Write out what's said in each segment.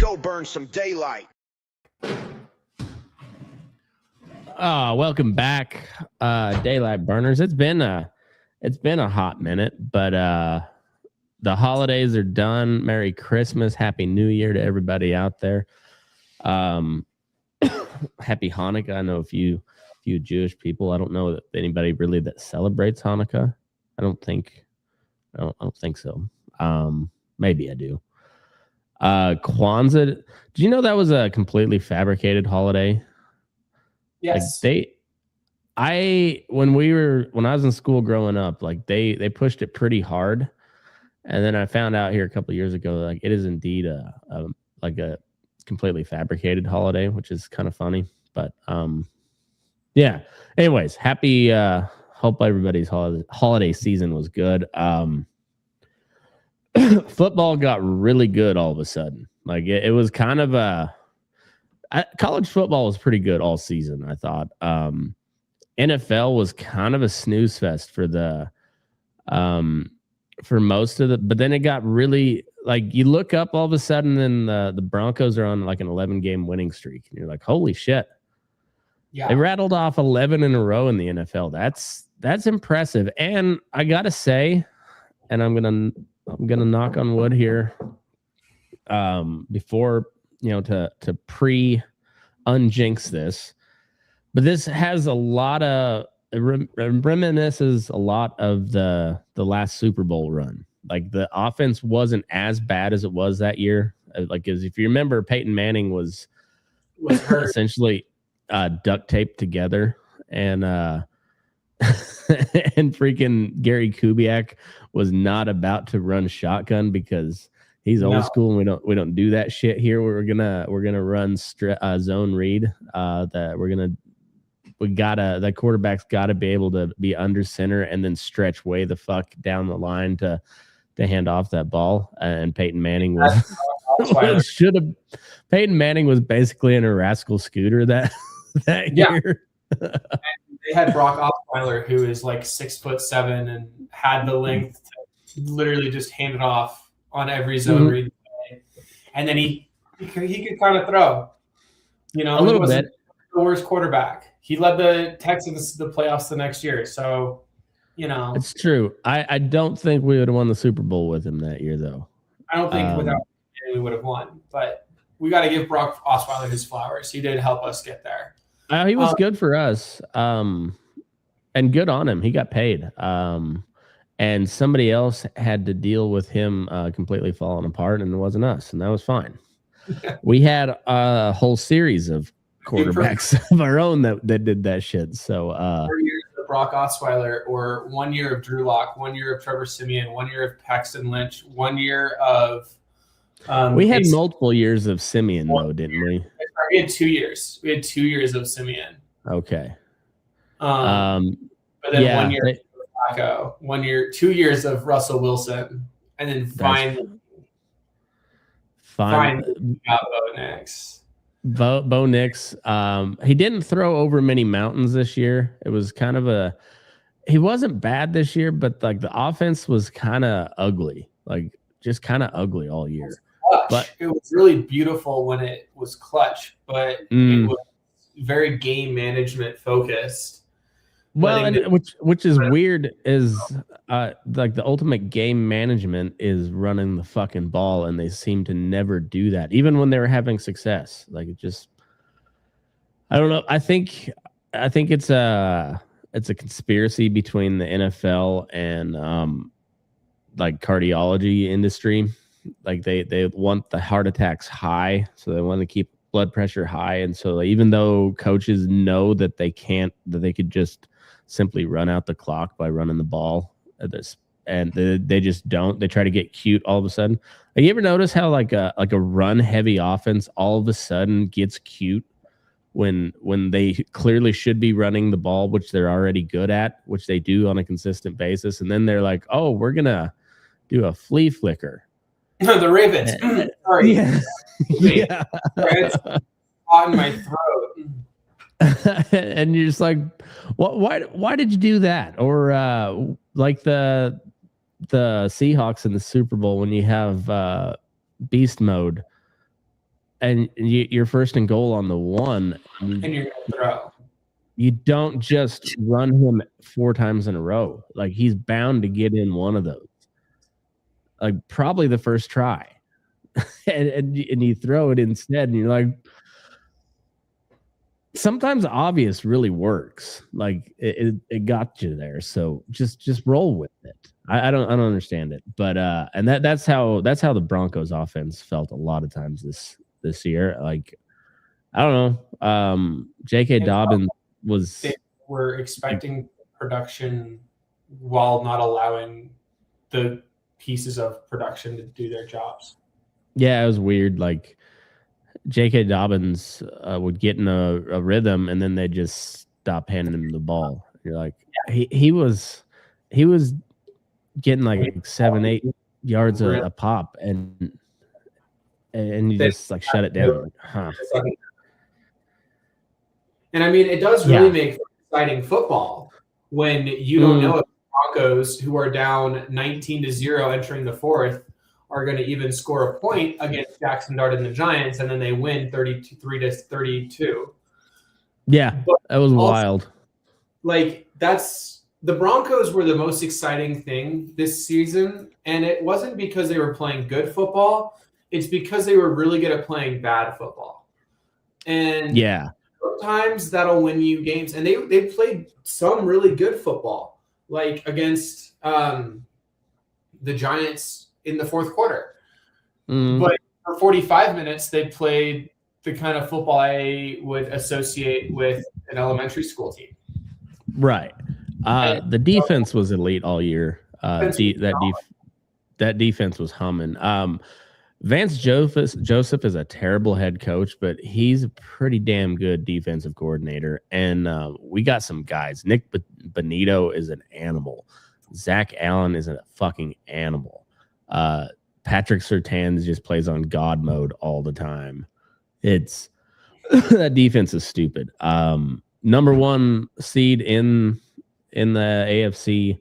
go burn some daylight. Welcome back, Daylight Burners. It's been a hot minute, but the holidays are done. Merry Christmas, Happy New Year to everybody out there. Happy Hanukkah. I know a few Jewish people. I don't know that anybody really that celebrates Hanukkah. I don't think so. Maybe I do. Kwanzaa. Do you know that was a completely fabricated holiday? Yes. Like when I was in school growing up, like they pushed it pretty hard, and then I found out here a couple of years ago, like it is indeed a completely fabricated holiday, which is kind of funny. But yeah. Anyways, happy. Hope everybody's holiday season was good. Football got really good all of a sudden. Like it was kind of college football was pretty good all season, I thought. NFL was kind of a snooze fest for most of but then it got really, like, you look up all of a sudden and the Broncos are on like an 11-game winning streak. And you're like, holy shit. Yeah. They rattled off 11 in a row in the NFL. That's impressive. And I got to say, and I'm going to knock on wood here, before, to unjinx this, but this has a lot of reminisces a lot of the last Super Bowl run. Like the offense wasn't as bad as it was that year. Like, as if you remember, Peyton Manning was hurt. Essentially duct taped together, and and freaking Gary Kubiak was not about to run shotgun because he's old school, and we don't do that shit here. We're gonna run zone read. The quarterback's got to be able to be under center and then stretch way the fuck down the line to hand off that ball. And Peyton Manning was Peyton Manning was basically in a rascal scooter that year. They had Brock Osweiler, who is like 6'7" and had the length to literally just hand it off on every zone read. And then he could kind of throw, a little bit. The worst quarterback. He led the Texans to the playoffs the next year. So, it's true. I don't think we would have won the Super Bowl with him that year, though. I don't think without him we would have won. But we got to give Brock Osweiler his flowers. He did help us get there. He was good for us, and good on him. He got paid, and somebody else had to deal with him completely falling apart, and it wasn't us, and that was fine. We had a whole series of quarterbacks of our own that did that shit. So 4 years of Brock Osweiler, or 1 year of Drew Lock, 1 year of Trevor Siemian, 1 year of Paxton Lynch, 1 year of we had multiple years of Siemian, though, didn't we? We had 2 years. We had 2 years of Siemian. Okay. But then 1 year of Flacco, 1 year, 2 years of Russell Wilson, and then finally got Bo Nix. Bo Nix. He didn't throw over many mountains this year. It was kind of he wasn't bad this year, but like the offense was kind of ugly, like just kind of ugly all year. But it was really beautiful when it was clutch, but it was very game management focused. Well, and which is weird is like the ultimate game management is running the fucking ball, and they seem to never do that, even when they were having success. Like, it just, I don't know. I think it's a conspiracy between the NFL and like cardiology industry. Like they want the heart attacks high, so they want to keep blood pressure high, and so even though coaches know that they could just simply run out the clock by running the ball and they just don't. They try to get cute all of a sudden. Like, you ever notice how like a run heavy offense all of a sudden gets cute when they clearly should be running the ball, which they're already good at, which they do on a consistent basis, and then they're like, oh, we're gonna do a flea flicker. The Ravens. Sorry. Yeah. Yeah. It's on my throat. And you're just like, why did you do that? Or like the Seahawks in the Super Bowl when you have beast mode and you're first and goal on the 1, and you're going to throw. You don't just run him 4 times in a row. Like, he's bound to get in one of those. Like, probably the first try. and you throw it instead, and you're like, sometimes obvious really works. Like, it got you there. So just roll with it. I don't understand it. But and that's how the Broncos offense felt a lot of times this year. Like, I don't know. J.K. Dobbins was. They were expecting production while not allowing the pieces of production to do their jobs. Yeah, it was weird. Like, J.K. Dobbins would get in a rhythm, and then they just stop handing him the ball. You're like, he was getting like 7-8 yards a pop, and you just like shut it down. Like, huh. And I mean, it does really make exciting football when you don't know if the Broncos, who are down 19-0 entering the 4th, are going to even score a point against Jackson Dart and the Giants, and then they win 33-32. Yeah, that was wild. Like, the Broncos were the most exciting thing this season, and it wasn't because they were playing good football. It's because they were really good at playing bad football. And sometimes that'll win you games. And they played some really good football, like against the Giants in the 4th quarter. But for 45 minutes, they played the kind of football I would associate with an elementary school team. Right. The defense was elite all year. That defense was humming. Vance Joseph is a terrible head coach, but he's a pretty damn good defensive coordinator. And we got some guys. Nick Bonito is an animal. Zach Allen is a fucking animal. Patrick Surtain just plays on God mode all the time. It's that defense is stupid. Number 1 seed in the AFC,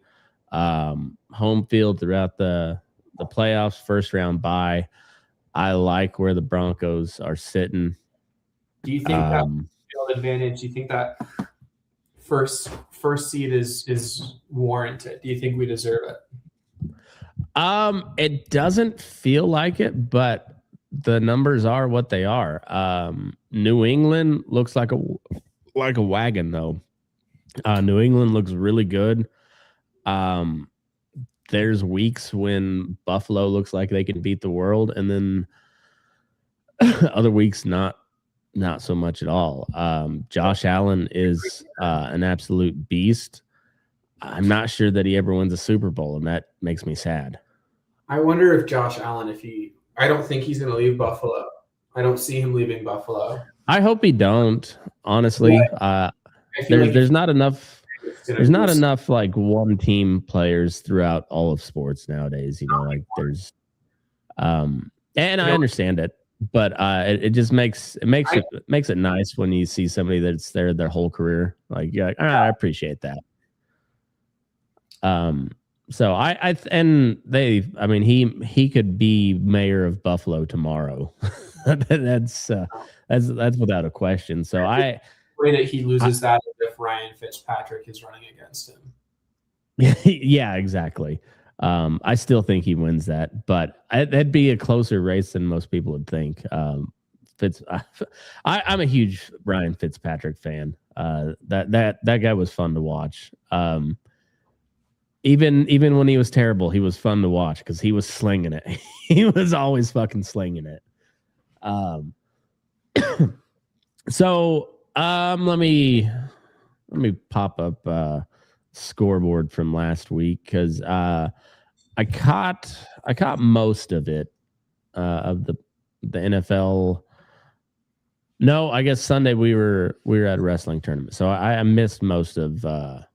home field throughout the playoffs, first round bye. I like where the Broncos are sitting. Do you think that field advantage? Do you think that first seed is warranted? Do you think we deserve it? It doesn't feel like it, but the numbers are what they are. New England looks like a wagon, though. New England looks really good. There's weeks when Buffalo looks like they can beat the world, and then other weeks not so much at all. Josh Allen is an absolute beast. I'm not sure that he ever wins a Super Bowl, and that makes me sad. I wonder if Josh Allen, I don't think he's going to leave Buffalo. I don't see him leaving Buffalo. I hope he don't, honestly. There's not enough. There's not enough like one team players throughout all of sports nowadays. You know, like there's, and I understand it, but it just makes it nice when you see somebody that's there their whole career. Like, you're like, I appreciate that. So he could be mayor of Buffalo tomorrow. that's without a question. So I way that he loses that if Ryan Fitzpatrick is running against him. Yeah, exactly. I still think he wins that, but that'd be a closer race than most people would think. I'm a huge Ryan Fitzpatrick fan. That guy was fun to watch. Even when he was terrible, he was fun to watch because he was slinging it. He was always fucking slinging it. So let me pop up scoreboard from last week because I caught most of it of the NFL. No, I guess Sunday we were at a wrestling tournament, so I missed most of the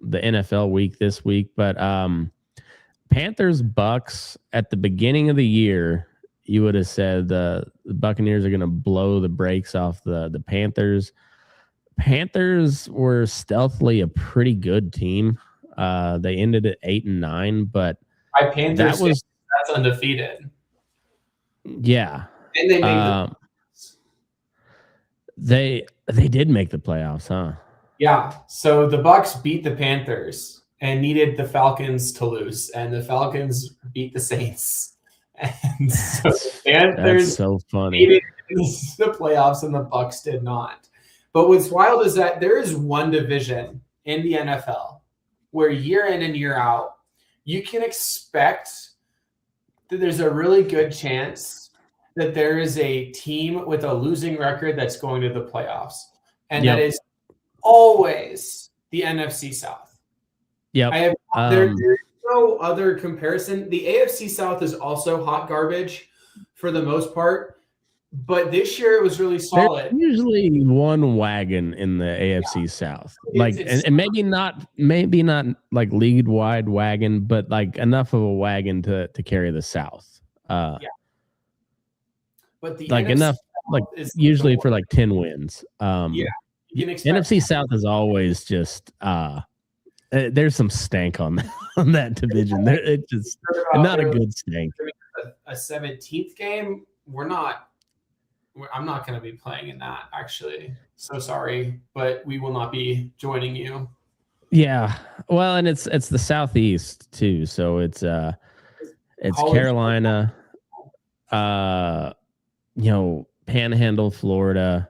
NFL week this week. But Panthers Bucks at the beginning of the year, you would have said the Buccaneers are going to blow the brakes off the Panthers. Panthers were stealthily a pretty good team. They ended at 8-9, but Panthers that's undefeated. Yeah. And they made they did make the playoffs, huh? Yeah. So the Bucks beat the Panthers and needed the Falcons to lose, and the Falcons beat the Saints. And so the That's Panthers so funny. made it into the playoffs, and the Bucks did not. But what's wild is that there is one division in the NFL where year in and year out, you can expect that there's a really good chance that there is a team with a losing record that's going to the playoffs. And that is always the NFC South. Yep. There's no other comparison. The AFC South is also hot garbage for the most part, but this year it was really solid. There's usually one wagon in the AFC South, like, and maybe not like league wide wagon, but like enough of a wagon to carry the South. Yeah. But the like NFC enough, like usually for like 10 wins. Yeah. NFC South is always just there's some stank on that division. It just not a good stank. A 17th game, I'm not going to be playing in that, actually. So sorry, but we will not be joining you. Yeah, well, and it's the Southeast too, so it's Carolina, Panhandle, Florida,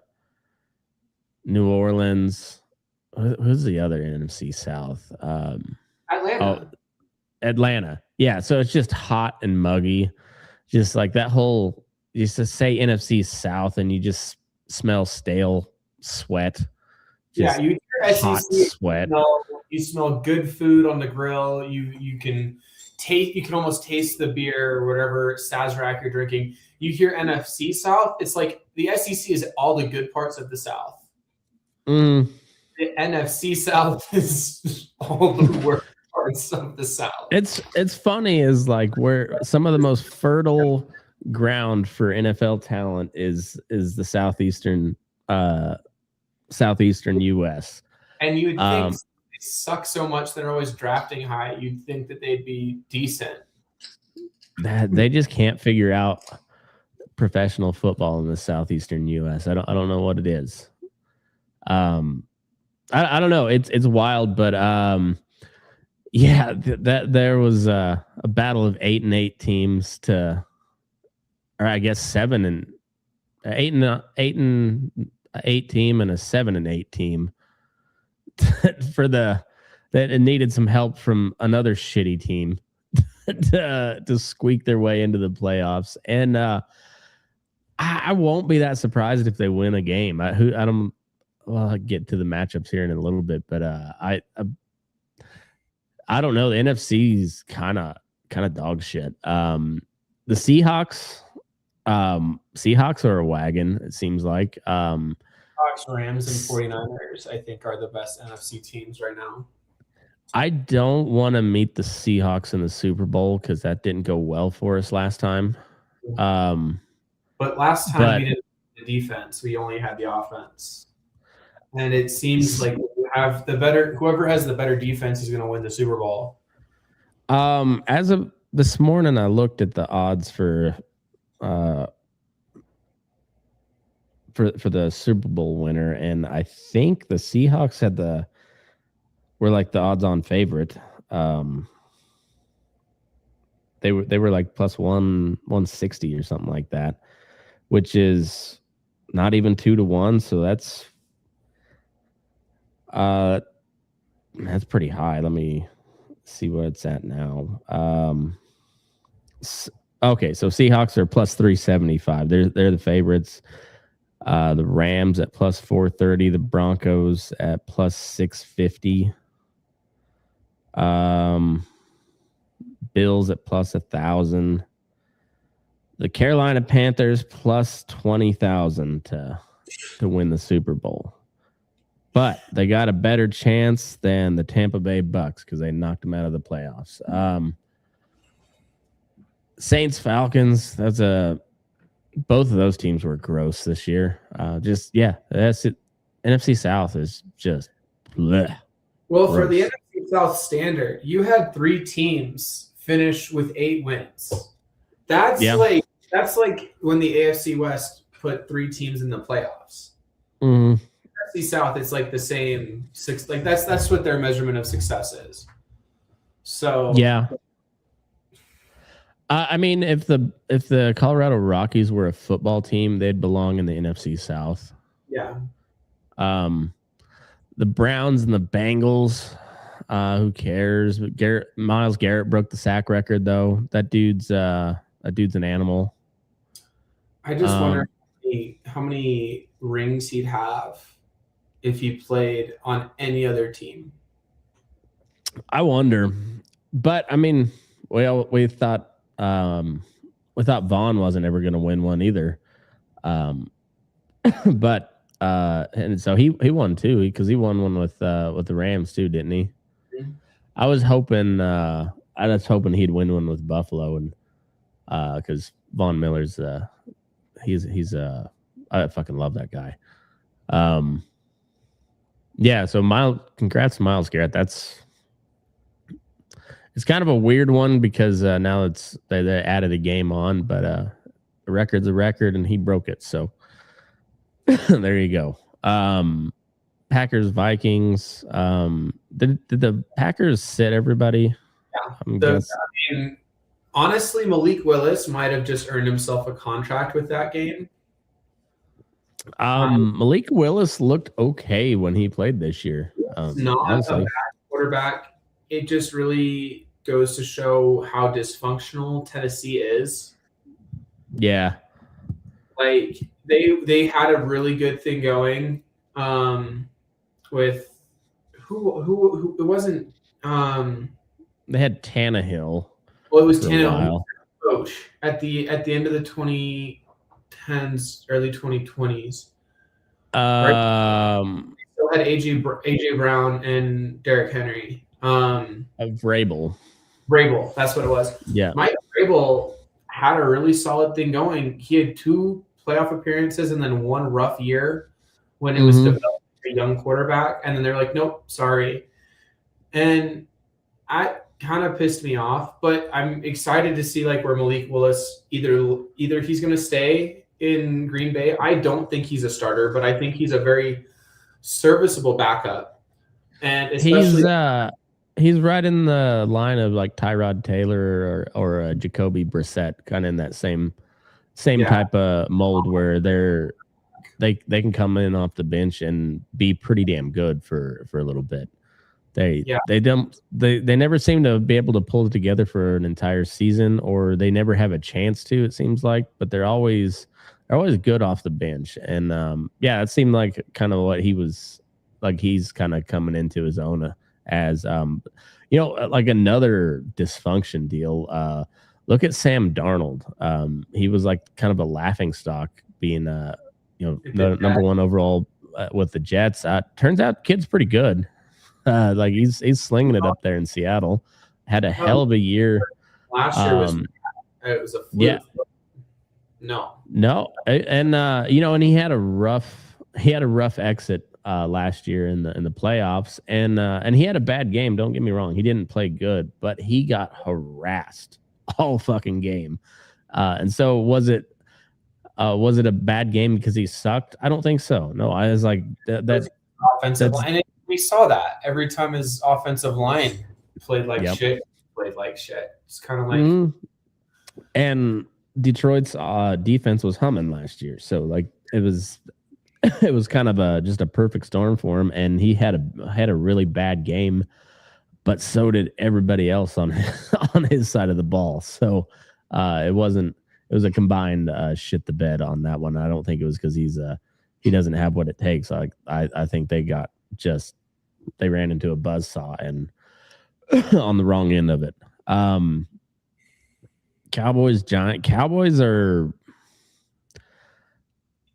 New Orleans. Who's the other NFC South? Atlanta. Yeah, so it's just hot and muggy. Just like that whole, you just say NFC South and you just smell stale sweat. Just you hear hot SEC, sweat. You smell good food on the grill. You can taste. You can almost taste the beer or whatever Sazerac you're drinking. You hear NFC South. It's like the SEC is all the good parts of the South. The NFC South is all the worst parts of the South. It's funny is like where some of the most fertile ground for NFL talent is the southeastern US. And you would think they suck so much they're always drafting high. You'd think that they'd be decent. They just can't figure out professional football in the southeastern US. I don't know what it is. I don't know. It's wild, but that there was a battle of 8-8 teams or I guess 7-8 team and a 7-8 team that it needed some help from another shitty team to squeak their way into the playoffs. And I won't be that surprised if they win a game. I'll get to the matchups here in a little bit, but I don't know. The NFC's kind of dog shit. The Seahawks are a wagon, it seems like. Seahawks, Rams, and 49ers, I think, are the best NFC teams right now. I don't want to meet the Seahawks in the Super Bowl because that didn't go well for us last time. But last time we didn't have the defense. We only had the offense. And it seems like you have whoever has the better defense is going to win the Super Bowl. As of this morning, I looked at the odds for the Super Bowl winner, and I think the Seahawks were like the odds-on favorite. They were like plus 160 or something like that, which is not even 2-1. So that's pretty high. Let me see what it's at now. Okay, so Seahawks are plus 375. They're the favorites. The Rams at plus 430. The Broncos at plus 650. Bills at plus 1,000. The Carolina Panthers plus 20,000 to win the Super Bowl. But they got a better chance than the Tampa Bay Bucks because they knocked them out of the playoffs. Saints, Falcons, both of those teams were gross this year. That's it. NFC South is just bleh. Well, gross. For the NFC South standard, you had 3 teams finish with 8 wins. That's like That's like when the AFC West put 3 teams in the playoffs. Mm. AFC South, it's like the same six. Like that's what their measurement of success is. So Yeah. I mean, if the Colorado Rockies were a football team, they'd belong in the NFC South. yeah, The Browns and the Bengals, who cares? But Miles Garrett broke the sack record, though. That dude's an animal. I just wonder how many rings he'd have if he played on any other team. I wonder, but I mean, we thought Vaughn wasn't ever going to win one either. But and so he won too, because he won one with the Rams too, didn't he? Mm-hmm. I was hoping he'd win one with Buffalo, and because Von Miller's he's I fucking love that guy. Yeah, so congrats to Miles Garrett. It's kind of a weird one because now they added a game on, but a record's a record, and he broke it. So there you go. Packers Vikings. Did the Packers sit everybody? Yeah. I mean, honestly, Malik Willis might have just earned himself a contract with that game. Malik Willis looked okay when he played this year. Not honestly. A bad quarterback. It just really goes to show how dysfunctional Tennessee is. Yeah. Like they had a really good thing going with who it wasn't they had Tannehill. Well, it was Tannehill coach at the end of the 2010s, early 2020s. Right? They still had AJ Brown and Derrick Henry. Vrabel. That's what it was. Yeah. Mike Vrabel had a really solid thing going. He had 2 playoff appearances and then 1 rough year when it was developing a young quarterback. And then they're like, nope, sorry. And I kind of pissed me off, but I'm excited to see like where Malik Willis either he's going to stay in Green Bay. I don't think he's a starter, but I think he's a very serviceable backup. And especially he's right in the line of like Tyrod Taylor or Jacoby Brissett, kind of in that same type of mold where they can come in off the bench and be pretty damn good for a little bit. They never seem to be able to pull it together for an entire season, or they never have a chance to, it seems like, but they're always good off the bench. And it seemed like kind of what he was like. He's kind of coming into his own as like another dysfunction deal. Look at Sam Darnold. He was like kind of a laughing stock, being the number 1 overall with the Jets. Turns out kid's pretty good. Like he's slinging it up there in Seattle. Had a hell of a year. Last year was a fluke. Yeah. No. And and he had a rough exit last year in the playoffs, and he had a bad game. Don't get me wrong, he didn't play good, but he got harassed all fucking game. And so was it a bad game because he sucked? I don't think so. No, I was like that offensive line. And we saw that every time his offensive line played like shit. It's kind of like and Detroit's defense was humming last year, so like it was kind of just a perfect storm for him, and he had a really bad game, but so did everybody else on his side of the ball. So it was a combined shit the bed on that one. I don't think it was because he doesn't have what it takes. I think they ran into a buzzsaw and on the wrong end of it. Cowboys are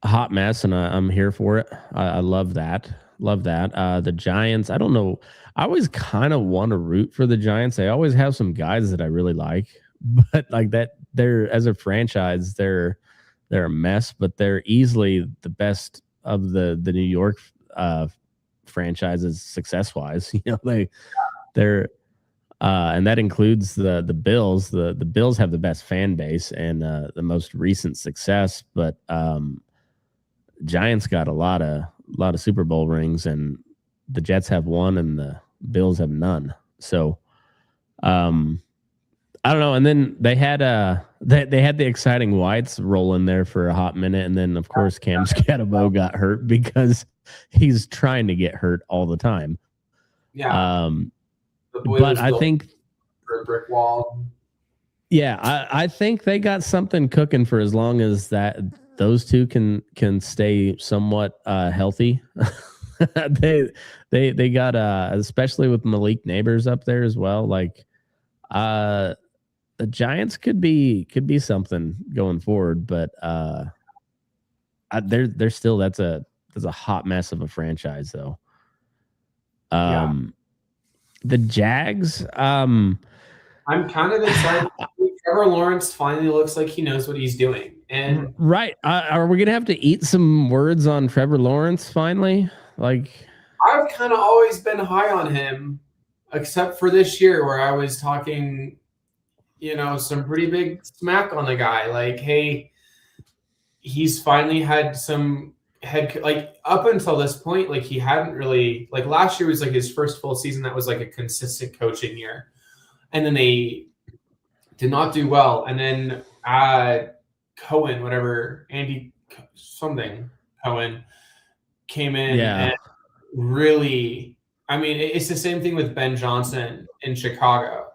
a hot mess, and I'm here for it. I love that. The Giants, I don't know. I always kind of want to root for the Giants. They always have some guys that I really like, but like that, they're as a franchise, they're a mess. But they're easily the best of the New York franchises success wise. They're And that includes the Bills. The Bills have the best fan base and the most recent success, but Giants got a lot of Super Bowl rings, and the Jets have one, and the Bills have none. So, um, I don't know. And then they had they had the exciting whites roll in there for a hot minute, and then of course Cam Scatabo got hurt because he's trying to get hurt all the time. Yeah. But I think for a brick wall. Yeah, I think they got something cooking for as long as that those two can stay somewhat healthy. They got especially with Malik Neighbors up there as well. Like the Giants could be something going forward, but they're still that's a hot mess of a franchise though. The Jags. I'm kind of excited. Trevor Lawrence finally looks like he knows what he's doing. And right, are we gonna have to eat some words on Trevor Lawrence finally? Like, I've kind of always been high on him, except for this year where I was talking, some pretty big smack on the guy. Like, hey, he's finally had some up until this point, like he hadn't really, like last year was like his first full season that was like a consistent coaching year, and then they did not do well, and then Cohen, whatever, Andy something Cohen came in and really, I mean, it's the same thing with Ben Johnson in Chicago.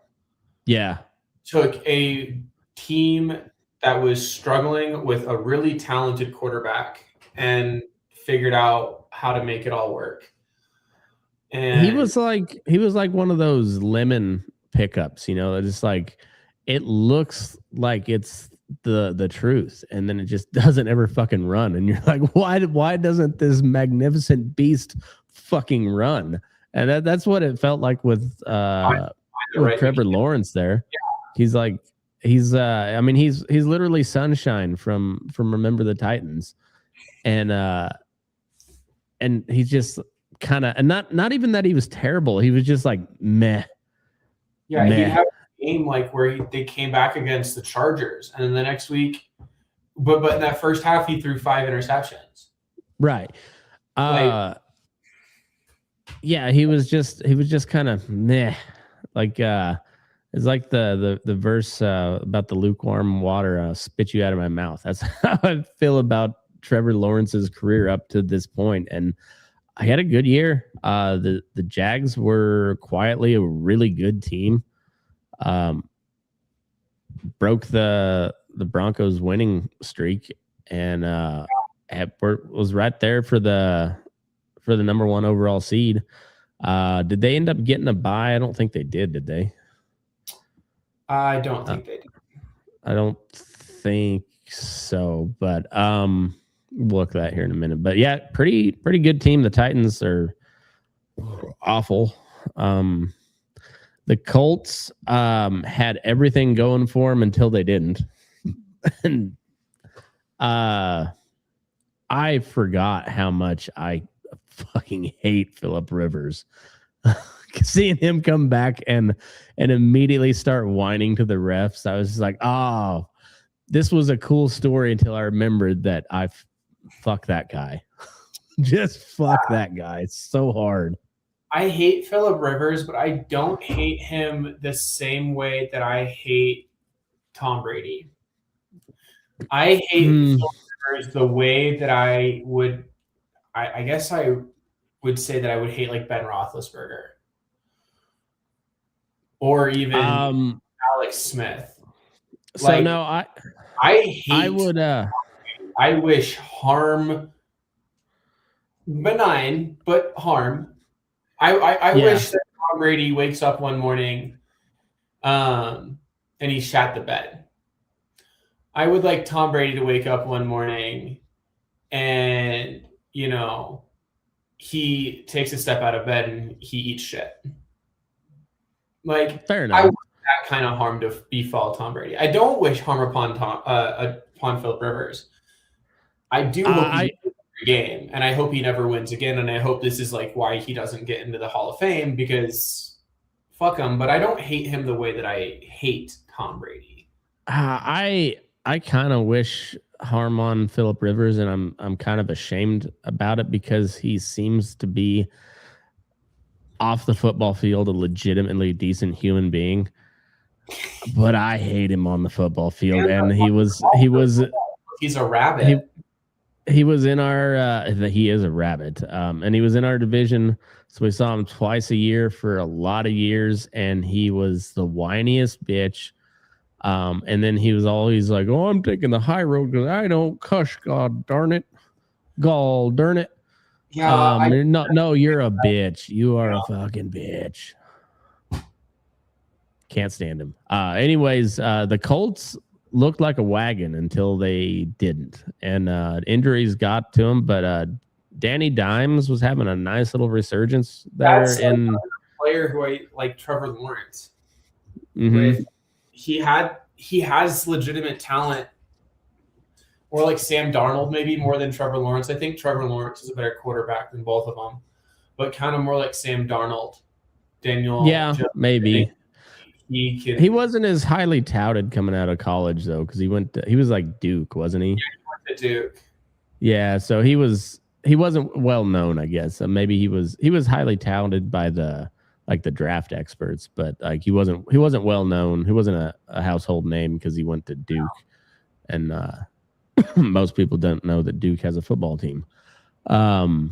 Yeah, took a team that was struggling with a really talented quarterback and figured out how to make it all work. And he was like one of those lemon pickups, just like it looks like it's the truth, and then it just doesn't ever fucking run, and you're like, why doesn't this magnificent beast fucking run? And that's what it felt like with Trevor Lawrence there. Yeah. He's like he's literally sunshine from Remember the Titans, and he's just kind of, and not even that he was terrible, he was just like meh. Yeah, he had a game like where they came back against the Chargers, and then the next week, but in that first half he threw 5 interceptions. Right. Yeah, he was just kind of meh. Like it's like the verse about the lukewarm water spit you out of my mouth. That's how I feel about Trevor Lawrence's career up to this point. And I had a good year. The Jags were quietly a really good team. Broke the Broncos winning streak, and was right there for the number 1 overall seed. Did they end up getting a bye? I don't think they did they? I don't think they did. I don't think so, but we'll look at that here in a minute. But yeah, pretty good team. The Titans are awful. The Colts had everything going for them until they didn't. And I forgot how much I fucking hate Phillip Rivers. Seeing him come back and immediately start whining to the refs, I was just like, oh, this was a cool story until I remembered that fuck that guy. Just fuck that guy. It's so hard. I hate Phillip Rivers, but I don't hate him the same way that I hate Tom Brady. I hate Phillip Rivers the way that I would, I guess I would say that I would hate like Ben Roethlisberger. Or even Alex Smith. So no, I hate. I would. I wish harm, benign, but harm. I wish that Tom Brady wakes up one morning, and he shat the bed. I would like Tom Brady to wake up one morning, and he takes a step out of bed and he eats shit. Like, fair enough. I want that kind of harm to befall Tom Brady. I don't wish harm upon Phillip Rivers. I do hope he wins every game, and I hope he never wins again. And I hope this is like why he doesn't get into the Hall of Fame, because fuck him, but I don't hate him the way that I hate Tom Brady. I kind of wish harm on Phillip Rivers, and I'm kind of ashamed about it because he seems to be off the football field a legitimately decent human being. But I hate him on the football field, and he's a rabbit. He was in our he is a rabbit, and he was in our division, so we saw him twice a year for a lot of years, and he was the whiniest bitch. And then he was always like, "Oh, I'm taking the high road because I don't cuss. God darn it, gall darn it." Yeah, no, you're a bitch. You are a fucking bitch. Can't stand him. Anyways, the Colts looked like a wagon until they didn't, and injuries got to him. But Danny Dimes was having a nice little resurgence there. That's in a player who I like, Trevor Lawrence. Mm-hmm. He has legitimate talent, or like Sam Darnold, maybe more than Trevor Lawrence. I think Trevor Lawrence is a better quarterback than both of them, but kind of more like Sam Darnold. Daniel, yeah, maybe. He wasn't as highly touted coming out of college though, because he was like Duke, wasn't he? Yeah, he went to Duke. Yeah, so he wasn't well known, I guess. Maybe he was highly touted by the draft experts, but like he wasn't well known. He wasn't a household name because he went to Duke, and most people don't know that Duke has a football team. The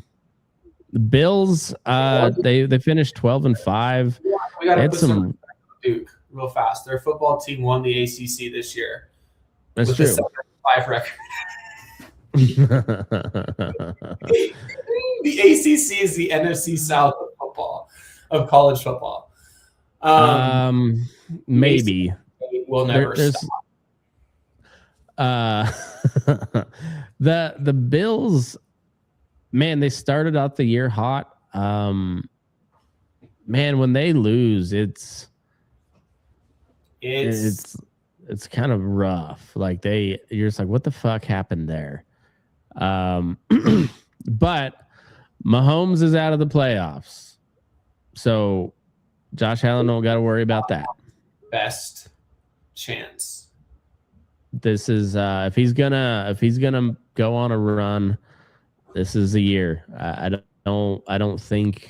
Bills, they finished 12-5. We got to put some Duke real fast. Their football team won the ACC this year. That's true. 7-5 record. The ACC is the NFC South of football, of college football. Maybe we'll never stop. The Bills, man, they started out the year hot. Man, when they lose, it's kind of rough. Like you're just like, what the fuck happened there? But Mahomes is out of the playoffs, so Josh Allen don't got to worry about that. Best chance. This is if he's gonna go on a run, this is the year. I don't think,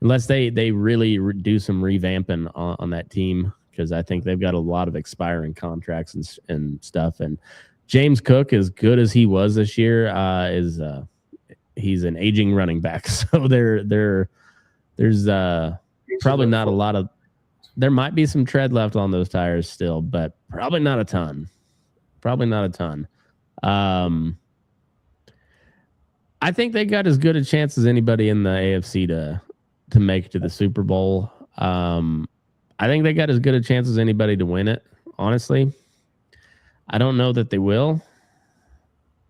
unless they really do some revamping on that team, because I think they've got a lot of expiring contracts and stuff. And James Cook, as good as he was this year, he's an aging running back. So there's probably not a lot of. There might be some tread left on those tires still, but probably not a ton. I think they got as good a chance as anybody in the AFC to make it to the Super Bowl. I think they got as good a chance as anybody to win it, honestly. I don't know that they will.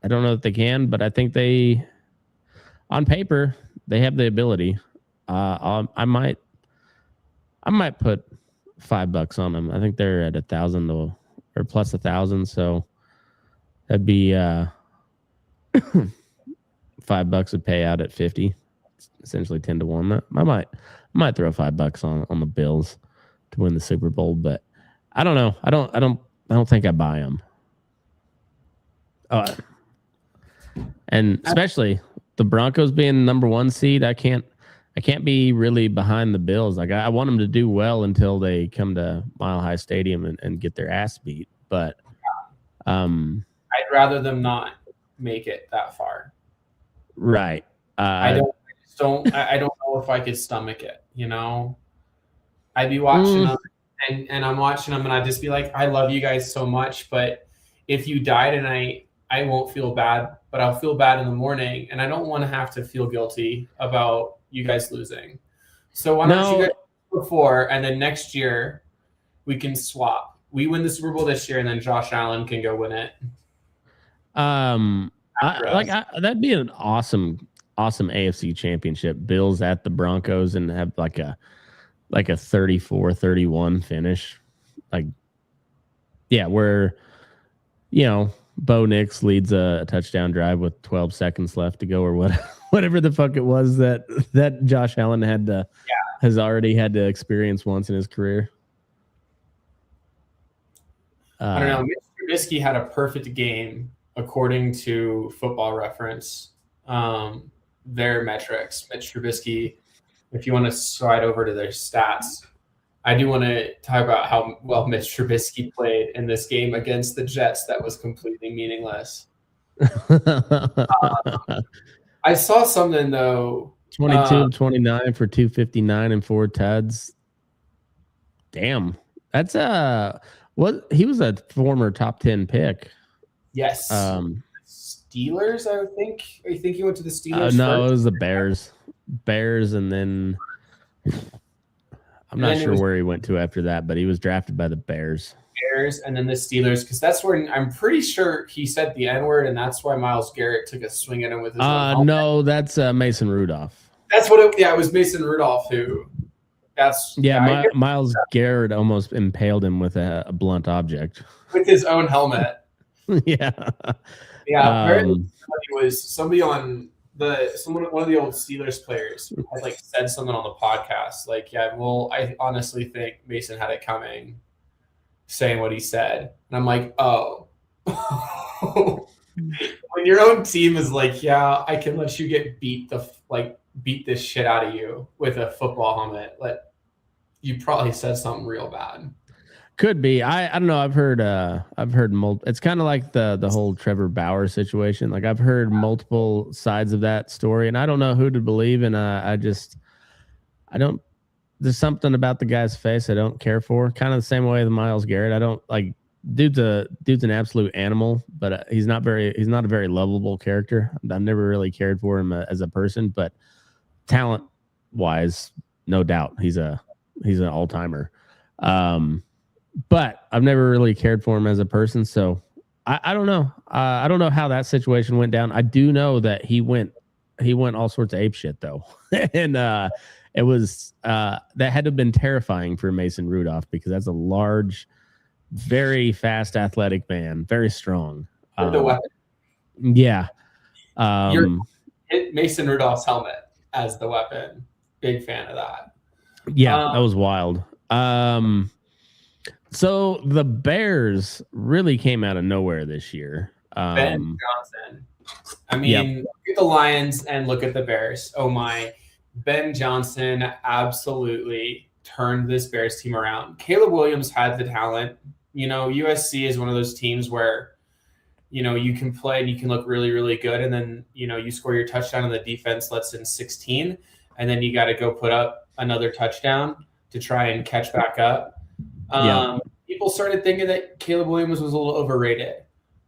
I don't know that they can, but I think they, on paper, they have the ability. I might put $5 on them. I think they're at 1,000 though, or plus 1,000. So that'd be $5 would pay out at 50. It's essentially 10-1. I might throw $5 on the Bills to win the Super Bowl, but I don't know. I don't think I buy them. And especially the Broncos being number 1 seed, I can't be really behind the Bills. Like I want them to do well until they come to Mile High Stadium and get their ass beat. But I'd rather them not make it that far. Right. I don't know if I could stomach it. You know, I'd be watching them, and I'm watching them, and I'd just be like, I love you guys so much, but if you die tonight, I won't feel bad, but I'll feel bad in the morning, and I don't want to have to feel guilty about you guys losing. So why don't you guys before, and then next year we can swap. We win the Super Bowl this year, and then Josh Allen can go win it. That'd be an awesome AFC championship. Bills at the Broncos and have like a 34-31 finish. Like, yeah, where, Bo Nix leads a touchdown drive with 12 seconds left to go, or whatever the fuck it was that Josh Allen had has already had to experience once in his career. I don't know. Mitch Trubisky had a perfect game according to Football Reference. Their metrics. Mitch Trubisky, if you want to slide over to their stats, I do want to talk about how well Mitch Trubisky played in this game against the Jets that was completely meaningless. I saw something, though. 22 of 29 for 259 and 4 tuds. Damn. That's what he was a former top 10 pick. Yes. Steelers, I think. I think he went to the Steelers no, first. it was the Bears. Bears, and then I'm not sure where he went to after that, but he was drafted by the Bears. Bears, and then the Steelers, because that's where I'm pretty sure he said the N-word, and that's why Myles Garrett took a swing at him with his no, that's Mason Rudolph. That's what it was Mason Rudolph who Myles Garrett almost impaled him with a blunt object. With his own helmet. Yeah. Apparently somebody on one of the old Steelers players had like said something on the podcast. Like, I honestly think Mason had it coming, saying what he said. And I'm like, oh. When your own team is like, yeah, I can let you get beat this shit out of you with a football helmet, you probably said something real bad. Could be. I don't know. I've heard it's kind of like the whole Trevor Bauer situation. Like, I've heard multiple sides of that story, and I don't know who to believe. And I don't. There's something about the guy's face I don't care for. Kind of the same way with Myles Garrett. I don't like. Dude's an absolute animal, but he's not a very lovable character. I've never really cared for him as a person, but talent wise, no doubt he's an all-timer. But I've never really cared for him as a person, so I don't know. I don't know how that situation went down. I do know that he went all sorts of ape shit though, and it was that had to have been terrifying for Mason Rudolph, because that's a large, very fast, athletic man, very strong. The weapon. Yeah. Mason Rudolph's helmet as the weapon. Big fan of that. Yeah, that was wild. So the Bears really came out of nowhere this year. Ben Johnson. I mean, look at the Lions and look at the Bears. Oh my. Ben Johnson absolutely turned this Bears team around. Caleb Williams had the talent. USC is one of those teams where, you can play and you can look really, really good. And then, you score your touchdown and the defense lets in 16. And then you got to go put up another touchdown to try and catch back up. People started thinking that Caleb Williams was a little overrated.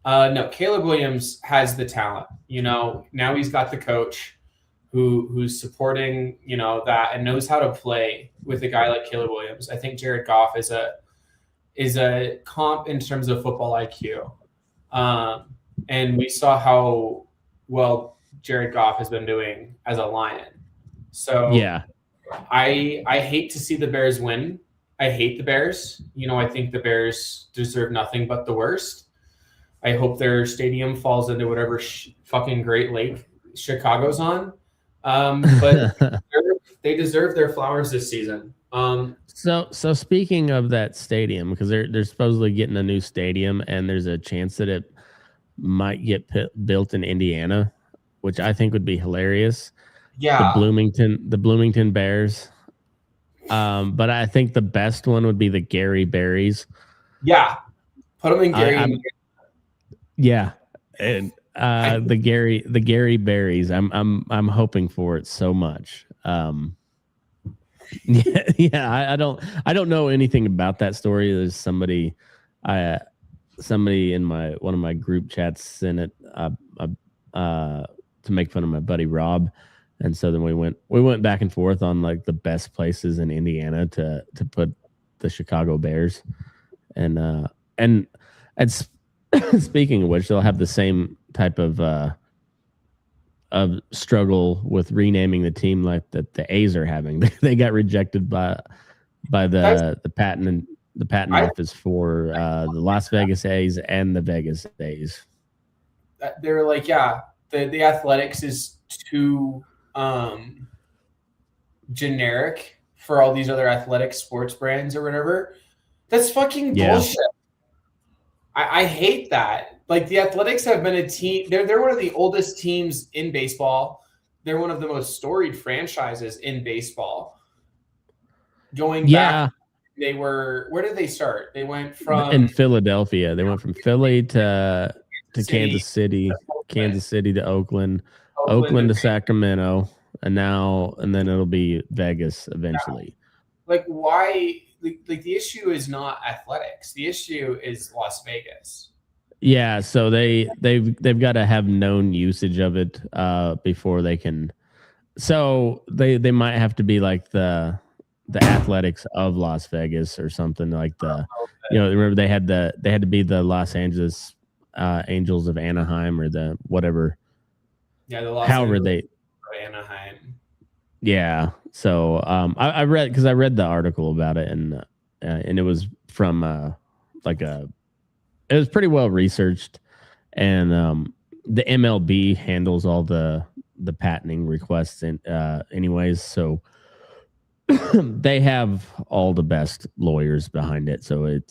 No, Caleb Williams has the talent. Now he's got the coach who's supporting, that and knows how to play with a guy like Caleb Williams. I think Jared Goff is a comp in terms of football IQ. And we saw how well Jared Goff has been doing as a Lion. So yeah, I hate to see the Bears win. I hate the Bears. I think the Bears deserve nothing but the worst. I hope their stadium falls into whatever fucking Great Lake Chicago's on. But they deserve their flowers this season. So speaking of that stadium, because they're supposedly getting a new stadium, and there's a chance that it might get built in Indiana, which I think would be hilarious. Yeah, the Bloomington Bears. But I think the best one would be the Gary Berries. Yeah, put them in Gary. Yeah, and the Gary Berries. I'm hoping for it so much. I don't know anything about that story. There's somebody in one of my group chats sent it to make fun of my buddy Rob. And so then we went back and forth on like the best places in Indiana to put the Chicago Bears, and speaking of which, they'll have the same type of struggle with renaming the team like that the A's are having. They got rejected by the patent office for the Las Vegas A's and the Vegas A's. They were like, the athletics is too generic for all these other athletic sports brands or whatever. That's fucking bullshit. I hate that. Like the Athletics have been a team. They're one of the oldest teams in baseball. They're one of the most storied franchises in baseball. Going back, they were. Where did they start? They went from in Philadelphia. They went from Philly to Kansas City, Kansas City to Oakland to Sacramento, and then it'll be Vegas eventually. Like why? Like the issue is not athletics. The issue is Las Vegas. Yeah, so they've got to have known usage of it before they can. So they might have to be like the Athletics of Las Vegas or something like remember they had to be the Los Angeles Angels of Anaheim or the whatever. Yeah, the Los however Angeles they Anaheim. Yeah. So I read the article about it and it was from it was pretty well researched, and the MLB handles all the patenting requests anyways. So they have all the best lawyers behind it. So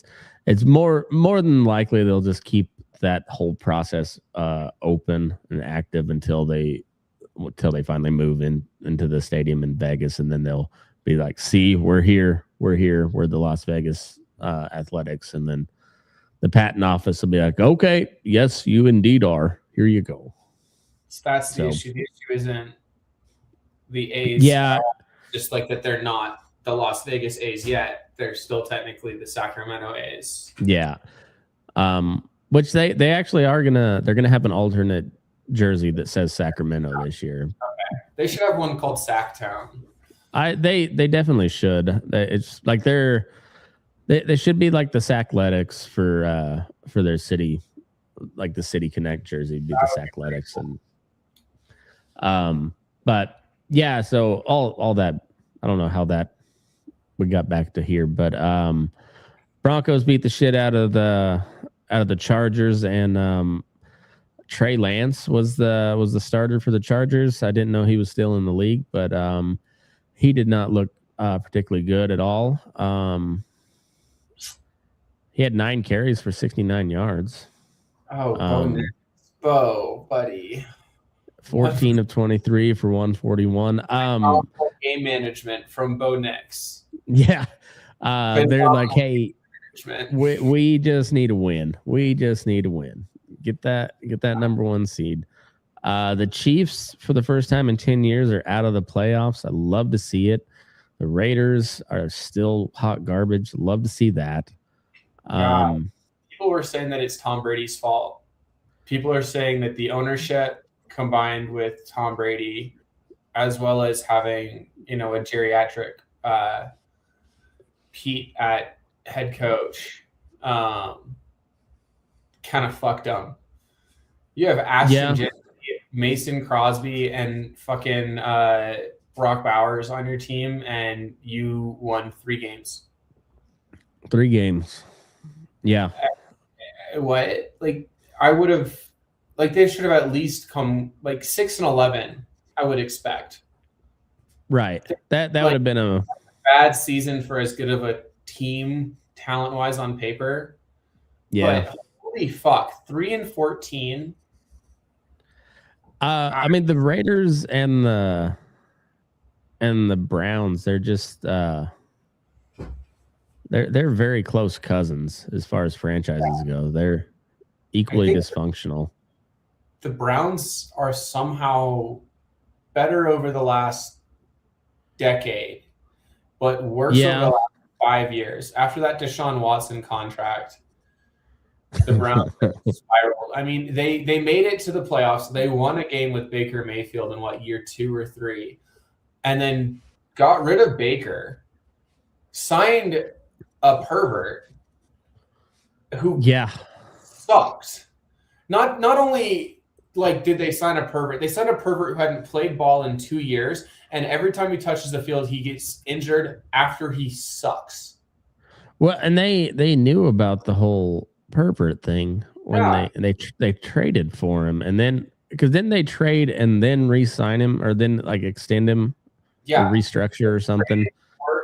it's more than likely they'll just keep that whole process open and active until they finally move into the stadium in Vegas, and then they'll be like, see, we're here, we're the Las Vegas Athletics, and then the patent office will be like, okay, yes, you indeed are. Here you go. So that's the issue. The issue isn't the A's. Yeah. Just like that they're not the Las Vegas A's yet. They're still technically the Sacramento A's. Yeah. Which they actually they're gonna have an alternate jersey that says Sacramento this year. Okay. They should have one called Sacktown. They definitely should. It's like they should be like the Sackletics for their city, like the City Connect jersey be the Sackletics. And but yeah, so all that, I don't know how that we got back to here, but Broncos beat the shit out of the Chargers, and Trey Lance was the starter for the Chargers. I didn't know he was still in the league, but he did not look particularly good at all. He had 9 carries for 69 yards. Oh, Bo, buddy. 14 of 23 for 141. Game management from Bo Nix. Yeah. They're like, hey, we just need a win. We just need a win. Get that number 1 seed. The Chiefs, for the first time in 10 years, are out of the playoffs. I love to see it. The Raiders are still hot garbage. Love to see that. People were saying that it's Tom Brady's fault. People are saying that the ownership combined with Tom Brady, as well as having, a geriatric Pete at head coach, kind of fucked them. You have Ashton Jesse, Mason Crosby, and fucking Brock Bowers on your team, and you won 3 games. 3 games. Yeah. What? Like, I would have, like, they should have at least come like 6-11. I would expect. Right. That would have been a bad season for as good of a team talent wise on paper. Yeah. But holy fuck, 3-14. I mean, the Raiders and the Browns, they're just they're very close cousins as far as franchises go. They're equally dysfunctional. The Browns are somehow better over the last decade, but worse over the last 5 years. After that Deshaun Watson contract, the Browns spiraled. I mean, they made it to the playoffs. They won a game with Baker Mayfield in year 2 or 3, and then got rid of Baker, signed a pervert who sucks. Not only did they sign a pervert, they signed a pervert who hadn't played ball in 2 years, and every time he touches the field, he gets injured after he sucks. Well, and they knew about the whole pervert thing when they traded for him, and then because then they trade and then re-sign him or then extend him, or restructure or something.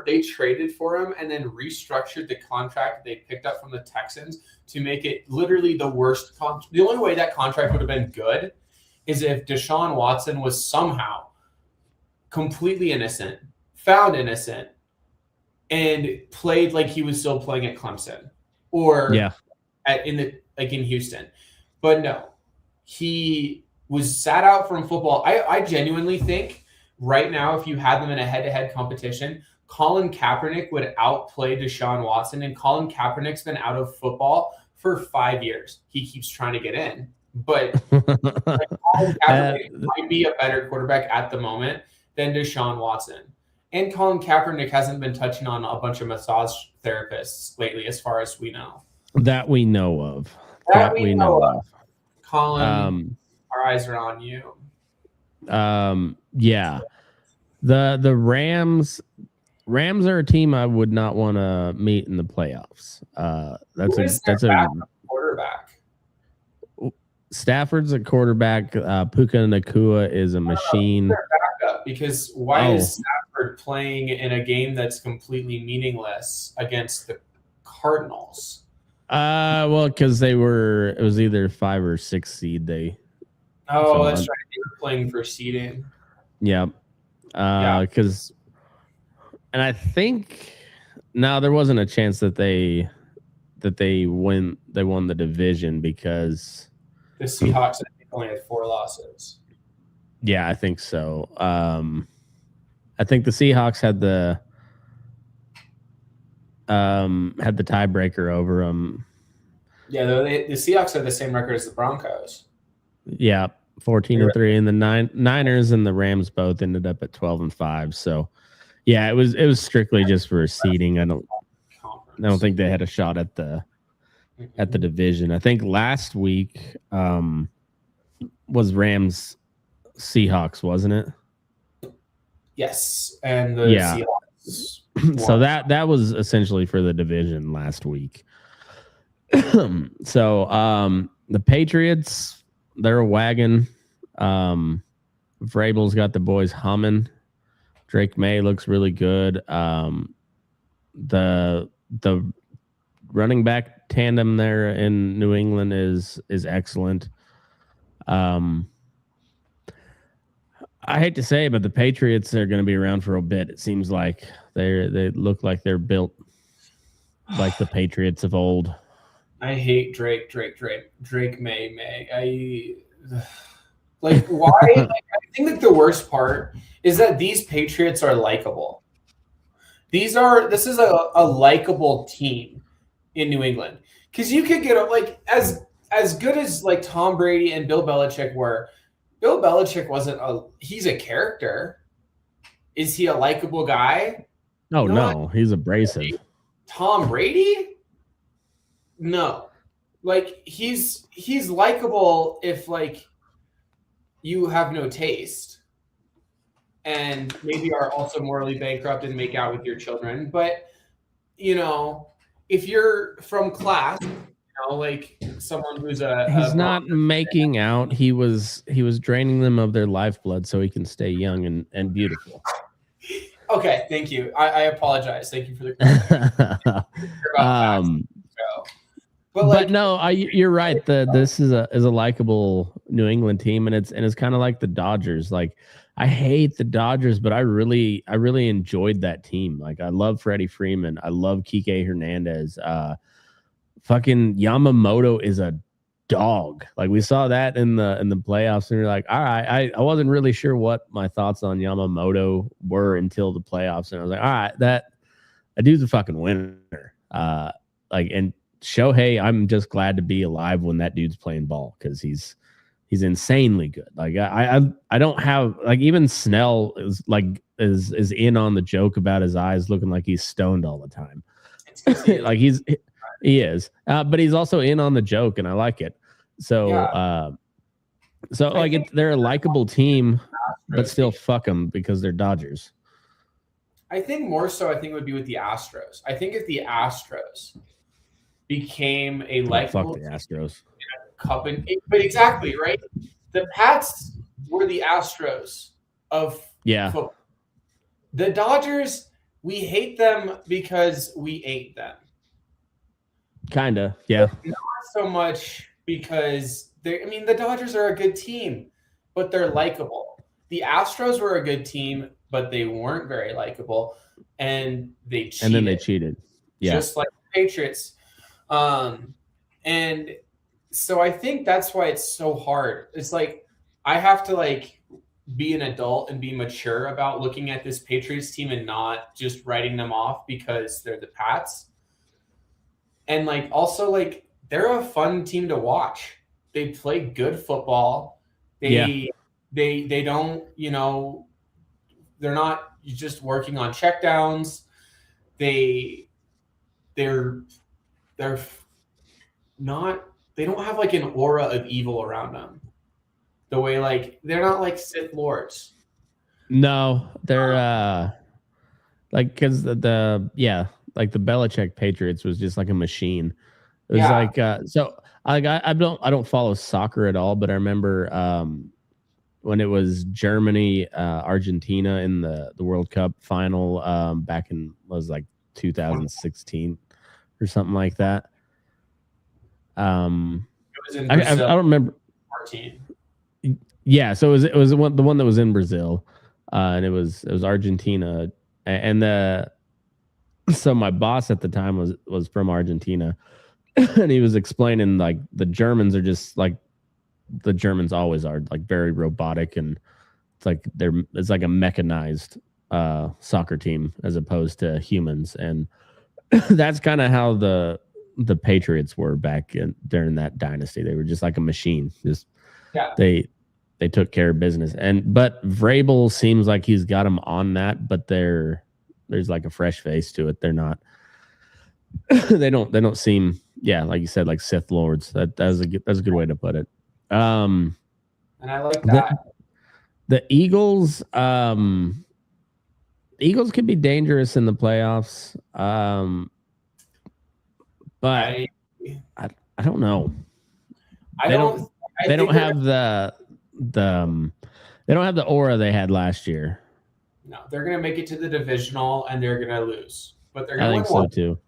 they traded for him and then restructured the contract they picked up from the Texans to make it literally the worst the only way that contract would have been good is if Deshaun Watson was somehow completely innocent, found innocent, and played like he was still playing at Clemson or in Houston. But no, he was sat out from football. I genuinely think right now, if you had them in a head-to-head competition, Colin Kaepernick would outplay Deshaun Watson, and Colin Kaepernick's been out of football for 5 years. He keeps trying to get in, but Colin Kaepernick might be a better quarterback at the moment than Deshaun Watson. And Colin Kaepernick hasn't been touching on a bunch of massage therapists lately, as far as we know. That we know of. That we know of. Colin, our eyes are on you. Yeah. The Rams are a team I would not want to meet in the playoffs. That's a quarterback. Stafford's a quarterback. Puka Nacua is a machine. Because why is Stafford playing in a game that's completely meaningless against the Cardinals? Well, because it was either 5 or 6 seed. That's right. They were playing for seeding. Yeah. Because, and I think there wasn't a chance that they won the division because the Seahawks I think only had 4 losses. Yeah, I think so. I think the Seahawks had the tiebreaker over them. Yeah, the Seahawks had the same record as the Broncos. Yeah, 14-3, and the Niners and the Rams both ended up at 12-5. So, yeah, it was strictly just for seeding. I don't think they had a shot at the division. I think last week was Rams Seahawks, wasn't it? Yes, and the Seahawks. So that was essentially for the division last week. So the Patriots, they're a wagon. Vrabel's got the boys humming. Drake May looks really good. The running back tandem there in New England is excellent. I hate to say it, but the Patriots are going to be around for a bit. It seems like they look like they're built like the Patriots of old. I hate Drake May. Why? I think that the worst part is that these Patriots are likable. This is a likable team in New England, because you could get as good as like Tom Brady and Bill Belichick were. Bill Belichick he's a character. Is he a likable guy? Oh, no, he's abrasive. Tom Brady? No. He's likable if you have no taste and maybe are also morally bankrupt and make out with your children. But, if you're from class, someone who's he's not making out. He was draining them of their lifeblood so he can stay young and beautiful. Okay, thank you. I apologize. Thank you for the but no, you're right. This is a likable New England team, and it's kind of like the Dodgers. I hate the Dodgers, but I really enjoyed that team. I love Freddie Freeman. I love Kike Hernandez. Fucking Yamamoto is a dog. We saw that in the playoffs, and you're like, all right, I wasn't really sure what my thoughts on Yamamoto were until the playoffs, and I was like, all right, that dude's a fucking winner. And Shohei, I'm just glad to be alive when that dude's playing ball, because he's insanely good. I don't have even Snell is in on the joke about his eyes looking like he's stoned all the time. He is, but he's also in on the joke, and I like it. So, they're a likable team, but still fuck them because they're Dodgers. I think more so. I think it would be with the Astros. I think if the Astros became a likable fuck the Astros cup, but exactly right. The Pats were the Astros of football. The Dodgers we hate them because we ate them. Kinda, yeah. Not so much because the Dodgers are a good team, but they're likable. The Astros were a good team, but they weren't very likable, and they cheated. And then they cheated. Yeah. Just like the Patriots. And so I think that's why it's so hard. It's like I have to like be an adult and be mature about looking at this Patriots team and not just writing them off because they're the Pats. And like also like they're a fun team to watch. They play good football. They don't, they're not just working on checkdowns. They're not, they don't have like an aura of evil around them. The way like they're not like Sith Lords. No, they're like because like the Belichick Patriots was just like a machine. It was like so like I don't follow soccer at all, but I remember when it was Germany Argentina in the World Cup final back in was like 2016 or something like that. It was in Brazil. I don't remember. 14. Yeah, so it was the one that was in Brazil, and it was Argentina, and so my boss at the time was from Argentina, and he was explaining like the Germans are just like the Germans always are, like very robotic, and it's like a mechanized soccer team as opposed to humans, and that's kind of how the Patriots were back during that dynasty. They were just like a machine. Just they took care of business. But Vrabel seems like he's got them on that, but there's like a fresh face to it. They're not. they don't seem like you said, like Sith Lords. That's a good way to put it. And I like that. The Eagles. Eagles could be dangerous in the playoffs. But I don't know. They don't have the aura they had last year. No, they're going to make it to the divisional and they're going to lose. But they're going to win. I think so too.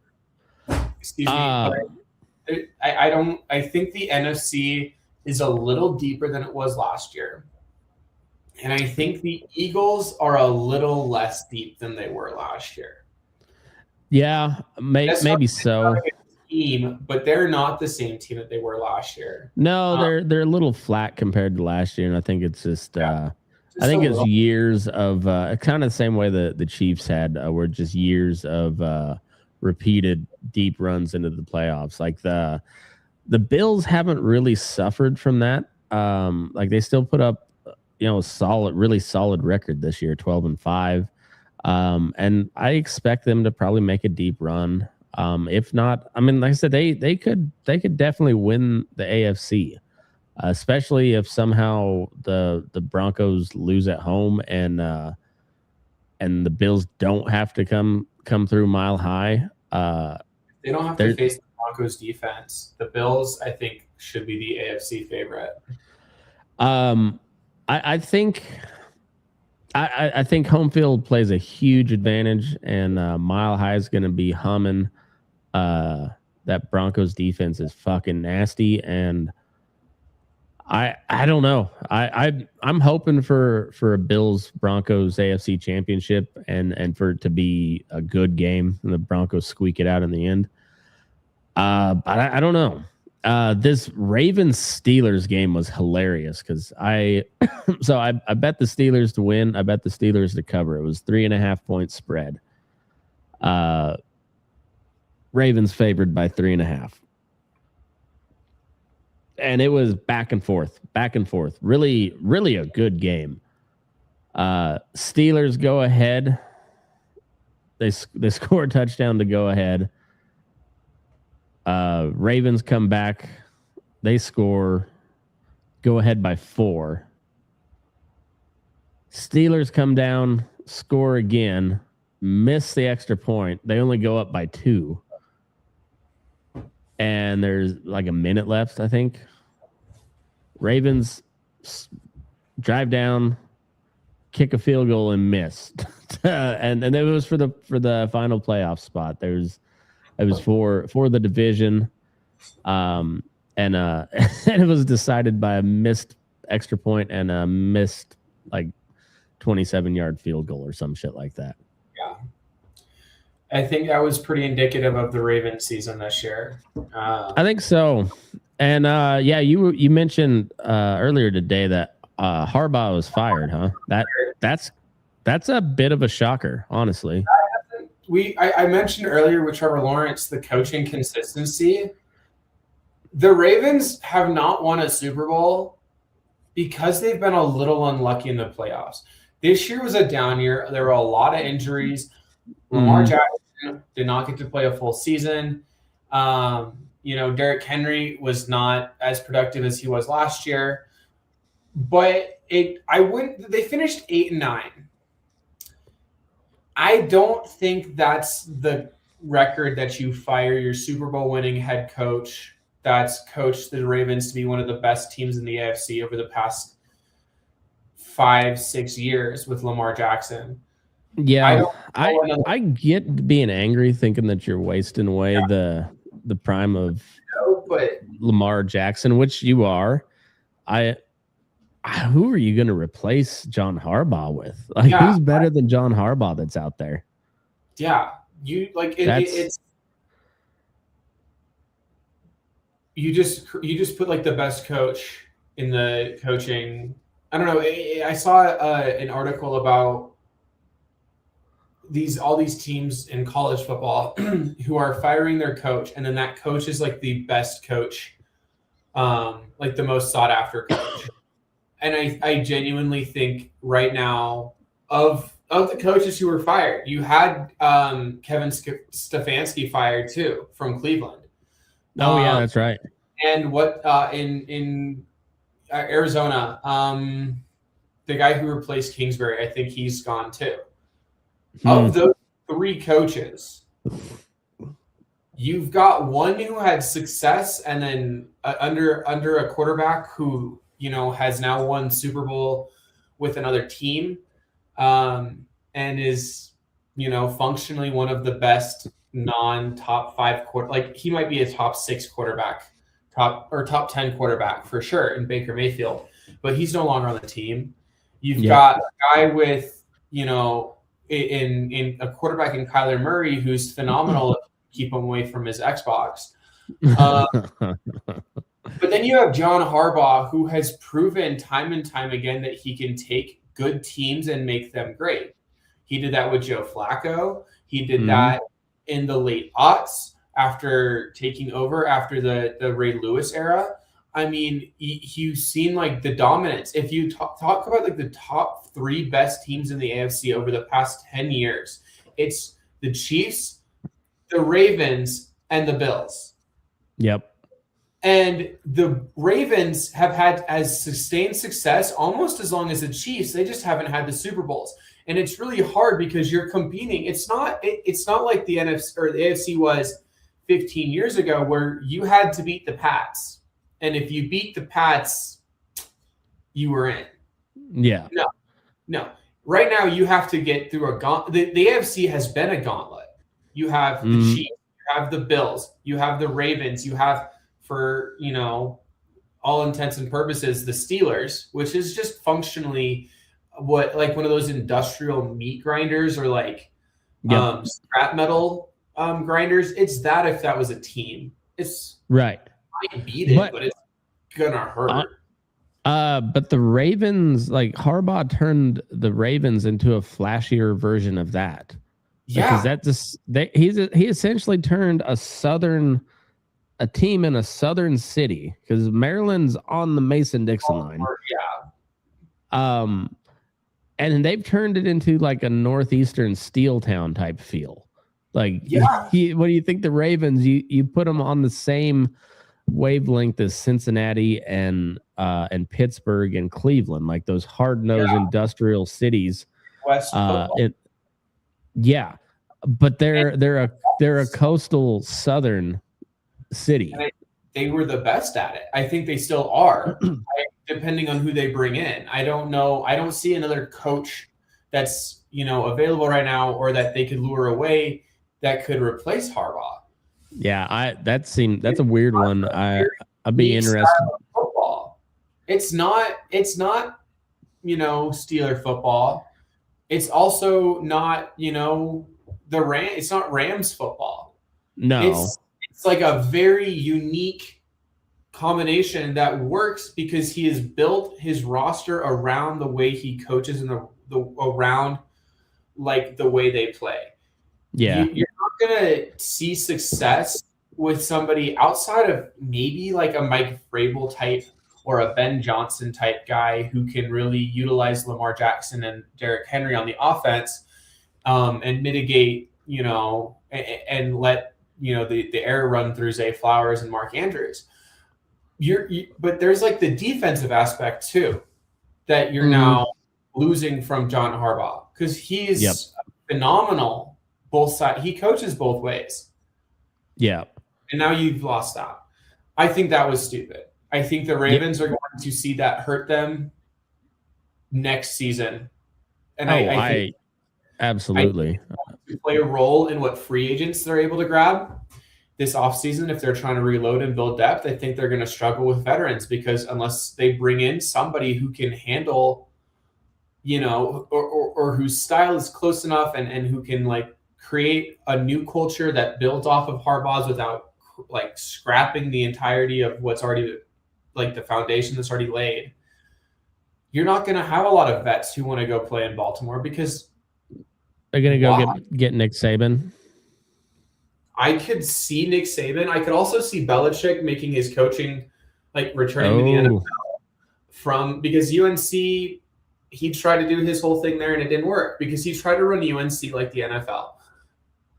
Excuse me. I think the NFC is a little deeper than it was last year. And I think the Eagles are a little less deep than they were last year. Yeah, maybe so. Team, but they're not the same team that they were last year. No, they're a little flat compared to last year, and I think it's just I think it's years of kind of the same way the Chiefs had, were just years of repeated deep runs into the playoffs. Like the Bills haven't really suffered from that. Like they still put up really solid record this year, 12-5. And I expect them to probably make a deep run. If not, I mean, like I said, they could definitely win the AFC, especially if somehow the Broncos lose at home and the Bills don't have to come through Mile High. They don't have to face the Broncos defense. The Bills, I think, should be the AFC favorite. I think home field plays a huge advantage, and Mile High is going to be humming. That Broncos defense is fucking nasty, and I don't know. I'm hoping for a Bills Broncos AFC championship and for it to be a good game and the Broncos squeak it out in the end. But I don't know. This Ravens Steelers game was hilarious because I bet the Steelers to win. I bet the Steelers to cover. It was 3.5 point spread. Ravens favored by 3.5. And it was back and forth. Really, really a good game. Steelers go ahead. They score a touchdown to go ahead. Ravens come back. They score. Go ahead by 4. Steelers come down, score again, miss the extra point. They only go up by 2. And there's like a minute left, I think. Ravens drive down, kick a field goal, and miss and it was for the final playoff spot. It was for the division, and and it was decided by a missed extra point and a missed like 27-yard field goal or some shit like that. Yeah. I think that was pretty indicative of the Ravens season this year. I think so. And yeah, you mentioned earlier today that Harbaugh was fired, huh? That's a bit of a shocker, honestly. I mentioned earlier with Trevor Lawrence the coaching consistency. The Ravens have not won a Super Bowl because they've been a little unlucky in the playoffs. This year was a down year. There were a lot of injuries. Lamar Jackson did not get to play a full season. Derrick Henry was not as productive as he was last year. But they finished 8-9. I don't think that's the record that you fire your Super Bowl winning head coach that's coached the Ravens to be one of the best teams in the AFC over the past 5-6 years with Lamar Jackson. Yeah, I get being angry, thinking that you're wasting away the prime of Lamar Jackson, which you are. Who are you going to replace John Harbaugh with? Like, who's better than John Harbaugh that's out there? Yeah, it's you just put like the best coach in the coaching. I don't know. I saw an article about all these teams in college football who are firing their coach, and then that coach is like the best coach, like the most sought after coach. And I genuinely think right now of the coaches who were fired, you had Kevin Stefanski fired too from Cleveland. Oh yeah, that's right. And what in Arizona, the guy who replaced Kingsbury, I think he's gone too. Of those three coaches, you've got one who had success, and then under a quarterback who has now won Super Bowl with another team, and is functionally one of the best non-top 5 like he might be a top 6 quarterback, top 10 quarterback for sure in Baker Mayfield, but he's no longer on the team. You've got a guy with in a quarterback in Kyler Murray who's phenomenal if you keep him away from his Xbox. But then you have John Harbaugh, who has proven time and time again that he can take good teams and make them great. He did that with Joe Flacco. He did that in the late aughts after taking over after the Ray Lewis era. I mean, you've seen like the dominance. If you talk about like the top 3 best teams in the AFC over the past 10 years, it's the Chiefs, the Ravens, and the Bills. Yep. And the Ravens have had as sustained success almost as long as the Chiefs. They just haven't had the Super Bowls. And it's really hard because you're competing. It's not like the NFC or the AFC was 15 years ago where you had to beat the Pats. And if you beat the Pats, you were in. Yeah. No. Right now you have to get through a gauntlet. The AFC has been a gauntlet. You have the Chiefs, you have the Bills, you have the Ravens, you have, for all intents and purposes, the Steelers, which is just functionally what like one of those industrial meat grinders or like scrap metal grinders. It's that if that was a team. It's right. I beat it, but it's gonna hurt. But the Ravens, like Harbaugh turned the Ravens into a flashier version of that. Yeah, because he essentially turned a team in a southern city, because Maryland's on the Mason-Dixon line. Yeah. And they've turned it into like a northeastern steel town type feel. Like, what do you think the Ravens? You put them on the same wavelength as Cincinnati and Pittsburgh and Cleveland, like those hard-nosed industrial cities. West but they're a coastal southern city. And they were the best at it. I think they still are, depending on who they bring in. I don't know. I don't see another coach that's available right now, or that they could lure away that could replace Harbaugh. Yeah, that's a weird one. I'd be Unique interested. style of football. It's not Steeler football. It's also not it's not Rams football. No, it's like a very unique combination that works because he has built his roster around the way he coaches and around like the way they play. Yeah. You're not gonna see success with somebody outside of maybe like a Mike Vrabel type or a Ben Johnson type guy who can really utilize Lamar Jackson and Derrick Henry on the offense, and mitigate, and let the air run through Zay Flowers and Mark Andrews. But there's like the defensive aspect too that you're now losing from John Harbaugh, because he's phenomenal both sides. He coaches both ways. Yeah. And now you've lost that. I think that was stupid. I think the Ravens are going to see that hurt them next season. And I think absolutely play a role in what free agents they're able to grab this offseason. If they're trying to reload and build depth, I think they're going to struggle with veterans, because unless they bring in somebody who can handle, or whose style is close enough and who can like create a new culture that builds off of Harbaugh's without like scrapping the entirety of what's already like the foundation that's already laid, you're not going to have a lot of vets who want to go play in Baltimore, because they're going to go get Nick Saban. I could see Nick Saban. I could also see Belichick making his coaching, like returning to the NFL because UNC, he tried to do his whole thing there and it didn't work because he tried to run UNC like the NFL.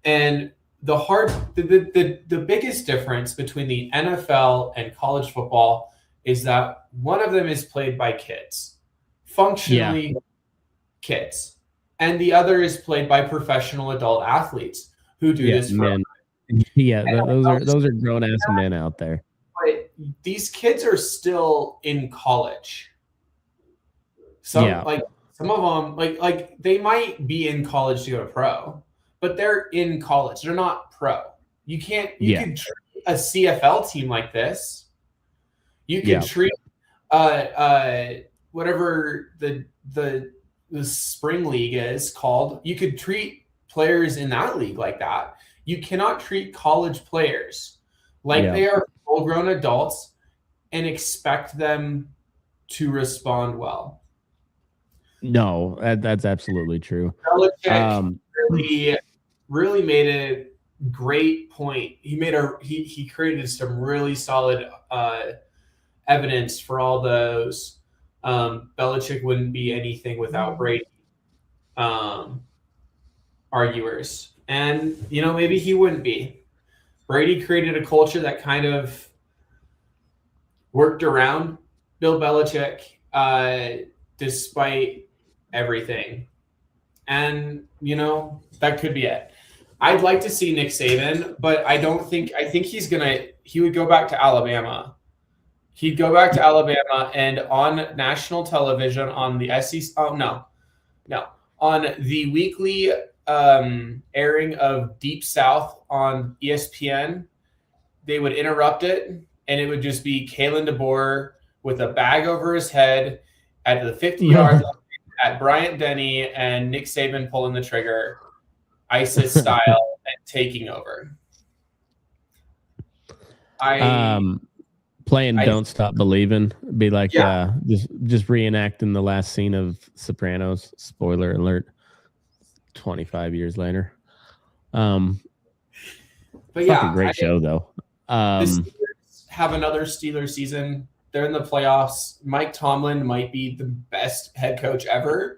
And the biggest difference between the NFL and college football is that one of them is played by kids, functionally kids, and the other is played by professional adult athletes who do this for men. Yeah, those are grown ass men out there. But these kids are still in college. Some of them like they might be in college to go to pro, but they're in college. They're not pro. You can treat a CFL team like this. You can treat whatever the spring league is called. You could treat players in that league like that. You cannot treat college players like they are full-grown adults and expect them to respond well. No, that's absolutely true. Belichick really made a great point. He created some really solid evidence for all those. Belichick wouldn't be anything without Brady arguers. And, maybe he wouldn't be. Brady created a culture that kind of worked around Bill Belichick despite everything. And, that could be it. I'd like to see Nick Saban, but I think he would go back to Alabama. He'd go back to Alabama and on national television on the SEC. Oh, no. On the weekly airing of Deep South on ESPN, they would interrupt it, and it would just be Kalen DeBoer with a bag over his head at the 50-yard line at Bryant Denny and Nick Saban pulling the trigger, ISIS style, and taking over. Playing Don't Stop Believing, be like just reenacting the last scene of Sopranos. Spoiler alert. 25 years later. But great show though. The Steelers have another Steelers season. They're in the playoffs. Mike Tomlin might be the best head coach ever.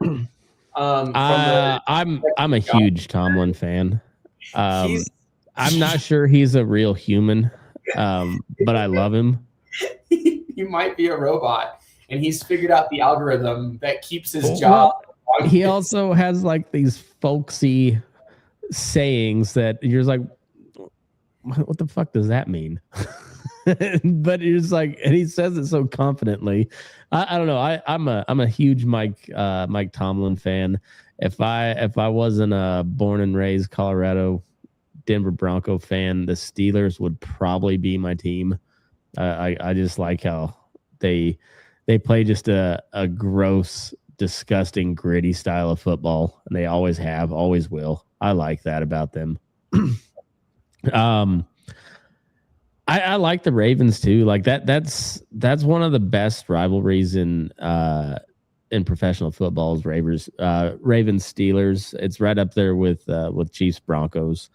I'm a huge Tomlin fan. I'm not sure he's a real human, but I love him. He might be a robot, and he's figured out the algorithm that keeps his job. He also has like these folksy sayings that you're just like, what the fuck does that mean? But it's like, and he says it so confidently. I don't know. I'm a huge Mike Tomlin fan, if I wasn't a born and raised Colorado Denver Bronco fan, the Steelers would probably be my team. I just like how they play just a gross, disgusting, gritty style of football, and they always have, always will. I like that about them. I like the Ravens too. Like that's one of the best rivalries in professional football is Ravens Steelers. It's right up there with Chiefs Broncos.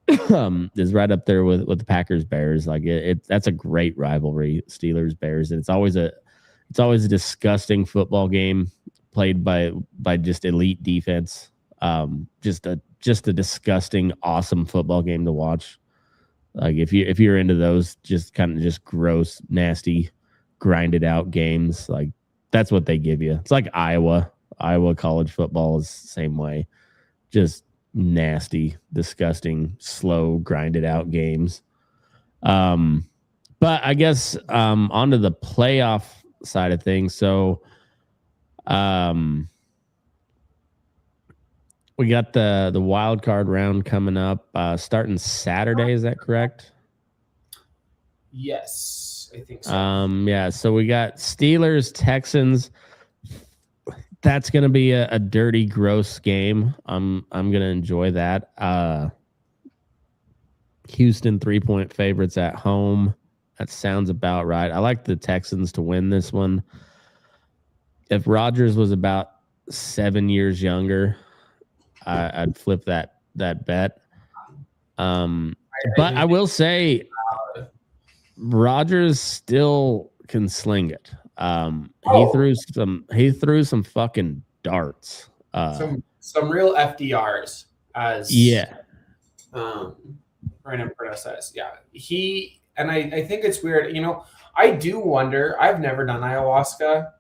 Is right up there with the Packers Bears. Like that's a great rivalry, Steelers Bears. And it's always a disgusting football game played by just elite defense. Just a disgusting, awesome football game to watch. Like if you're into those just kind of just gross, nasty, grinded out games, like that's what they give you. It's like Iowa college football is the same way. Just nasty, disgusting, slow, grinded out games. But I guess onto the playoff side of things. So we got the wild card round coming up, starting Saturday. Is that correct? Yes, I think so. Yeah. So we got Steelers, Texans. That's gonna be a dirty, gross game. I'm gonna enjoy that. Houston 3-point favorites at home. That sounds about right. I like the Texans to win this one. If Rodgers was about 7 years younger, I'd flip that bet. But I will say, Rodgers still can sling it. He threw some fucking darts. Some real FDRs, as Brandon Perna says. Yeah, I think it's weird. I do wonder. I've never done ayahuasca.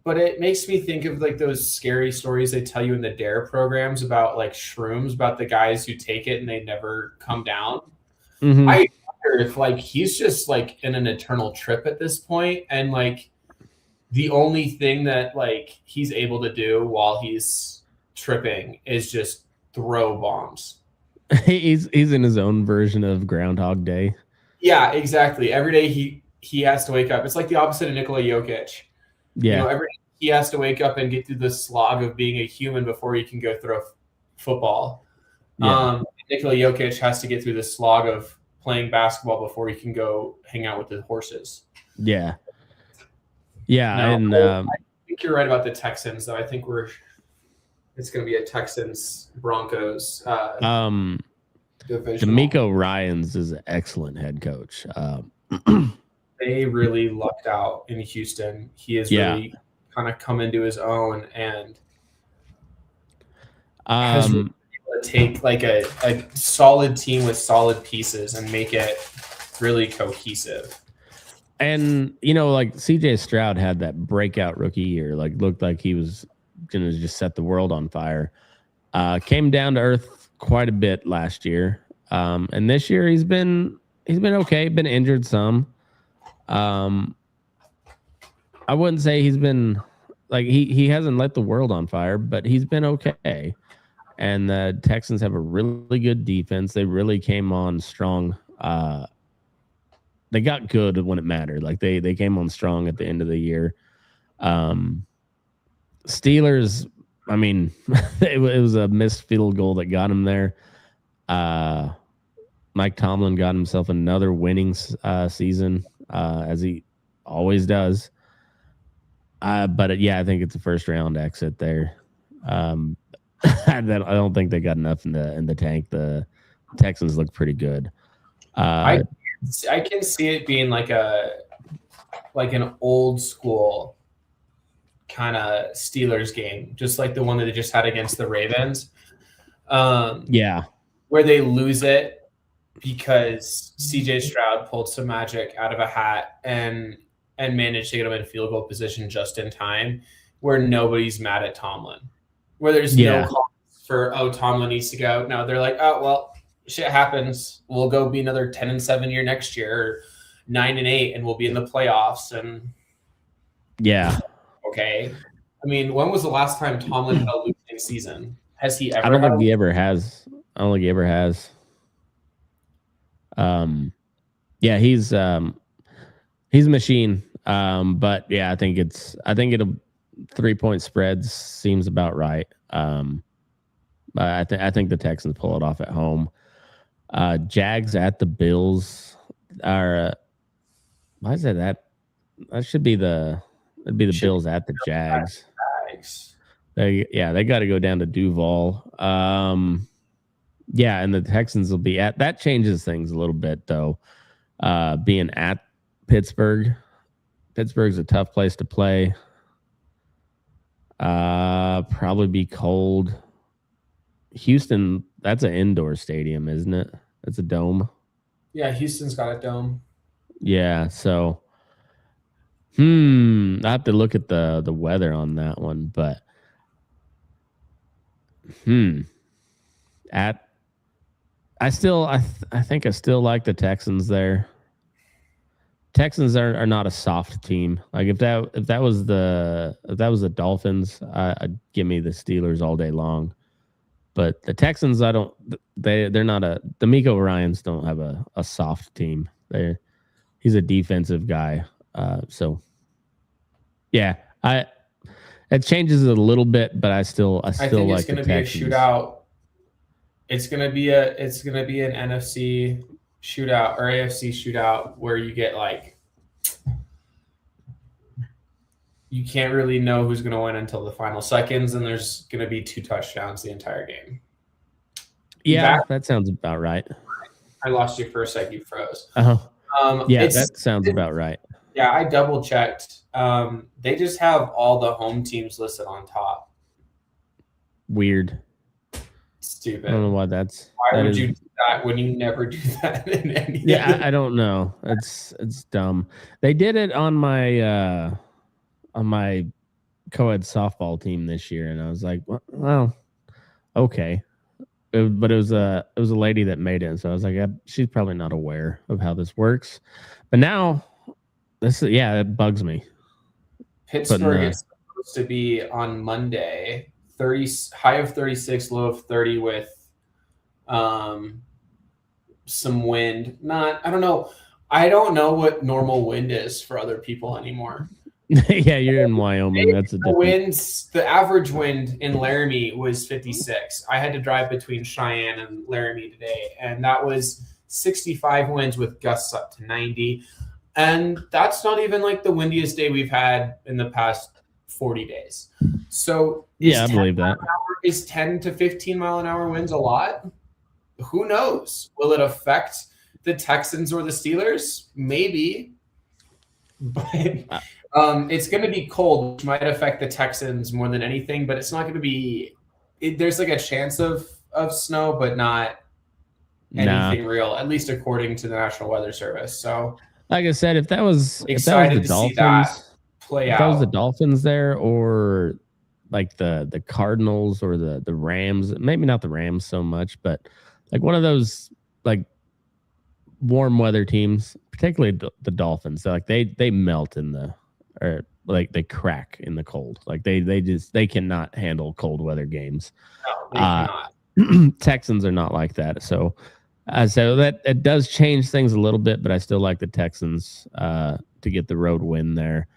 But it makes me think of like those scary stories they tell you in the DARE programs about like shrooms, about the guys who take it and they never come down. Mm-hmm. I wonder if like he's just like in an eternal trip at this point, and like the only thing that like he's able to do while he's tripping is just throw bombs. He's in his own version of Groundhog Day. Yeah, exactly. Every day he has to wake up. It's like the opposite of Nikola Jokic. Yeah. Every day he has to wake up and get through the slog of being a human before he can go throw football. Yeah. Nikola Jokic has to get through the slog of playing basketball before he can go hang out with the horses. Yeah. Yeah. Now, and I think you're right about the Texans, though. I think it's going to be a Texans Broncos division. DeMeco Ryans is an excellent head coach. They really lucked out in Houston. He has really kind of come into his own and has really been able to take like a solid team with solid pieces and make it really cohesive. And like CJ Stroud had that breakout rookie year, like looked like he was gonna just set the world on fire. Came down to earth quite a bit last year, and this year he's been okay. Been injured some. I wouldn't say he's been like he hasn't lit the world on fire, but he's been okay. And the Texans have a really good defense. They really came on strong. They got good when it mattered. Like they came on strong at the end of the year. Steelers, I mean, it was a missed field goal that got him there. Mike Tomlin got himself another winning season, as he always does. But I think it's a first round exit there. I don't think they got enough in the tank. The Texans look pretty good. I can see it being like an old school kind of Steelers game, just like the one that they just had against the Ravens. Where they lose it because CJ Stroud pulled some magic out of a hat and managed to get them in field goal position just in time, where nobody's mad at Tomlin, where there's no call for, Tomlin needs to go. No, they're like, oh, well, shit happens. We'll go be another 10-7 year next year, or 9-8, and we'll be in the playoffs. And yeah. Okay. I mean, when was the last time Tomlin had a losing outstanding season. Has he ever? I don't think he ever has. I don't think he ever has. Yeah, he's a machine. But yeah, I think it'll 3-point spreads seems about right. But I think the Texans pull it off at home. Jags at the Bills are. Why is that? That should be it'd be the Bills at the Jags. They got to go down to Duval. Yeah, and the Texans will be at. That changes things a little bit though. Being at Pittsburgh. Pittsburgh's a tough place to play. Probably be cold. Houston, that's an indoor stadium, isn't it? That's a dome. Yeah, Houston's got a dome. Yeah, so I have to look at the weather on that one, but I think I still like the Texans there. Texans are not a soft team. Like if that was the Dolphins, I'd give me the Steelers all day long. But the Texans, they're not D'Amico Ryans don't have a soft team. He's a defensive guy. So yeah, it changes it a little bit, but I still like the Texans. I think it's going to be a shootout. It's going to be an NFC shootout or AFC shootout where you get you can't really know who's going to win until the final seconds, and there's going to be 2 touchdowns the entire game. Yeah, that sounds about right. I lost you for a sec. You froze. Yeah, that sounds about right. Yeah, I double checked. They just have all the home teams listed on top. Weird. Stupid. I don't know why that's. Why would you do that when you never do that in any? Yeah, I don't know. It's dumb. They did it on my co-ed softball team this year, and I was like, well, okay. But it was a lady that made it, so I was like, she's probably not aware of how this works. But now, it bugs me. Pittsburgh is supposed to be on Monday, high of 36, low of 30 with some wind. I don't know. I don't know what normal wind is for other people anymore. Yeah, you're in Wyoming. That's a different. The average wind in Laramie was 56. I had to drive between Cheyenne and Laramie today, and that was 65 winds with gusts up to 90. And that's not even like the windiest day we've had in the past 40 days. So yeah, I believe that. Is 10 to 15 mile an hour winds a lot? Who knows? Will it affect the Texans or the Steelers? Maybe. But it's going to be cold, which might affect the Texans more than anything, but it's not going to be there's like a chance of snow, but not anything real, at least according to the National Weather Service. So like I said, if that was the Dolphins play out. If that was the Dolphins there, or like the Cardinals or the Rams, maybe not the Rams so much, but like one of those like warm weather teams, particularly the Dolphins, so like they melt or like they crack in the cold. Like they cannot handle cold weather games. No, they cannot. Texans are not like that. So that it does change things a little bit, but I still like the Texans to get the road win there.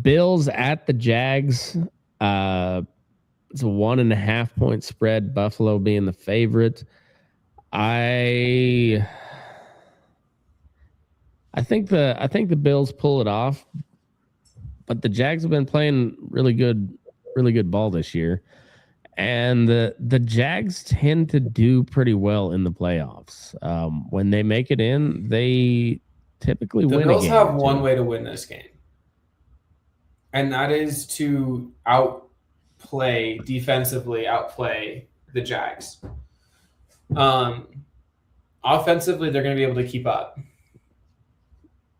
Bills at the Jags. It's a 1.5 point spread. Buffalo being the favorite. I think the Bills pull it off, but the Jags have been playing really good ball this year, and the Jags tend to do pretty well in the playoffs. When they make it in, they typically win. The Bills have one way to win this game, and that is to outplay the Jags. Offensively, they're going to be able to keep up.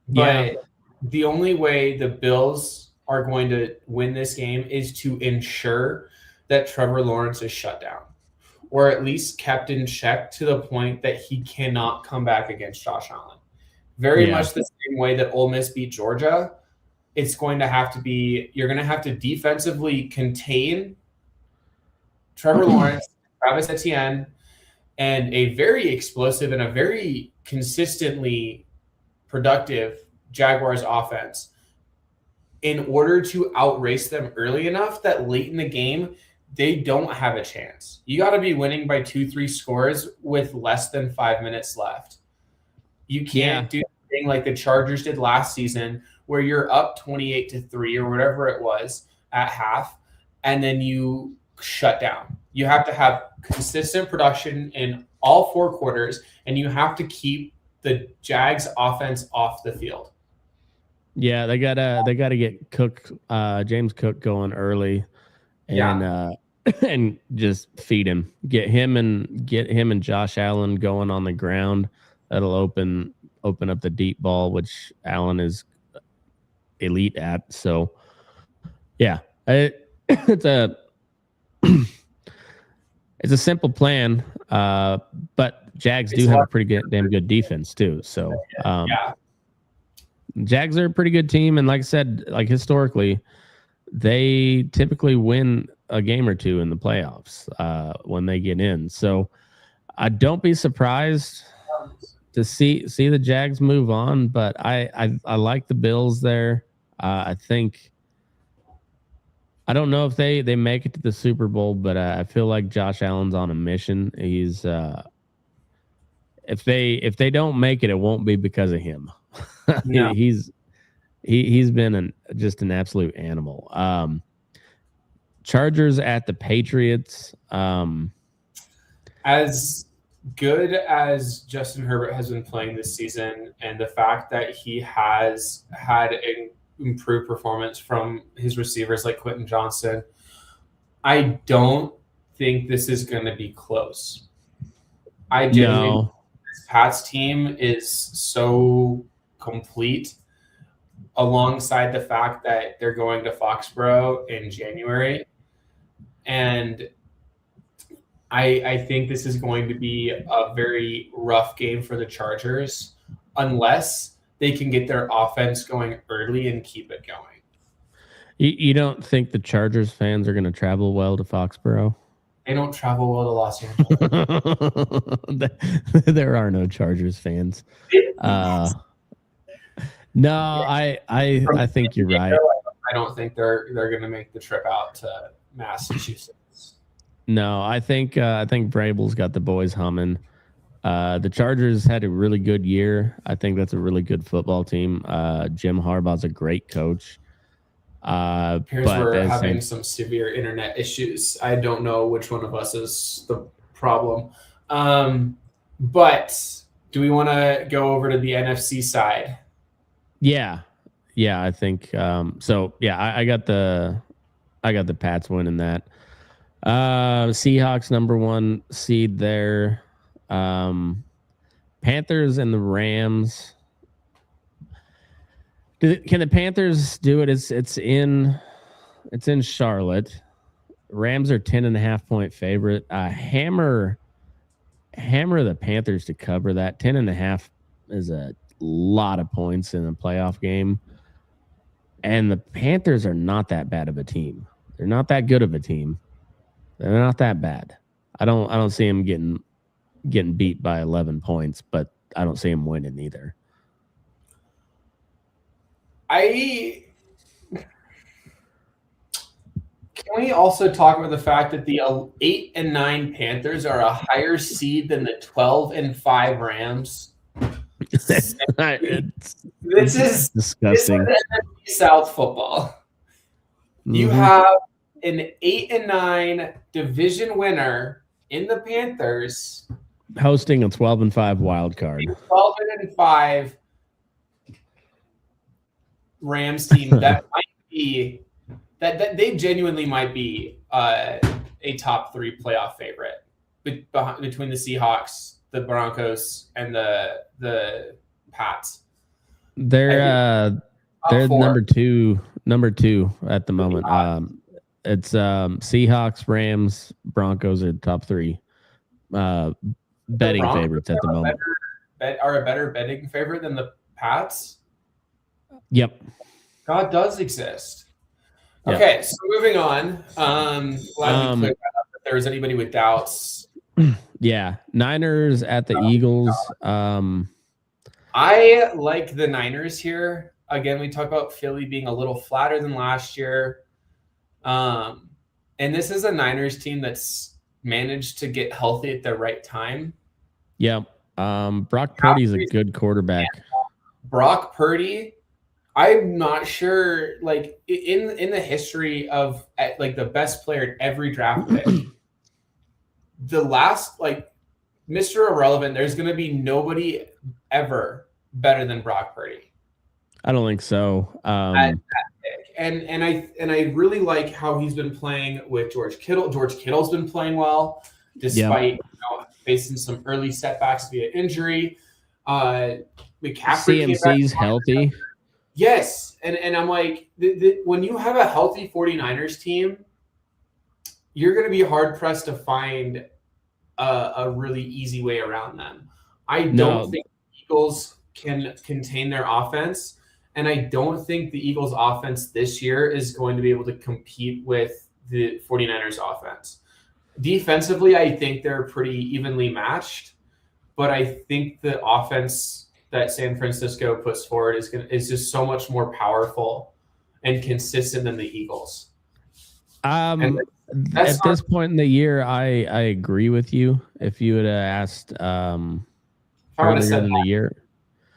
But the only way the Bills are going to win this game is to ensure that Trevor Lawrence is shut down, or at least kept in check to the point that he cannot come back against Josh Allen. Very much the same way that Ole Miss beat Georgia. it's going to have to be, you're going to have to defensively contain Trevor Lawrence, Travis Etienne, and a very explosive and a very consistently productive Jaguars offense in order to outrace them early enough that late in the game, they don't have a chance. You got to be winning by 2-3 scores with less than 5 minutes left. You can't do anything like the Chargers did last season where you're up 28-3 or whatever it was at half, and then you shut down. You have to have consistent production in all 4 quarters, and you have to keep the Jags offense off the field. Yeah, they gotta get Cook, James Cook going early, and and just feed him. Get him and Josh Allen going on the ground. That'll open up the deep ball, which Allen is elite at. So, yeah, it's a simple plan, but Jags do have a pretty damn good defense too. So, Jags are a pretty good team, and like I said, like historically, they typically win a game or two in the playoffs when they get in. So, don't be surprised to see the Jags move on, but I like the Bills there. I think, I don't know if they make it to the Super Bowl, but I feel like Josh Allen's on a mission. He's if they don't make it, it won't be because of him. No. He's been just an absolute animal. Chargers at the Patriots. As good as Justin Herbert has been playing this season, and the fact that he has had an improved performance from his receivers like Quentin Johnson, I don't think this is going to be close. I genuinely this Pats team is so complete, alongside the fact that they're going to Foxborough in January. And I think this is going to be a very rough game for the Chargers unless they can get their offense going early and keep it going. You don't think the Chargers fans are going to travel well to Foxborough? They don't travel well to Los Angeles. There are no Chargers fans. No, I think you're right. I don't think they're going to make the trip out to Massachusetts. No, I think Vrabel's got the boys humming. The Chargers had a really good year. I think that's a really good football team. Jim Harbaugh's a great coach. Here's we're having some severe internet issues. I don't know which one of us is the problem. But do we want to go over to the NFC side? Yeah, I think so. Yeah, I got the Pats winning that. Seahawks #1 seed there. Panthers and the Rams. Can the Panthers do it? It's in Charlotte. Rams are 10.5-point favorite. Hammer the Panthers to cover that. 10.5 is a lot of points in a playoff game. And the Panthers are not that bad of a team. They're not that good of a team. They're not that bad. I don't see them getting beat by 11 points, but I don't see them winning either. Can we also talk about the fact that the 8 and 9 Panthers are a higher seed than the 12 and 5 Rams? This is disgusting. This is South football. Mm-hmm. You have an 8 and 9 division winner in the Panthers hosting a 12 and 5 wild card. 12 and 5 Rams team that might be that they genuinely might be a top 3 playoff favorite between the Seahawks, the Broncos, and the Pats. They're number two at the moment. It's Seahawks, Rams, Broncos are top 3 betting favorites at the moment. Are a better betting favorite than the Pats? Yep. God does exist. Yeah. Okay, so moving on. Glad we cleared that up. If there was anybody with doubts. Yeah, Niners at the Eagles. I like the Niners here. Again, we talk about Philly being a little flatter than last year. And this is a Niners team that's managed to get healthy at the right time. Yeah. Brock Purdy's a good quarterback. Brock Purdy, I'm not sure, like in the history of like the best player in every draft pick, the last like Mr. Irrelevant, there's going to be nobody ever better than Brock Purdy. I don't think so. And I really like how he's been playing with George Kittle. George Kittle's been playing well, despite facing some early setbacks via injury. McCaffrey CMC's healthy. Yes, and I'm like, when you have a healthy 49ers team, you're going to be hard pressed to find a really easy way around them. I don't think the Eagles can contain their offense, and I don't think the Eagles' offense this year is going to be able to compete with the 49ers' offense. Defensively, I think they're pretty evenly matched, but I think the offense that San Francisco puts forward is just so much more powerful and consistent than the Eagles. At this point in the year, I agree with you. If you would have asked earlier in the year,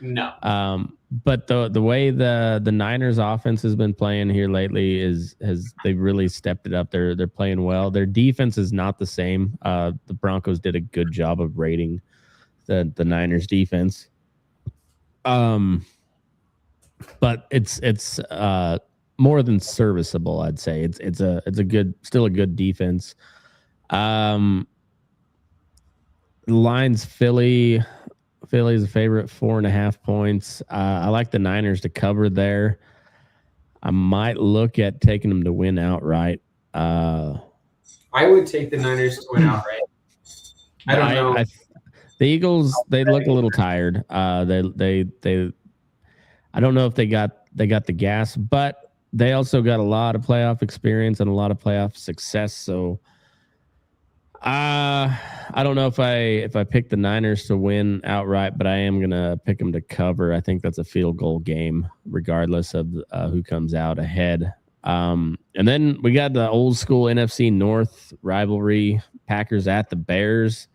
no. But the way the Niners offense has been playing here lately they've really stepped it up. They're playing well. Their defense is not the same. The Broncos did a good job of rating the Niners defense. But it's more than serviceable, I'd say. It's still a good defense. The line's Philly's a favorite, 4.5 points. I like the Niners to cover there. I might look at taking them to win outright. I would take the Niners to win outright. I don't know. The Eagles, they look a little tired. They I don't know if they got the gas, but they also got a lot of playoff experience and a lot of playoff success. So I don't know if I pick the Niners to win outright, but I am gonna pick them to cover. I think that's a field goal game, regardless of who comes out ahead. And then we got the old school NFC North rivalry, Packers at the Bears.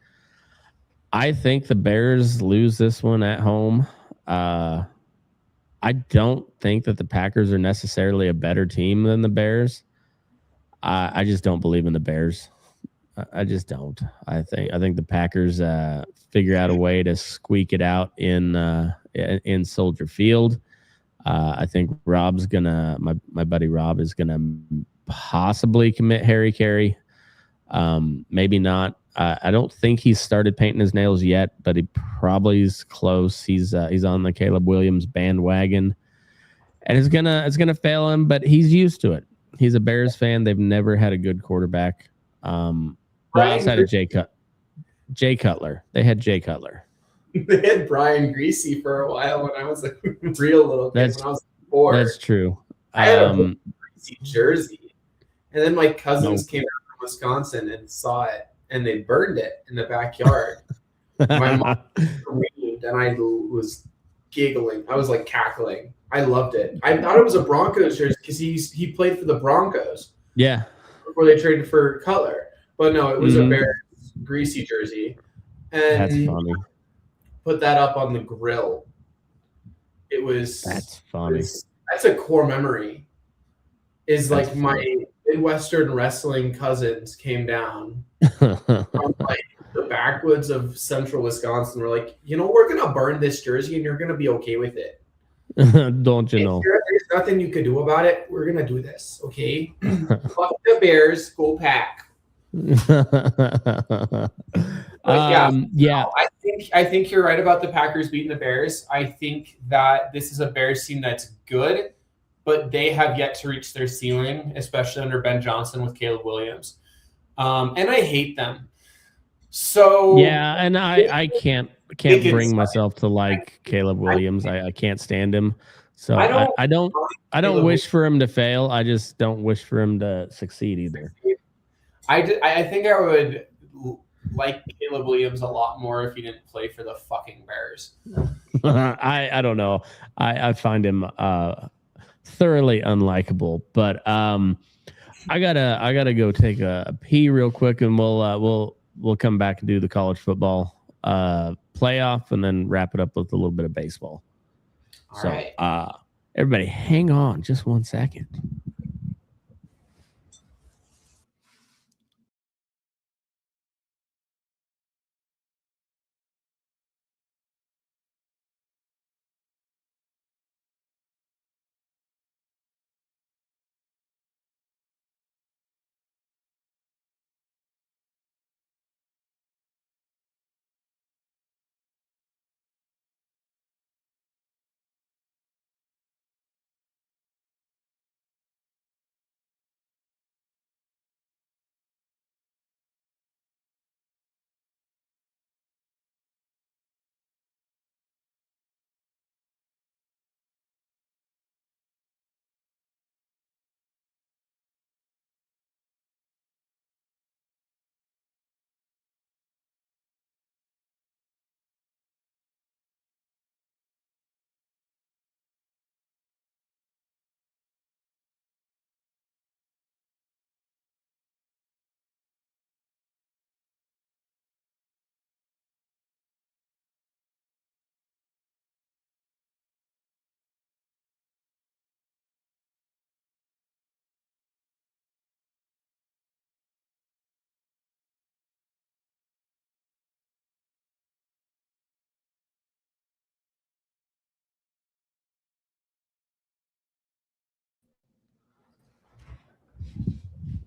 I think the Bears lose this one at home. I don't think that the Packers are necessarily a better team than the Bears. I just don't believe in the Bears. I just don't. I think the Packers figure out a way to squeak it out in Soldier Field. I think Rob's gonna my buddy Rob is gonna possibly commit Harry Carey. Maybe not. I don't think he's started painting his nails yet, but he probably is close. He's on the Caleb Williams bandwagon, and it's gonna fail him, but he's used to it. He's a Bears fan. They've never had a good quarterback. Outside of Jay Cutler, they had Jay Cutler. They had Brian Greasy for a while when I was a real little kid. When I was 4. That's true. I had a Greasy jersey, and then my cousins came out from Wisconsin and saw it, and they burned it in the backyard. My mom screamed, and I was giggling. I was like cackling. I loved it. I thought it was a Broncos jersey because he played for the Broncos. Yeah. Before they traded for Cutler, but no, it was a Bears Greasy jersey. And that's funny. Put that up on the grill. That's funny. That's a core memory. Like my Midwestern wrestling cousins came down from like the backwoods of central Wisconsin. We're like, we're gonna burn this jersey and you're gonna be okay with it. Don't you know? There's nothing you could do about it. We're gonna do this, okay? Fuck the Bears, go Pack. I think you're right about the Packers beating the Bears. I think that this is a Bears team that's good, but they have yet to reach their ceiling, especially under Ben Johnson with Caleb Williams. And I hate them. So yeah, and I can't bring myself to like Caleb Williams. I can't stand him. So I don't wish for him to fail. I just don't wish for him to succeed either. I think I would like Caleb Williams a lot more if he didn't play for the fucking Bears. I don't know. I find him thoroughly unlikable. But I gotta go take a pee real quick, and we'll come back and do the college football playoff, and then wrap it up with a little bit of baseball. All right. Everybody, hang on just 1 second.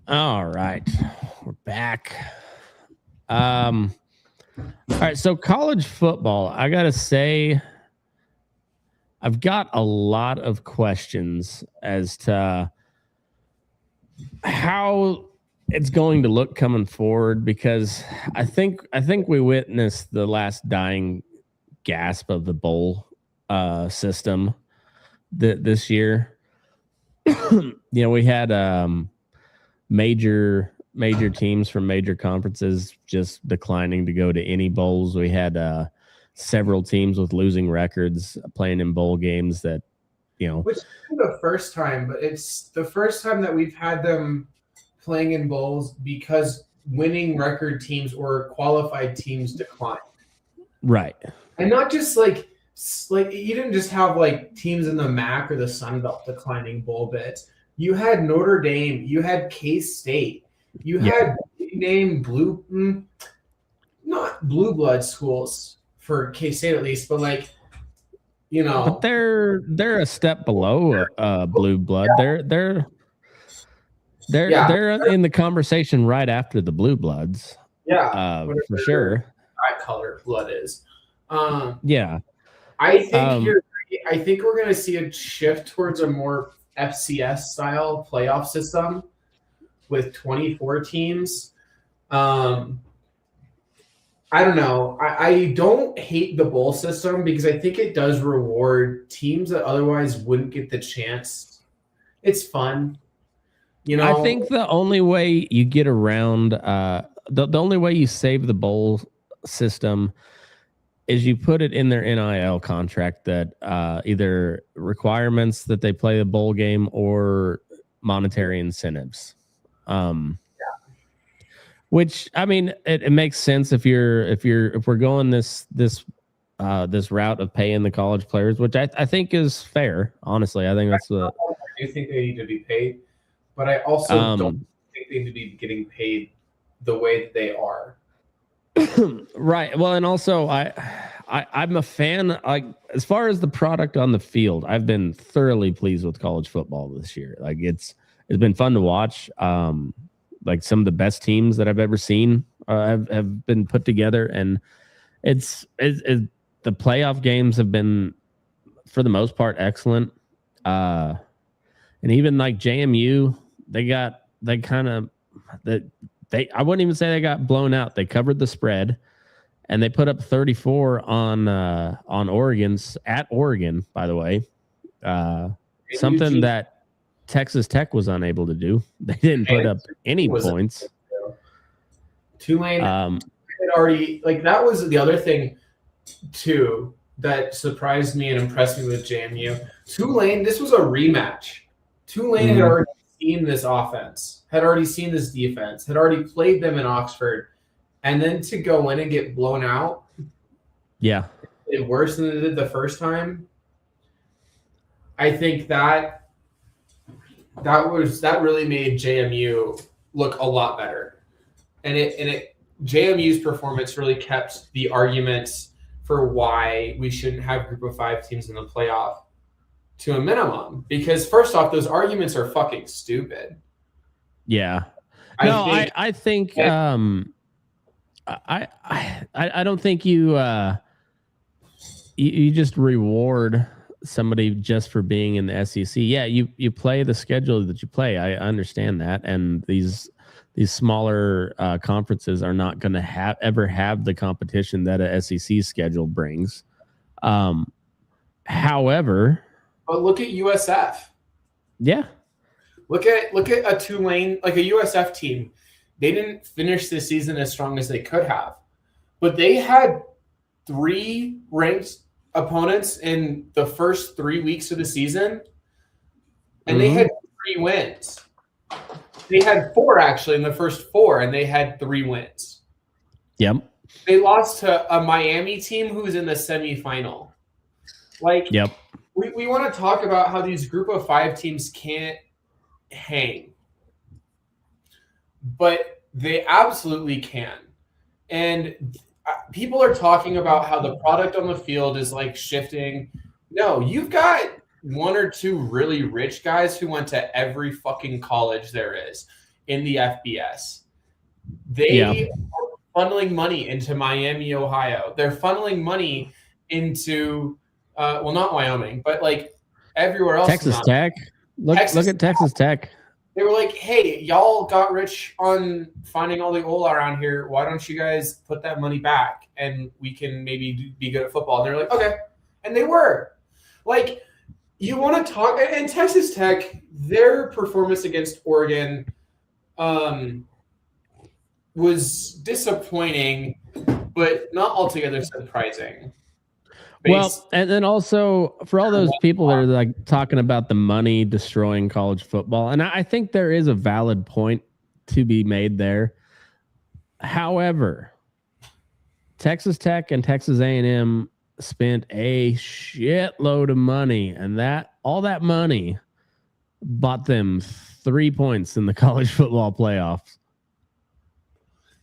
All right, we're back. All right, so college football, I gotta say, I've got a lot of questions as to how it's going to look coming forward, because I think we witnessed the last dying gasp of the bowl system this year. We had major teams from major conferences just declining to go to any bowls. We had several teams with losing records playing in bowl games that, which is the first time, but it's the first time that we've had them playing in bowls because winning record teams or qualified teams decline. Right. And not just like you didn't just have like teams in the MAC or the Sun Belt declining bowl bids. You had Notre Dame, you had K-State, you had name not blue blood schools for K-State at least, but like, but they're a step below blue blood. They're in the conversation right after the blue bloods. Yeah, for sure. That color blood is. Yeah, I think I think we're going to see a shift towards a more FCS style playoff system with 24 teams. I don't know. I don't hate the bowl system because I think it does reward teams that otherwise wouldn't get the chance. It's fun. I think the only way you get around the only way you save the bowl system is you put it in their NIL contract that either requirements that they play a bowl game or monetary incentives. Which, I mean, it makes sense if we're going this route of paying the college players, which I think is fair. Honestly, I think that's I do think they need to be paid, but I also don't think they need to be getting paid the way that they are. Right. Well, and also I'm a fan. Like, as far as the product on the field, I've been thoroughly pleased with college football this year. Like, it's been fun to watch. Like, some of the best teams that I've ever seen have been put together, and it's the playoff games have been, for the most part, excellent. And even like JMU, I wouldn't even say they got blown out. They covered the spread, and they put up 34 on Oregon's at Oregon, by the way. something that Texas Tech was unable to do. They didn't put up any points. Tulane had already, like, that was the other thing too that surprised me and impressed me with JMU. Tulane, this was a rematch. Tulane had already seen this offense, had already seen this defense, had already played them in Oxford, and then to go in and get blown out, worse than they did the first time. I think that really made JMU look a lot better, and JMU's performance really kept the arguments for why we shouldn't have group of 5 teams in the playoff to a minimum. Because first off, those arguments are fucking stupid. Yeah. I think I don't think you just reward somebody just for being in the SEC. Yeah, you play the schedule that you play. I understand that, and these smaller conferences are not going to ever have the competition that a SEC schedule brings. However, but look at USF. Yeah. Look at a Tulane, like a USF team. They didn't finish the season as strong as they could have, but they had 3 ranked opponents in the first 3 weeks of the season, and they had 3 wins. They had 4 actually in the first 4, and they had 3 wins. Yep. They lost to a Miami team who's in the semifinal. Like, yep. We want to talk about how these group of 5 teams can't hang, but they absolutely can. And people are talking about how the product on the field is like shifting. No, you've got 1 or 2 really rich guys who went to every fucking college there is in the FBS. They are funneling money into Miami, Ohio. They're funneling money into, well, not Wyoming, but like everywhere else. Texas Tech. Look at Texas Tech. They were like, hey, y'all got rich on finding all the oil around here. Why don't you guys put that money back and we can maybe be good at football? And they're like, okay. And they were. Like, you want to talk, and Texas Tech, their performance against Oregon was disappointing, but not altogether surprising. Well, and then also for all those people that are like talking about the money destroying college football, and I think there is a valid point to be made there. However, Texas Tech and Texas A&M spent a shitload of money, and all that money bought them 3 points in the college football playoffs.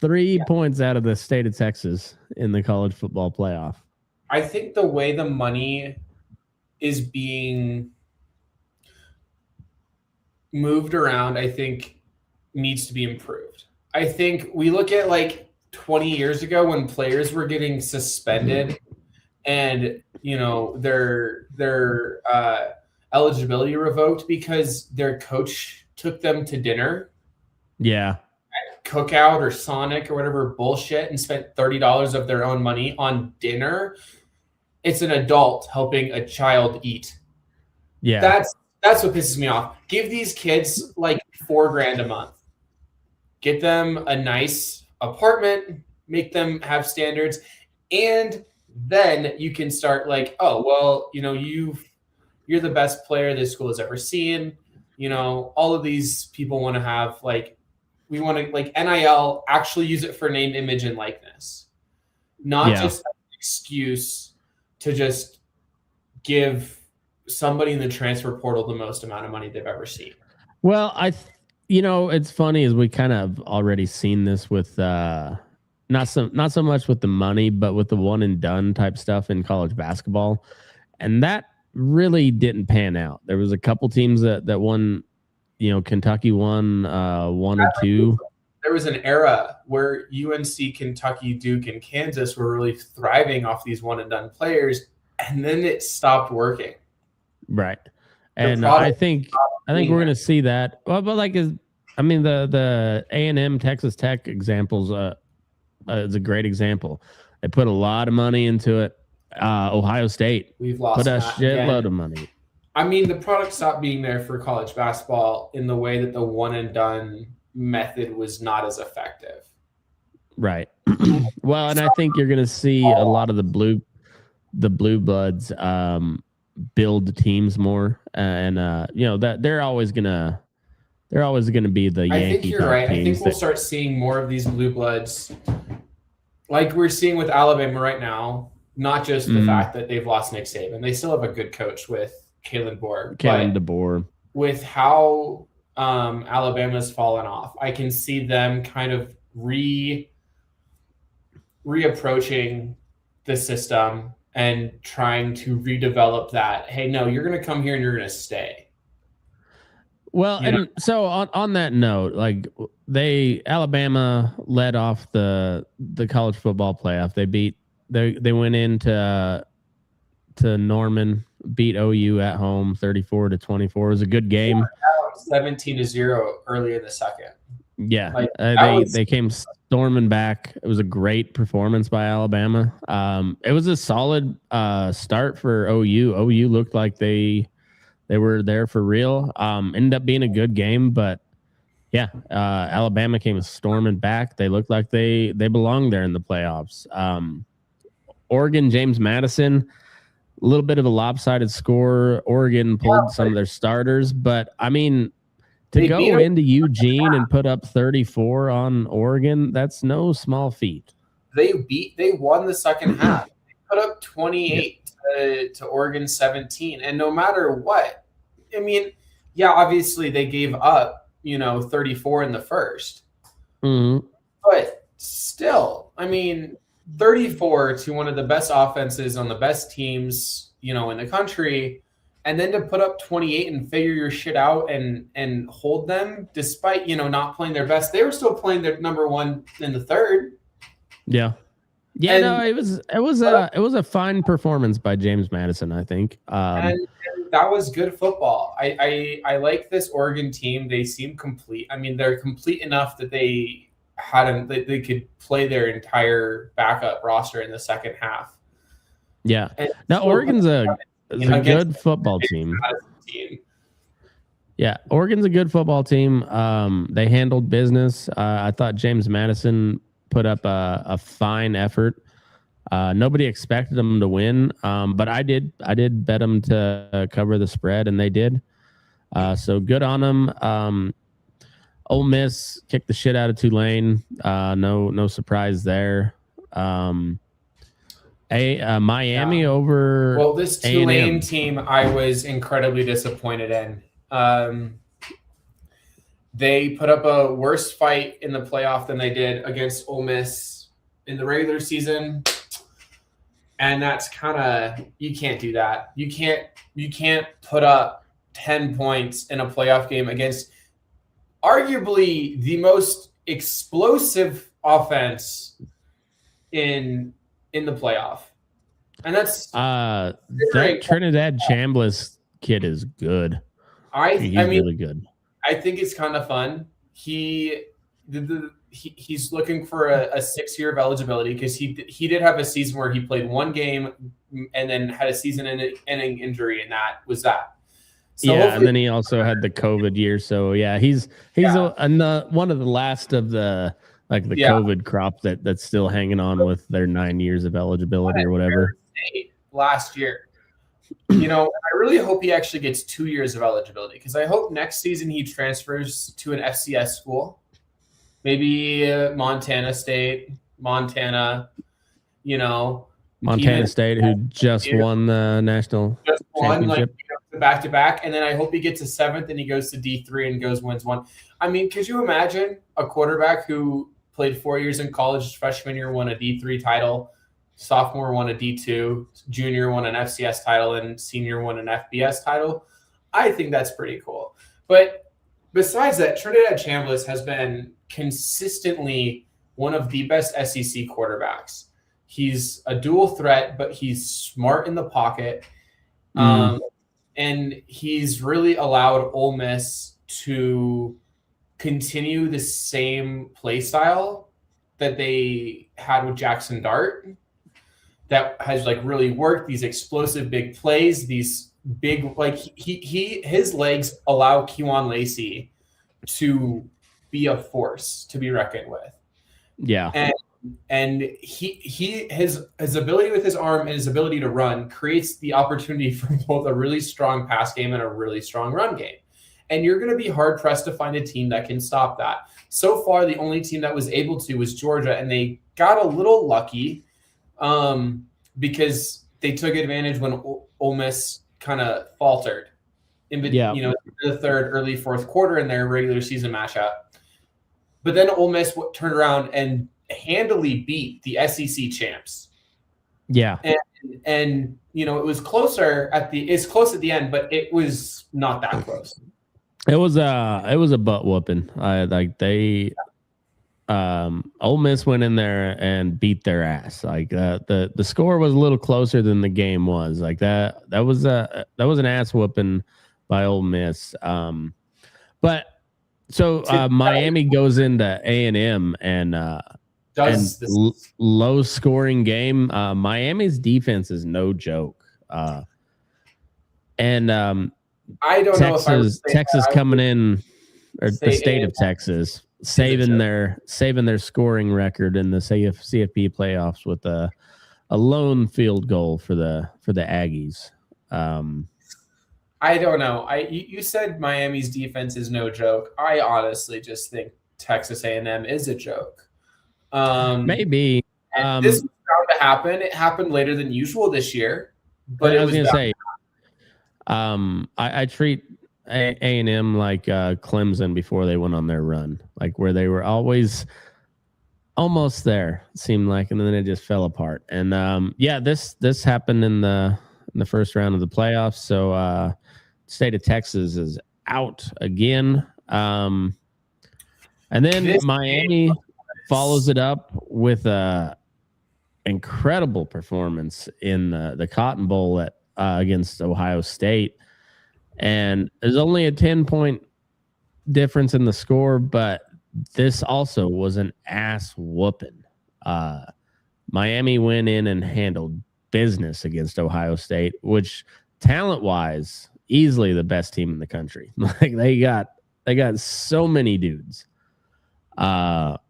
3 points out of the state of Texas in the college football playoff. I think the way the money is being moved around, I think needs to be improved. I think we look at like 20 years ago when players were getting suspended and, you know, their eligibility revoked because their coach took them to dinner. Yeah. At Cookout or Sonic or whatever bullshit and spent $30 of their own money on dinner. It's an adult helping a child eat. Yeah. That's what pisses me off. Give these kids like $4,000 a month. Get them a nice apartment, make them have standards, and then you can start like, oh, well, you know, you're the best player this school has ever seen. You know, all of these people want to have like, we want to like NIL actually use it for name, image, and likeness. Not just an excuse to just give somebody in the transfer portal the most amount of money they've ever seen. Well, it's funny as we kind of already seen this with not so much with the money, but with the one and done type stuff in college basketball, and that really didn't pan out. There was a couple teams that won. You know, Kentucky won 1 or 2. There was an era where UNC, Kentucky, Duke, and Kansas were really thriving off these one and done players, and then it stopped working. Right, and I think we're going to see that. Well, but like, the A&M Texas Tech examples is a great example. They put a lot of money into it. Ohio State we've lost put a shitload of money. I mean, the product stopped being there for college basketball in the way that the one and done method was not as effective. Right. Well, and I think you're going to see a lot of the blue bloods build teams more, and that they're always gonna be the I think Yankee you're type right. I think teams. we'll start seeing more of these blue bloods, like we're seeing with Alabama right now. Not just the fact that they've lost Nick Saban; they still have a good coach with Kalen DeBoer. With how Alabama's fallen off, I can see them kind of reapproaching the system and trying to redevelop that. Hey, no, you're going to come here and you're going to stay. Well, so on that note, like Alabama led off the college football playoff. They went into Norman, beat OU at home 34-24. It was a good game. 17-0 early in the second. Yeah, they came storming back. It was a great performance by Alabama. It was a solid start for OU. OU looked like they were there for real. Ended up being a good game, but yeah, Alabama came storming back. They looked like they belonged there in the playoffs. Oregon, James Madison, a little bit of a lopsided score. Oregon pulled some of their starters, but I mean, to go into Eugene and put up 34 on Oregon, that's no small feat. They won the second half. They put up 28 to Oregon 17. And no matter what, I mean, yeah, obviously they gave up, 34 in the first. Mm-hmm. But still, I mean, 34 to one of the best offenses on the best teams, in the country. And then to put up 28 and figure your shit out and hold them despite, not playing their best. They were still playing their number one in the third. Yeah. Yeah, no, it was a fine performance by James Madison, I think. And that was good football. I like this Oregon team. They seem complete. I mean, they're complete enough that they could play their entire backup roster in the second half. Yeah. Now Oregon's a good football team. Yeah, Oregon's a good football team. They handled business. I thought James Madison put up a fine effort. Nobody expected them to win, but I did bet them to cover the spread, and they did. So good on them. Ole Miss kicked the shit out of Tulane. No surprise there. Miami over. Well, this Tulane A&M team, I was incredibly disappointed in. They put up a worse fight in the playoff than they did against Ole Miss in the regular season, and that's kind of, you can't do that. You can't put up 10 points in a playoff game against arguably the most explosive offense in the playoff. And that's that Trinidad Chambliss kid is good. He's really good. I think it's kind of fun. He's looking for a 6 year of eligibility because he did have a season where he played one game and then had a season-ending injury, and that was that. So and then he also had the COVID year. So yeah, he's one of the last of the COVID crop that's still hanging on with their 9 years of eligibility or whatever. Last year, I really hope he actually gets 2 years of eligibility because I hope next season he transfers to an FCS school, maybe Montana State, Montana State, who just won the national championship. Back to back, and then I hope he gets a 7th and he goes to D3 and wins one. I mean, could you imagine a quarterback who played 4 years in college, freshman year won a D3 title, sophomore won a D2, junior won an FCS title, and senior won an FBS title? I think that's pretty cool. But besides that, Trinidad Chambliss has been consistently one of the best SEC quarterbacks. He's a dual threat, but he's smart in the pocket. And he's really allowed Ole Miss to continue the same play style that they had with Jackson Dart that has really worked, these explosive big plays, these big, like his legs allow Kewan Lacey to be a force to be reckoned with. Yeah. And his ability with his arm and his ability to run creates the opportunity for both a really strong pass game and a really strong run game. And you're going to be hard pressed to find a team that can stop that. So far, the only team that was able to was Georgia, and they got a little lucky because they took advantage when Ole Miss kind of faltered in the third, early fourth quarter in their regular season matchup. But then Ole Miss turned around and handily beat the SEC champs. Yeah. And it was closer it's close at the end, but it was not that close. It was a butt whooping. Ole Miss went in there and beat their ass. Like the score was a little closer than the game was. Like that was an ass whooping by Ole Miss. But so Miami goes into A&M and low scoring game. Miami's defense is no joke. And I don't know if Texas coming in, or the state of Texas saving their scoring record in the CFP playoffs with a lone field goal for the Aggies. I don't know. You said Miami's defense is no joke. I honestly just think Texas A&M is a joke. Maybe this was bound to happen. It happened later than usual this year, but I was going to say, I treat A&M like Clemson before they went on their run, like where they were always almost there, it seemed like, and then it just fell apart. And this happened in the first round of the playoffs. So state of Texas is out again. And then Miami follows it up with a incredible performance in the Cotton Bowl against Ohio State. And there's only a 10-point difference in the score, but this also was an ass whooping. Miami went in and handled business against Ohio State, which talent-wise, easily the best team in the country. Like they got so many dudes. But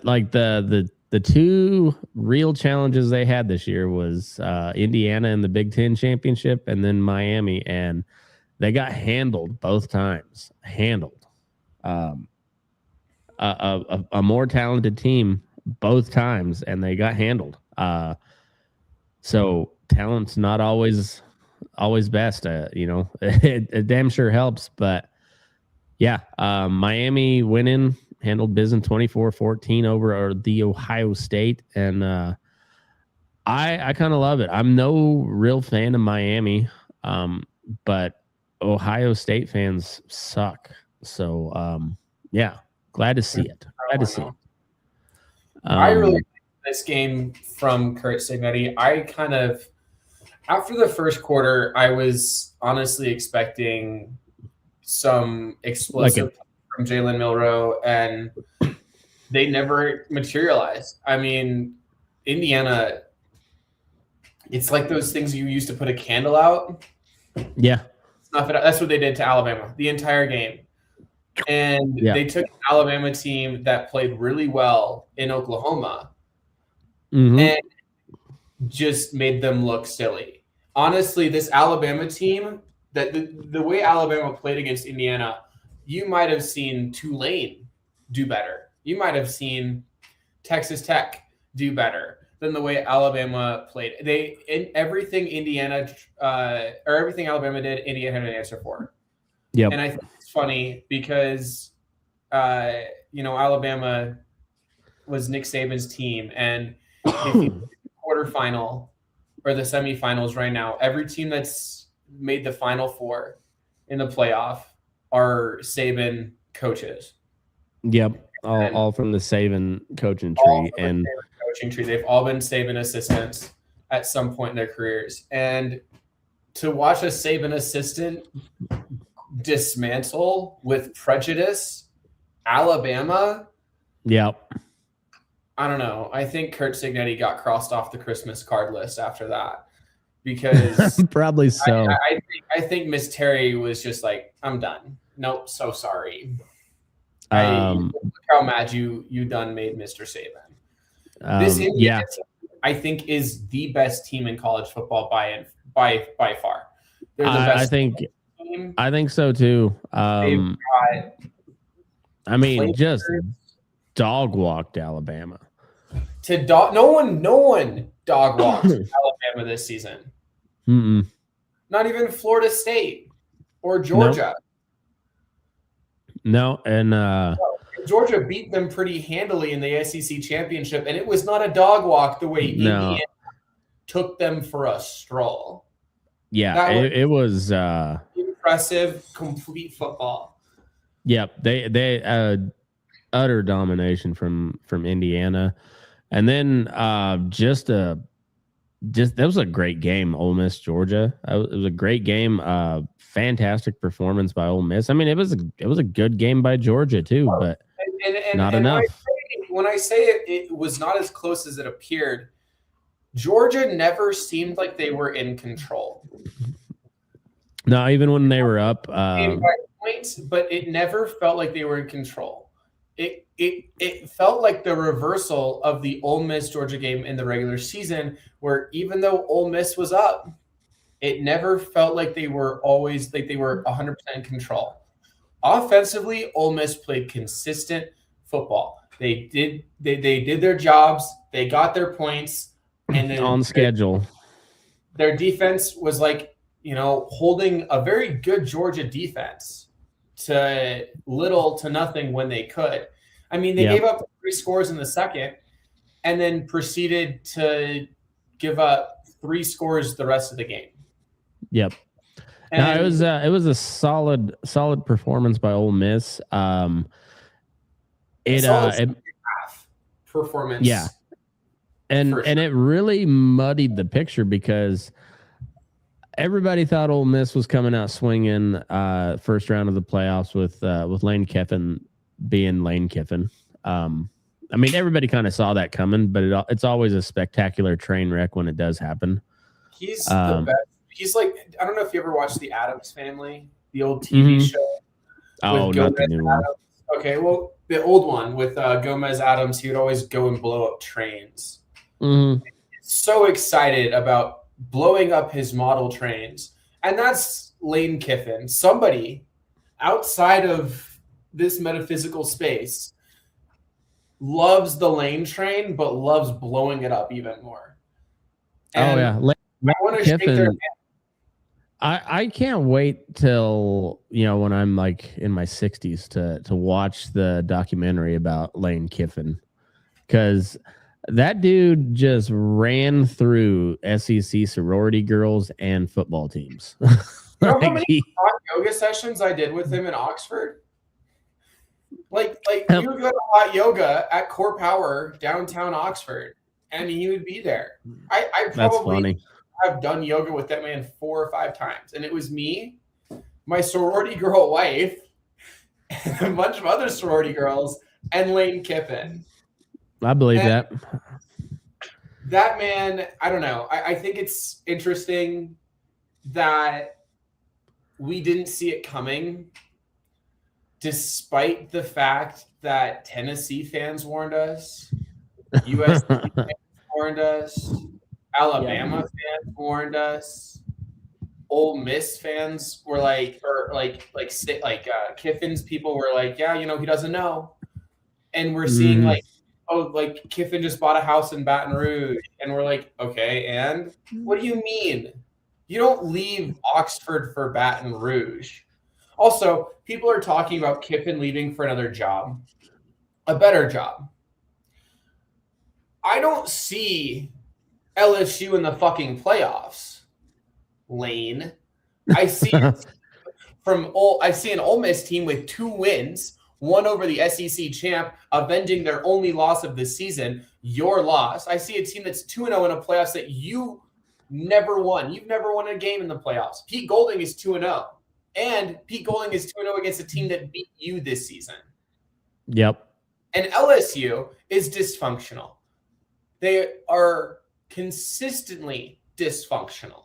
like the two real challenges they had this year was Indiana in the Big Ten championship and then Miami, and they got handled both times. A more talented team both times, and they got handled. So talent's not always best. It damn sure helps. But yeah, Miami went in, handled business 24-14 over the Ohio State, and I kind of love it. I'm no real fan of Miami, but Ohio State fans suck. So yeah, glad to see it. I really like this game from Curt Cignetti. I kind of, after the first quarter, I was honestly expecting some explosive from Jalen Milroe, and they never materialized. I mean, Indiana, it's like those things you used to put a candle out. Yeah. That's what they did to Alabama the entire game. And they took an Alabama team that played really well in Oklahoma and just made them look silly. Honestly, this Alabama team, that the way Alabama played against Indiana, you might have seen Tulane do better. You might have seen Texas Tech do better than the way Alabama played. Everything Alabama did, Indiana had an answer for. Yep. And I think it's funny because, Alabama was Nick Saban's team. And if you look at the quarterfinal or the semifinals right now, every team that's made the Final Four in the playoff are Saban coaches. Yep. All from the Saban coaching tree. They've all been Saban assistants at some point in their careers. And to watch a Saban assistant dismantle with prejudice Alabama. Yep. I don't know. I think Curt Cignetti got crossed off the Christmas card list after that, because Probably so. I think Miss Terry was just like, I'm done. Nope, so sorry. Look how mad you done made Mr. Saban. This Indiana team, I think, is the best team in college football by far. They're the best. I think so too. Just dog walked Alabama. No one dog walked Alabama this season. Mm-mm. Not even Florida State or Georgia. No, and Georgia beat them pretty handily in the SEC championship, and it was not a dog walk the way Indiana took them for a stroll. Yeah, it was impressive, complete football. Yep, they utter domination from Indiana, and then that was a great game. Ole Miss Georgia. It was a great game. Fantastic performance by Ole Miss. I mean, it was a good game by Georgia too, but not enough. When I say it was not as close as it appeared. Georgia never seemed like they were in control. No, even when they were up, points, but it never felt like they were in control. It felt like the reversal of the Ole Miss Georgia game in the regular season, where even though Ole Miss was up, it never felt like they were 100% in control. Offensively, Ole Miss played consistent football. They did their jobs. They got their points, and then on schedule. Their defense was holding a very good Georgia defense to little to nothing when they could. I mean, they gave up 3 scores in the second and then proceeded to give up 3 scores the rest of the game. Yep. And it was a solid performance by Ole Miss. Performance. Yeah. And it really muddied the picture because everybody thought Ole Miss was coming out swinging first round of the playoffs with Lane Kiffin being Lane Kiffin. I mean, everybody kind of saw that coming, but it's always a spectacular train wreck when it does happen. He's the best. He's like, I don't know if you ever watched The Addams Family, the old TV show. Oh, not the new one. Okay, well, the old one with Gomez Adams, he would always go and blow up trains. Mm-hmm. So excited about blowing up his model trains. And that's Lane Kiffin. Somebody outside of this metaphysical space loves the Lane train, but loves blowing it up even more. And I want to shake their hand. I can't wait till, when I'm like in my 60s to watch the documentary about Lane Kiffin, because that dude just ran through SEC sorority girls and football teams. You know how many hot yoga sessions I did with him in Oxford? Like he would go to hot yoga at Core Power downtown Oxford, and he would be there. I probably have done yoga with that man 4 or 5 times, and it was me, my sorority girl wife, and a bunch of other sorority girls, and Lane Kiffin. I believe that. That man, I don't know. I think it's interesting that we didn't see it coming, despite the fact that Tennessee fans warned us, USC fans warned us, Alabama fans warned us, Ole Miss fans were Kiffin's people were like, yeah, he doesn't know, and we're seeing Kiffin just bought a house in Baton Rouge, and we're like, okay, and what do you mean? You don't leave Oxford for Baton Rouge. Also, people are talking about Kiffin leaving for another job, a better job. I don't see LSU in the fucking playoffs, Lane. I see an Ole Miss team with 2 wins, one over the SEC champ, avenging their only loss of the season, your loss. I see a team that's 2-0 in a playoffs that you never won. You've never won a game in the playoffs. Pete Golding is 2-0. And Pete Golding is 2-0 against a team that beat you this season. Yep. And LSU is dysfunctional. They are consistently dysfunctional.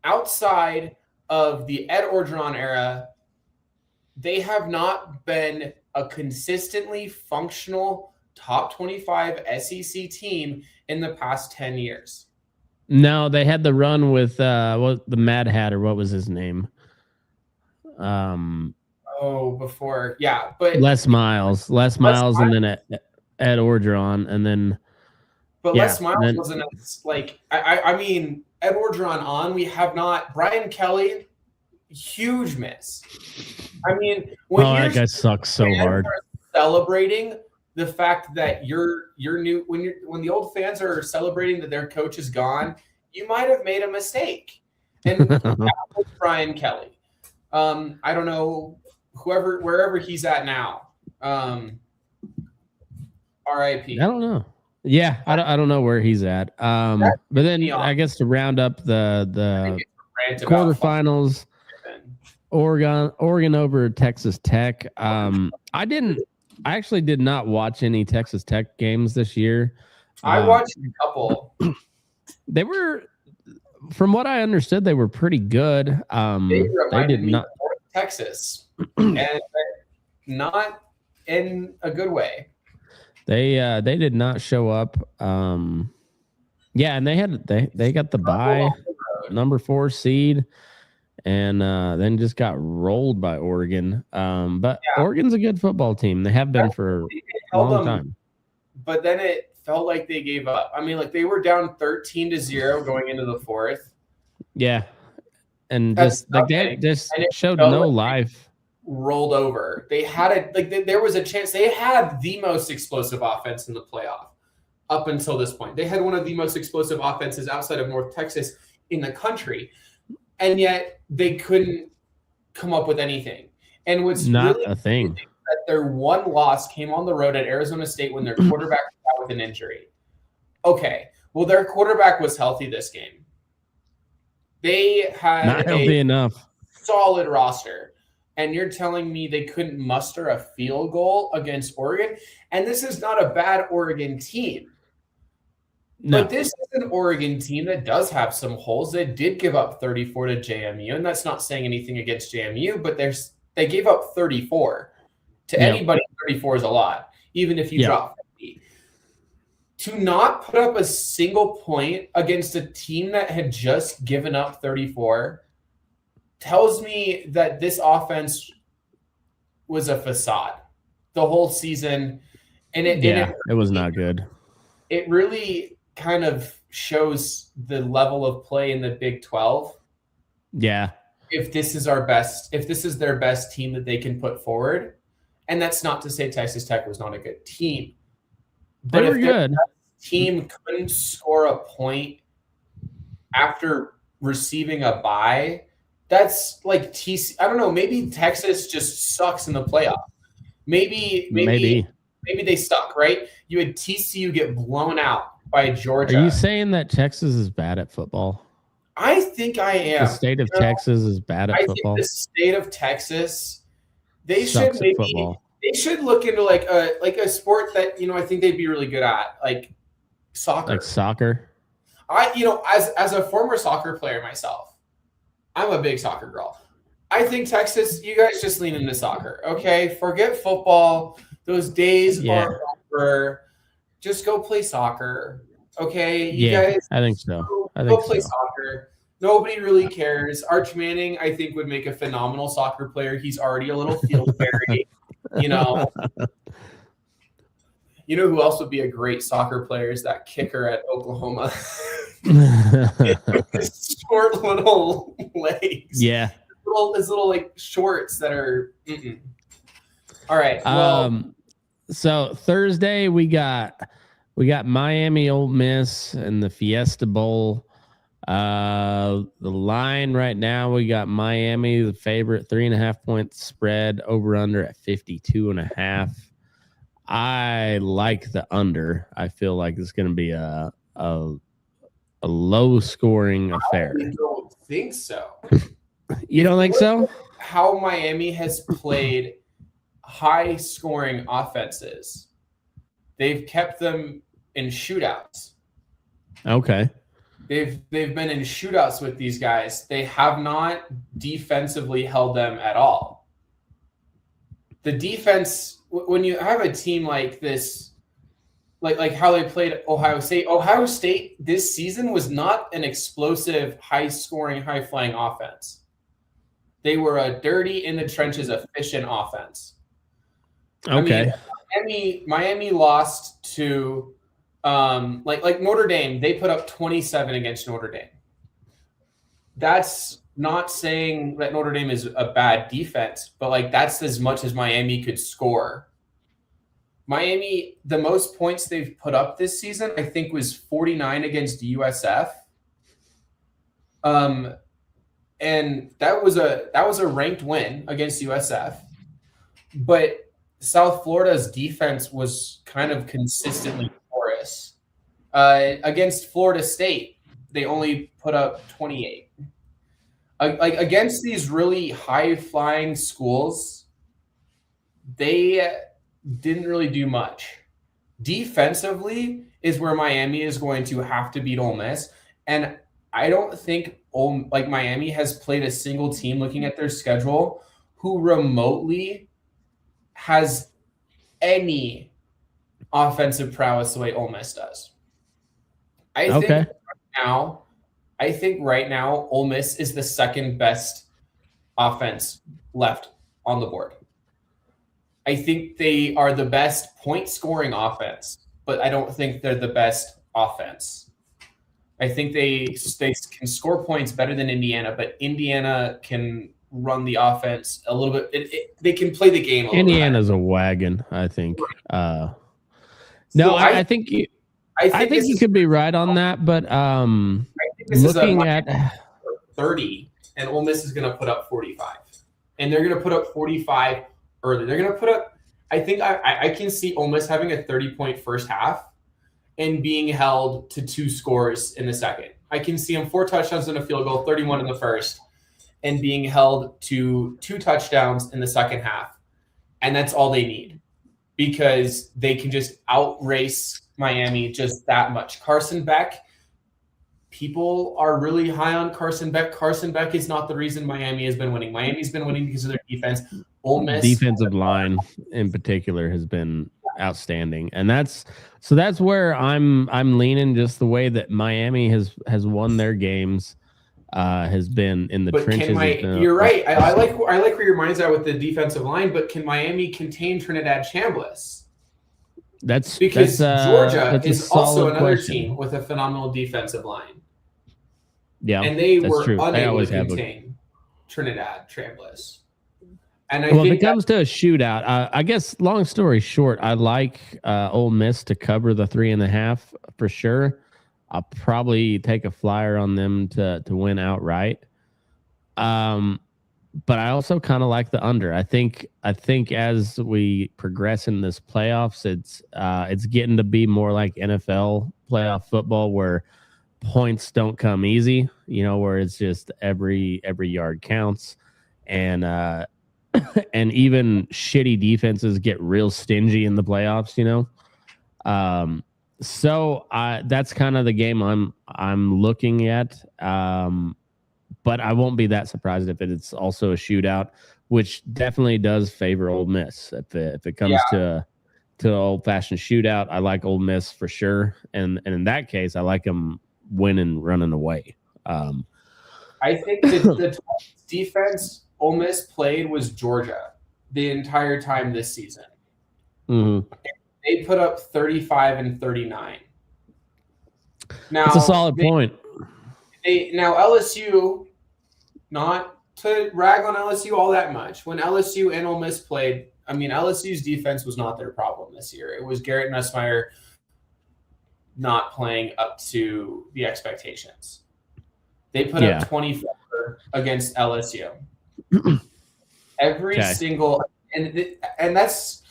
outside of the Ed Orgeron era, they have not been a consistently functional top 25 SEC team in the past 10 years. No, they had the run with the Mad Hatter. What was his name? Before, yeah, but Les Miles, and then Ed Orgeron, and then. But yeah, Les Miles wasn't as like I mean Ed Orgeron on. We have not Brian Kelly, huge miss. I mean, when that guy sucks so hard. Celebrating the fact that you're new when the old fans are celebrating that their coach is gone, you might have made a mistake. And that was Brian Kelly. I don't know wherever he's at now. R.I.P. I don't know. Yeah, I don't know where he's at. But then I guess to round up the quarterfinals, Oregon over Texas Tech. I actually did not watch any Texas Tech games this year. I watched a couple. They were, from what I understood, they were pretty good. They did not Texas, and not in a good way. They did not show up. Yeah, and they got the bye, number 4 seed, and then just got rolled by Oregon. But yeah, Oregon's a good football team. They have been for a long time. But then it felt like they gave up. I mean, like they were down 13-0 going into the 4th. Yeah, and they just showed no life. Rolled over. They had there was a chance. They had the most explosive offense in the playoff up until this point. They had one of the most explosive offenses outside of North Texas in the country, and yet they couldn't come up with anything. And what's not really a thing that their one loss came on the road at Arizona State when their quarterback was out with an injury. Okay, well, their quarterback was healthy this game. They had not healthy enough. Solid roster. And you're telling me they couldn't muster a field goal against Oregon? And this is not a bad Oregon team. No. But this is an Oregon team that does have some holes. They did give up 34 to JMU, and that's not saying anything against JMU, but they gave up 34. To anybody, 34 is a lot, even if you drop 50. To not put up a single point against a team that had just given up 34 tells me that this offense was a facade the whole season. And it was not good. It really kind of shows the level of play in the Big 12. Yeah. If this is their best team that they can put forward. And that's not to say Texas Tech was not a good team. But if their team couldn't score a point after receiving a bye, that's like TC. I don't know. Maybe Texas just sucks in the playoff. Maybe they suck, right? You had TCU get blown out by Georgia. Are you saying that Texas is bad at football? I think I am. The state of Texas is bad at football. I think the state of Texas, they should look into like a sport that I think they'd be really good at, like soccer. Like soccer. As a former soccer player myself, I'm a big soccer girl. I think Texas, you guys just lean into soccer, okay? Forget football. Those days are over. Just go play soccer, okay? You guys, I think so. Go play soccer. Nobody really cares. Arch Manning, I think, would make a phenomenal soccer player. He's already a little field fairy, You know who else would be a great soccer player is that kicker at Oklahoma. Short little legs. Yeah. His little like shorts that are. All right. Well, so Thursday we got Miami Ole Miss and the Fiesta Bowl. The line right now, we got Miami, the favorite, 3.5 point spread, over under at 52.5. I like the under. I feel like it's going to be a low scoring affair. I don't think so. You don't think so? How Miami has played high scoring offenses, they've kept them in shootouts. Okay. They've been in shootouts with these guys. They have not defensively held them at all. The defense, when you have a team like this, like how they played Ohio State this season was not an explosive, high-scoring, high-flying offense. They were a dirty, in the trenches, efficient offense. Okay. I mean, Miami lost to like Notre Dame. They put up 27 against Notre Dame. That's not saying that Notre Dame is a bad defense, but like that's as much as Miami could score. Miami, the most points they've put up this season, I think, was 49 against USF. And that was a ranked win against USF. But South Florida's defense was kind of consistently porous. Against Florida State, they only put up 28. Like against these really high-flying schools, they didn't really do much. Defensively is where Miami is going to have to beat Ole Miss, and I don't think Miami has played a single team, looking at their schedule, who remotely has any offensive prowess the way Ole Miss does. I think right now Ole Miss is the second best offense left on the board. I think they are the best point-scoring offense, but I don't think they're the best offense. I think they can score points better than Indiana, but Indiana can run the offense a little bit. They can play the game a little Indiana's bit. a wagon, I think. I think you could be right on that, but looking at 30, and Ole Miss is going to put up 45, and they're going to put up 45 early. They're going to put up. I think I can see Ole Miss having a 30-point first half and being held to 2 scores in the second. I can see them 4 touchdowns and a field goal, 31 in the first, and being held to 2 touchdowns in the second half. And that's all they need, because they can just outrace Miami just that much. Carson Beck, people are really high on Carson Beck. Carson Beck is not the reason Miami has been winning. Miami's been winning because of their defense. Ole Miss defensive line in particular has been outstanding, and that's where I'm leaning. Just the way that Miami has won their games has been in the trenches. You're right. I like where your mind's at with the defensive line, but can Miami contain Trinidad Chambliss? That's because Georgia is also another question. team with a phenomenal defensive line. Yeah, and they were true. unable to contain Trinidad Chambliss. And if it comes to a shootout, I guess long story short, I like Ole Miss to cover the 3.5 for sure. I'll probably take a flyer on them to win outright. But I also kind of like the under. I think as we progress in this playoffs, it's getting to be more like NFL playoff football, where points don't come easy. Where it's just every yard counts, and even shitty defenses get real stingy in the playoffs. So that's kind of the game I'm looking at. But I won't be that surprised if it's also a shootout, which definitely does favor Ole Miss. If it comes to an old-fashioned shootout, I like Ole Miss for sure. And in that case, I like them winning, running away. I think the defense Ole Miss played was Georgia the entire time this season. Mm-hmm. They put up 35 and 39. Now, that's a solid point. Now LSU, not to rag on LSU all that much, when LSU and Ole Miss played, I mean, LSU's defense was not their problem this year. It was Garrett Nussmeier not playing up to the expectations. They put up 24 against LSU. Every single, and that's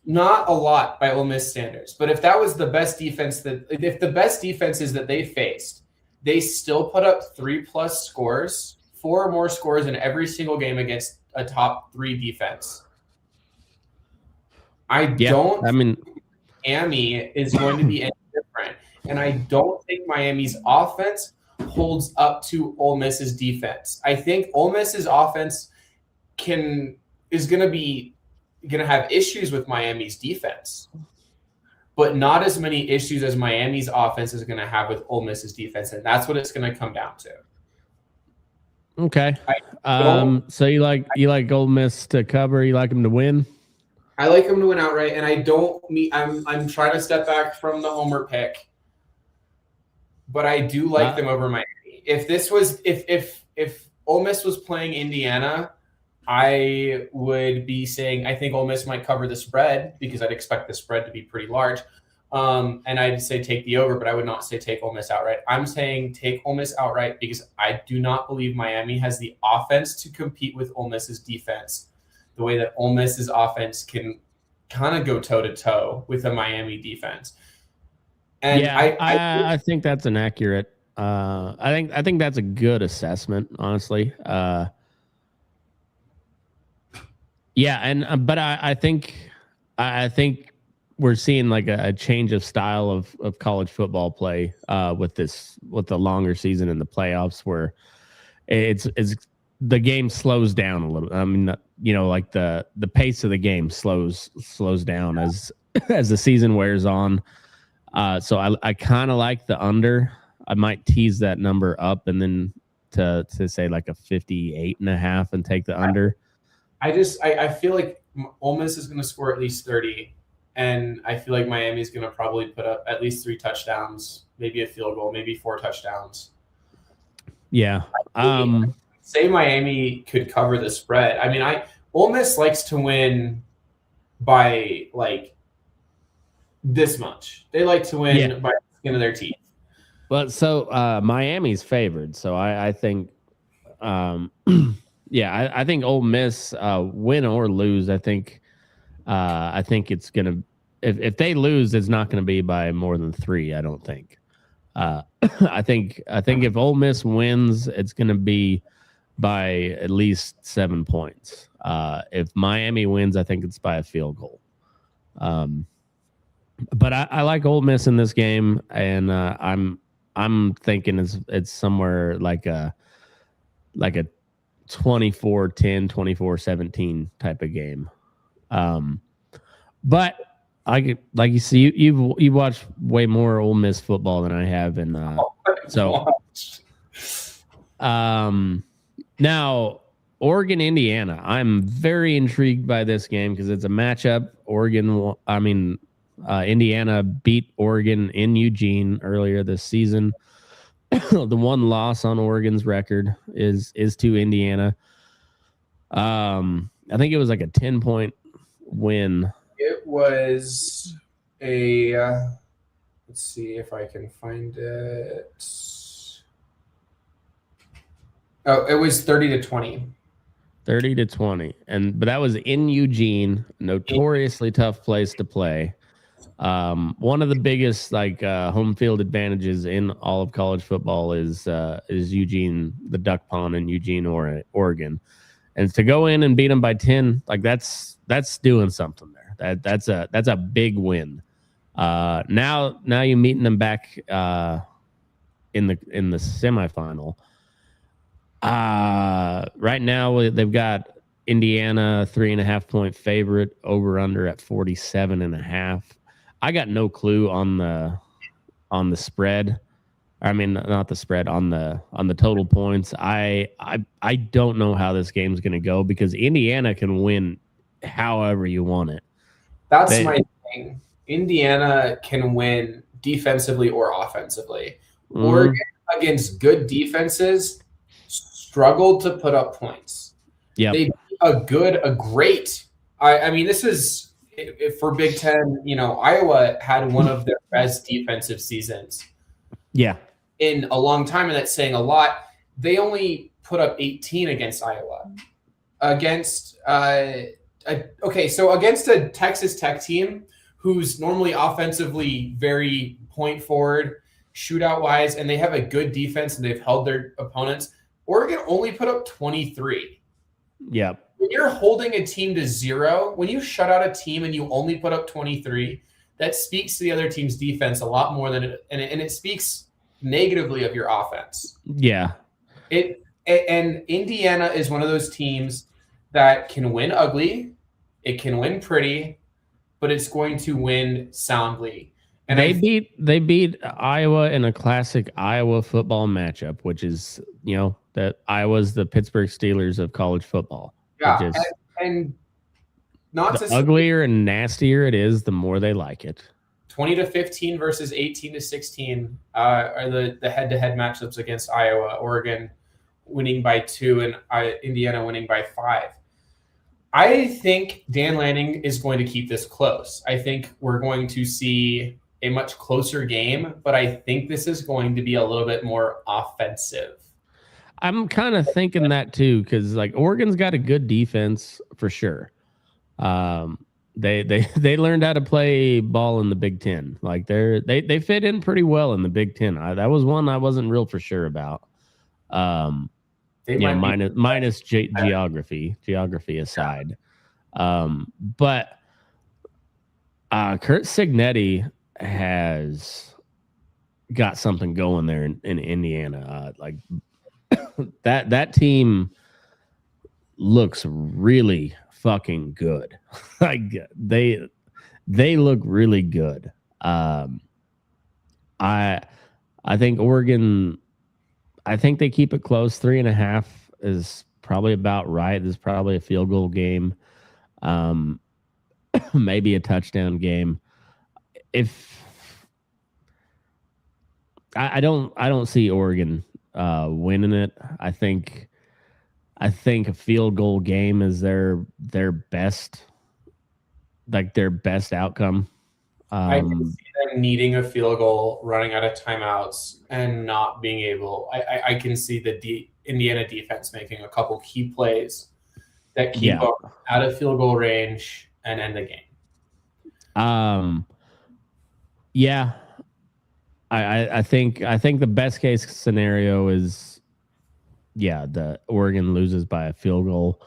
not a lot by Ole Miss standards. But if that was the best defense if the best defenses that they faced, they still put up 3+ scores, 4 or more scores in every single game against a top 3 defense. I mean, Miami is going to be any different. and I don't think Miami's offense holds up to Ole Miss's defense. I think Ole Miss's offense is going to have issues with Miami's defense, but not as many issues as Miami's offense is going to have with Ole Miss's defense, and that's what it's going to come down to. Okay. So you like Ole Miss to cover? You like them to win? I like them to win outright, and I'm trying to step back from the homer pick, but I do like them over Miami. If Ole Miss was playing Indiana, I would be saying I think Ole Miss might cover the spread because I'd expect the spread to be pretty large. And I'd say take the over, but I would not say take Ole Miss outright. I'm saying take Ole Miss outright because I do not believe Miami has the offense to compete with Ole Miss's defense the way that Ole Miss's offense can kind of go toe-to-toe with the Miami defense. And yeah, I think that's an accurate I think that's a good assessment, honestly. Yeah, and but I think we're seeing like a change of style of college football play with the longer season and the playoffs, where it's the game slows down a little. I mean, like the pace of the game slows down as the season wears on. So I kind of like the under. I might tease that number up and then to say like a 58.5 and take the under. I feel like Ole Miss is going to score at least 30, and I feel like Miami is going to probably put up at least 3 touchdowns, maybe a field goal, maybe 4 touchdowns. Yeah. Say Miami could cover the spread. I mean, Ole Miss likes to win by like this much. They like to win by the skin of their teeth. Well, so Miami's favored, so I think yeah, I think Ole Miss, win or lose, I think it's gonna if they lose, it's not gonna be by more than 3. I don't think. I think if Ole Miss wins, it's gonna be by at least 7 points. If Miami wins, I think it's by a field goal. But I like Ole Miss in this game, and I'm thinking it's somewhere like a 24-10, 24-17 type of game. But like you see, you've watched way more Ole Miss football than I have, and now Oregon, Indiana. I'm very intrigued by this game because it's a matchup. Indiana beat Oregon in Eugene earlier this season. The one loss on Oregon's record is to Indiana. I think it was like a 10-point win. It was a let's see if I can find it. Oh, it was 30-20. 30-20. But that was in Eugene, notoriously tough place to play. One of the biggest home field advantages in all of college football is Eugene, the Duck Pond in Eugene, Oregon, and to go in and beat them by 10, like that's doing something there. That's a big win. Now you're meeting them back in the semifinal. Right now they've got Indiana 3.5-point favorite, over under at 47.5. I got no clue on the spread. I mean, not the spread, on the total points. I don't know how this game's going to go because Indiana can win however you want it. That's my thing. Indiana can win defensively or offensively. Oregon against good defenses struggled to put up points. Yeah, they beat a great. I mean, this is for Big Ten. Iowa had one of their best defensive seasons. Yeah, in a long time, and that's saying a lot. They only put up 18 against Iowa. Against against a Texas Tech team who's normally offensively very point forward, shootout wise, and they have a good defense and they've held their opponents. Oregon only put up 23. Yeah. When you're holding a team to 0, when you shut out a team and you only put up 23, that speaks to the other team's defense a lot more than it, and it speaks negatively of your offense. Yeah. And Indiana is one of those teams that can win ugly, it can win pretty, but it's going to win soundly. And they beat Iowa in a classic Iowa football matchup, which is, you know, that Iowa's the Pittsburgh Steelers of college football. Yeah, and not the uglier and nastier it is, the more they like it. 20-15 versus 18-16 are the head-to-head matchups against Iowa. Oregon winning by 2 and Indiana winning by 5. I think Dan Lanning is going to keep this close. I think we're going to see a much closer game, but I think this is going to be a little bit more offensive. I'm kind of thinking that too, because like Oregon's got a good defense for sure. They learned how to play ball in the Big Ten. Like they fit in pretty well in the Big Ten. That was one I wasn't real for sure about. Minus geography aside. But Kurt Cignetti has got something going there in Indiana. Like that team looks really fucking good. Like they look really good. I think Oregon, I think they keep it close. 3.5 is probably about right. This is probably a field goal game. Maybe a touchdown game. If I don't see Oregon winning it. I think a field goal game is their best, like their best outcome. I can see them needing a field goal, running out of timeouts, and not being able. I can see the Indiana defense making a couple key plays that keep them out of field goal range and end the game. Yeah. I think the best case scenario is, the Oregon loses by a field goal.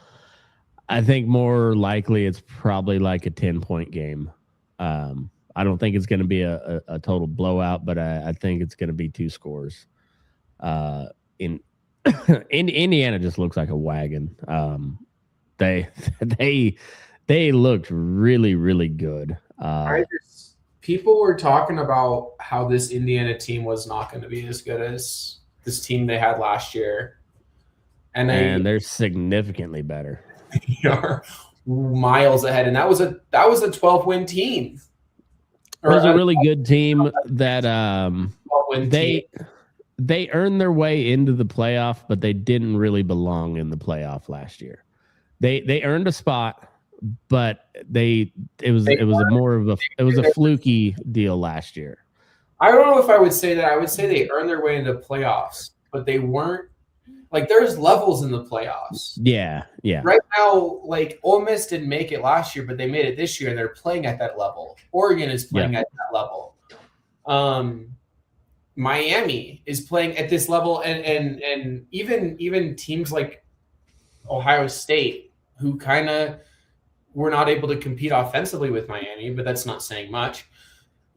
I think more likely it's probably like a 10-point game. I don't think it's going to be a total blowout, but I think it's going to be 2 scores. In Indiana just looks like a wagon. They looked really, really good. People were talking about how this Indiana team was not going to be as good as this team they had last year, and they're significantly better. They are miles ahead, and that was a 12-win team. It was a really good team that they earned their way into the playoff, but they didn't really belong in the playoff last year. They earned a spot, but it was a fluky deal last year. I don't know if I would say that. I would say they earned their way into playoffs, but they weren't. Like, there's levels in the playoffs. Yeah. Right now, like, Ole Miss didn't make it last year, but they made it this year, and they're playing at that level. Oregon is playing at that level. Miami is playing at this level, and even teams like Ohio State, who kind of were not able to compete offensively with Miami, but that's not saying much.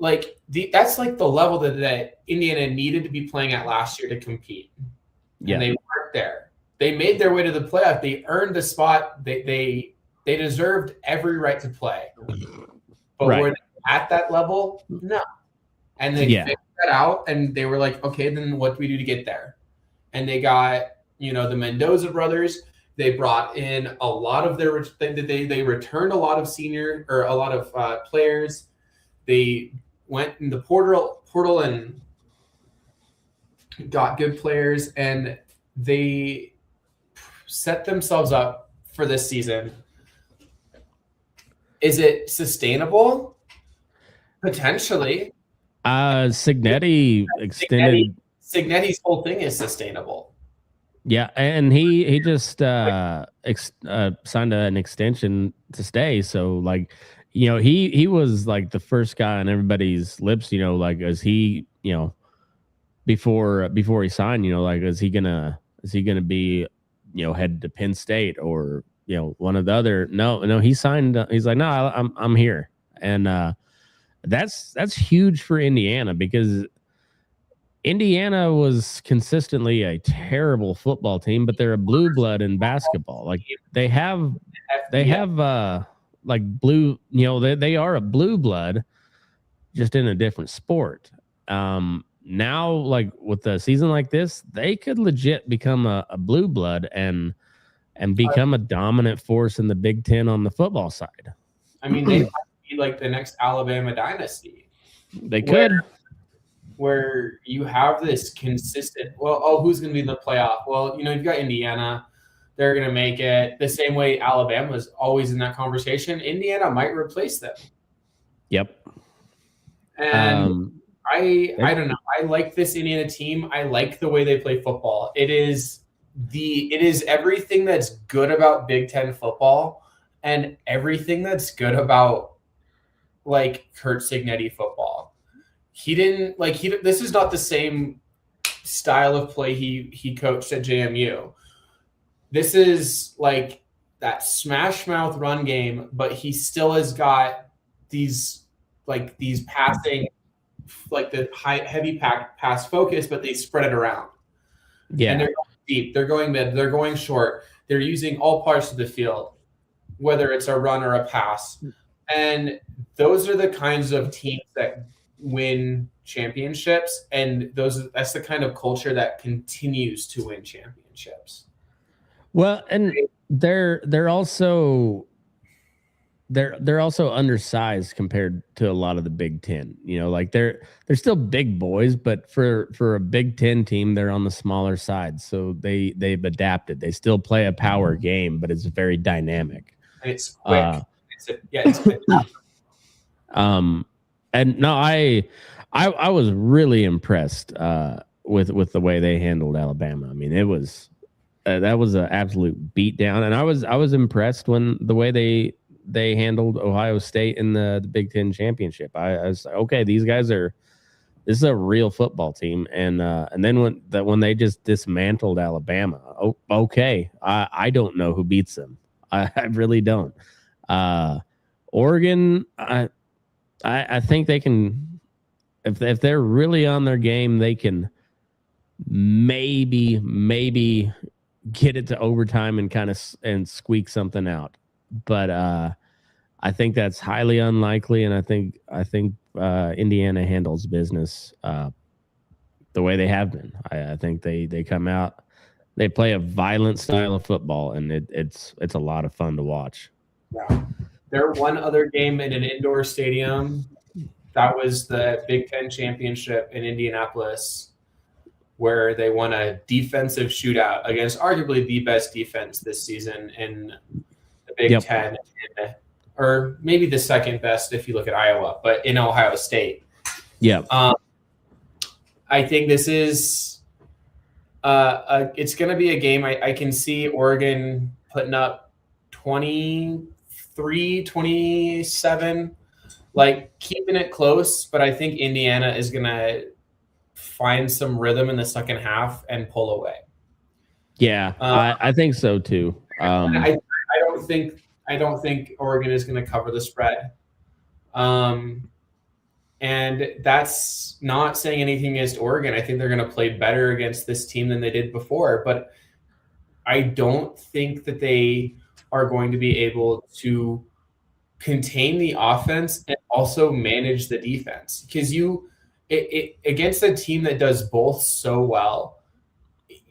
Like, that's like the level that Indiana needed to be playing at last year to compete. Yeah. And they weren't there. They made their way to the playoff. They earned the spot. They deserved every right to play. But were they at that level? No. And they figured that out, and they were like, okay, then what do we do to get there? And they got, the Mendoza brothers. They brought in a lot of their – they returned a lot of players. They went in the portal and – got good players, and they set themselves up for this season. Is it sustainable? Potentially. Cignetti extended. Cignetti's whole thing is sustainable. Yeah, and he just signed an extension to stay. So, like, he was like the first guy on everybody's lips. Like, as he, before he signed, like, is he gonna be, headed to Penn State or one of the other? No, he signed. He's like, no, I'm here, and That's huge for Indiana because Indiana was consistently a terrible football team, but they're a blue blood in basketball. Like they have like blue, they are a blue blood just in a different sport. Now like with a season like this, they could legit become a blue blood and become a dominant force in the Big Ten on the football side. I mean, they might be like the next Alabama dynasty. They could. Where you have this consistent, who's going to be in the playoff? Well, you've got Indiana. They're going to make it the same way Alabama is always in that conversation. Indiana might replace them. Yep. And I don't know. I like this Indiana team. I like the way they play football. It is everything that's good about Big Ten football and everything that's good about like Kurt Cignetti football. This is not the same style of play he coached at JMU. This is like that smash mouth run game, but he still has got these passing, like the heavy pass focus, but they spread it around. Yeah. And they're going deep, they're going mid, they're going short. They're using all parts of the field, whether it's a run or a pass. And those are the kinds of teams that win championships, and that's the kind of culture that continues to win championships. Well, and they're also undersized compared to a lot of the Big Ten. Like they're still big boys, but for a Big Ten team, they're on the smaller side. So they've adapted. They still play a power game, but it's very dynamic. And it's quick. It's quick. And no, I was really impressed with the way they handled Alabama. I mean, it was that was an absolute beatdown, and I was impressed when the way they handled Ohio State in the Big Ten championship. I was like, okay, these guys this is a real football team, and then when they just dismantled Alabama, okay, I don't know who beats them. I really don't. Oregon, I think they can, if they're really on their game, they can maybe get it to overtime and kind of squeak something out. But I think that's highly unlikely, and I think Indiana handles business the way they have been. I think they come out, they play a violent style of football, and it's a lot of fun to watch. Yeah. Their one other game in an indoor stadium, that was the Big Ten championship in Indianapolis, where they won a defensive shootout against arguably the best defense this season in the Big Ten, or maybe the second best if you look at Iowa, but in Ohio State. Yeah. I think this is it's going to be a game I can see Oregon putting up 23-27, like keeping it close, but I think Indiana is going to find some rhythm in the second half and pull away. Yeah, I think so too. I don't think Oregon is going to cover the spread. And that's not saying anything against Oregon. I think they're going to play better against this team than they did before, but I don't think that they are going to be able to contain the offense and also manage the defense, because against a team that does both so well,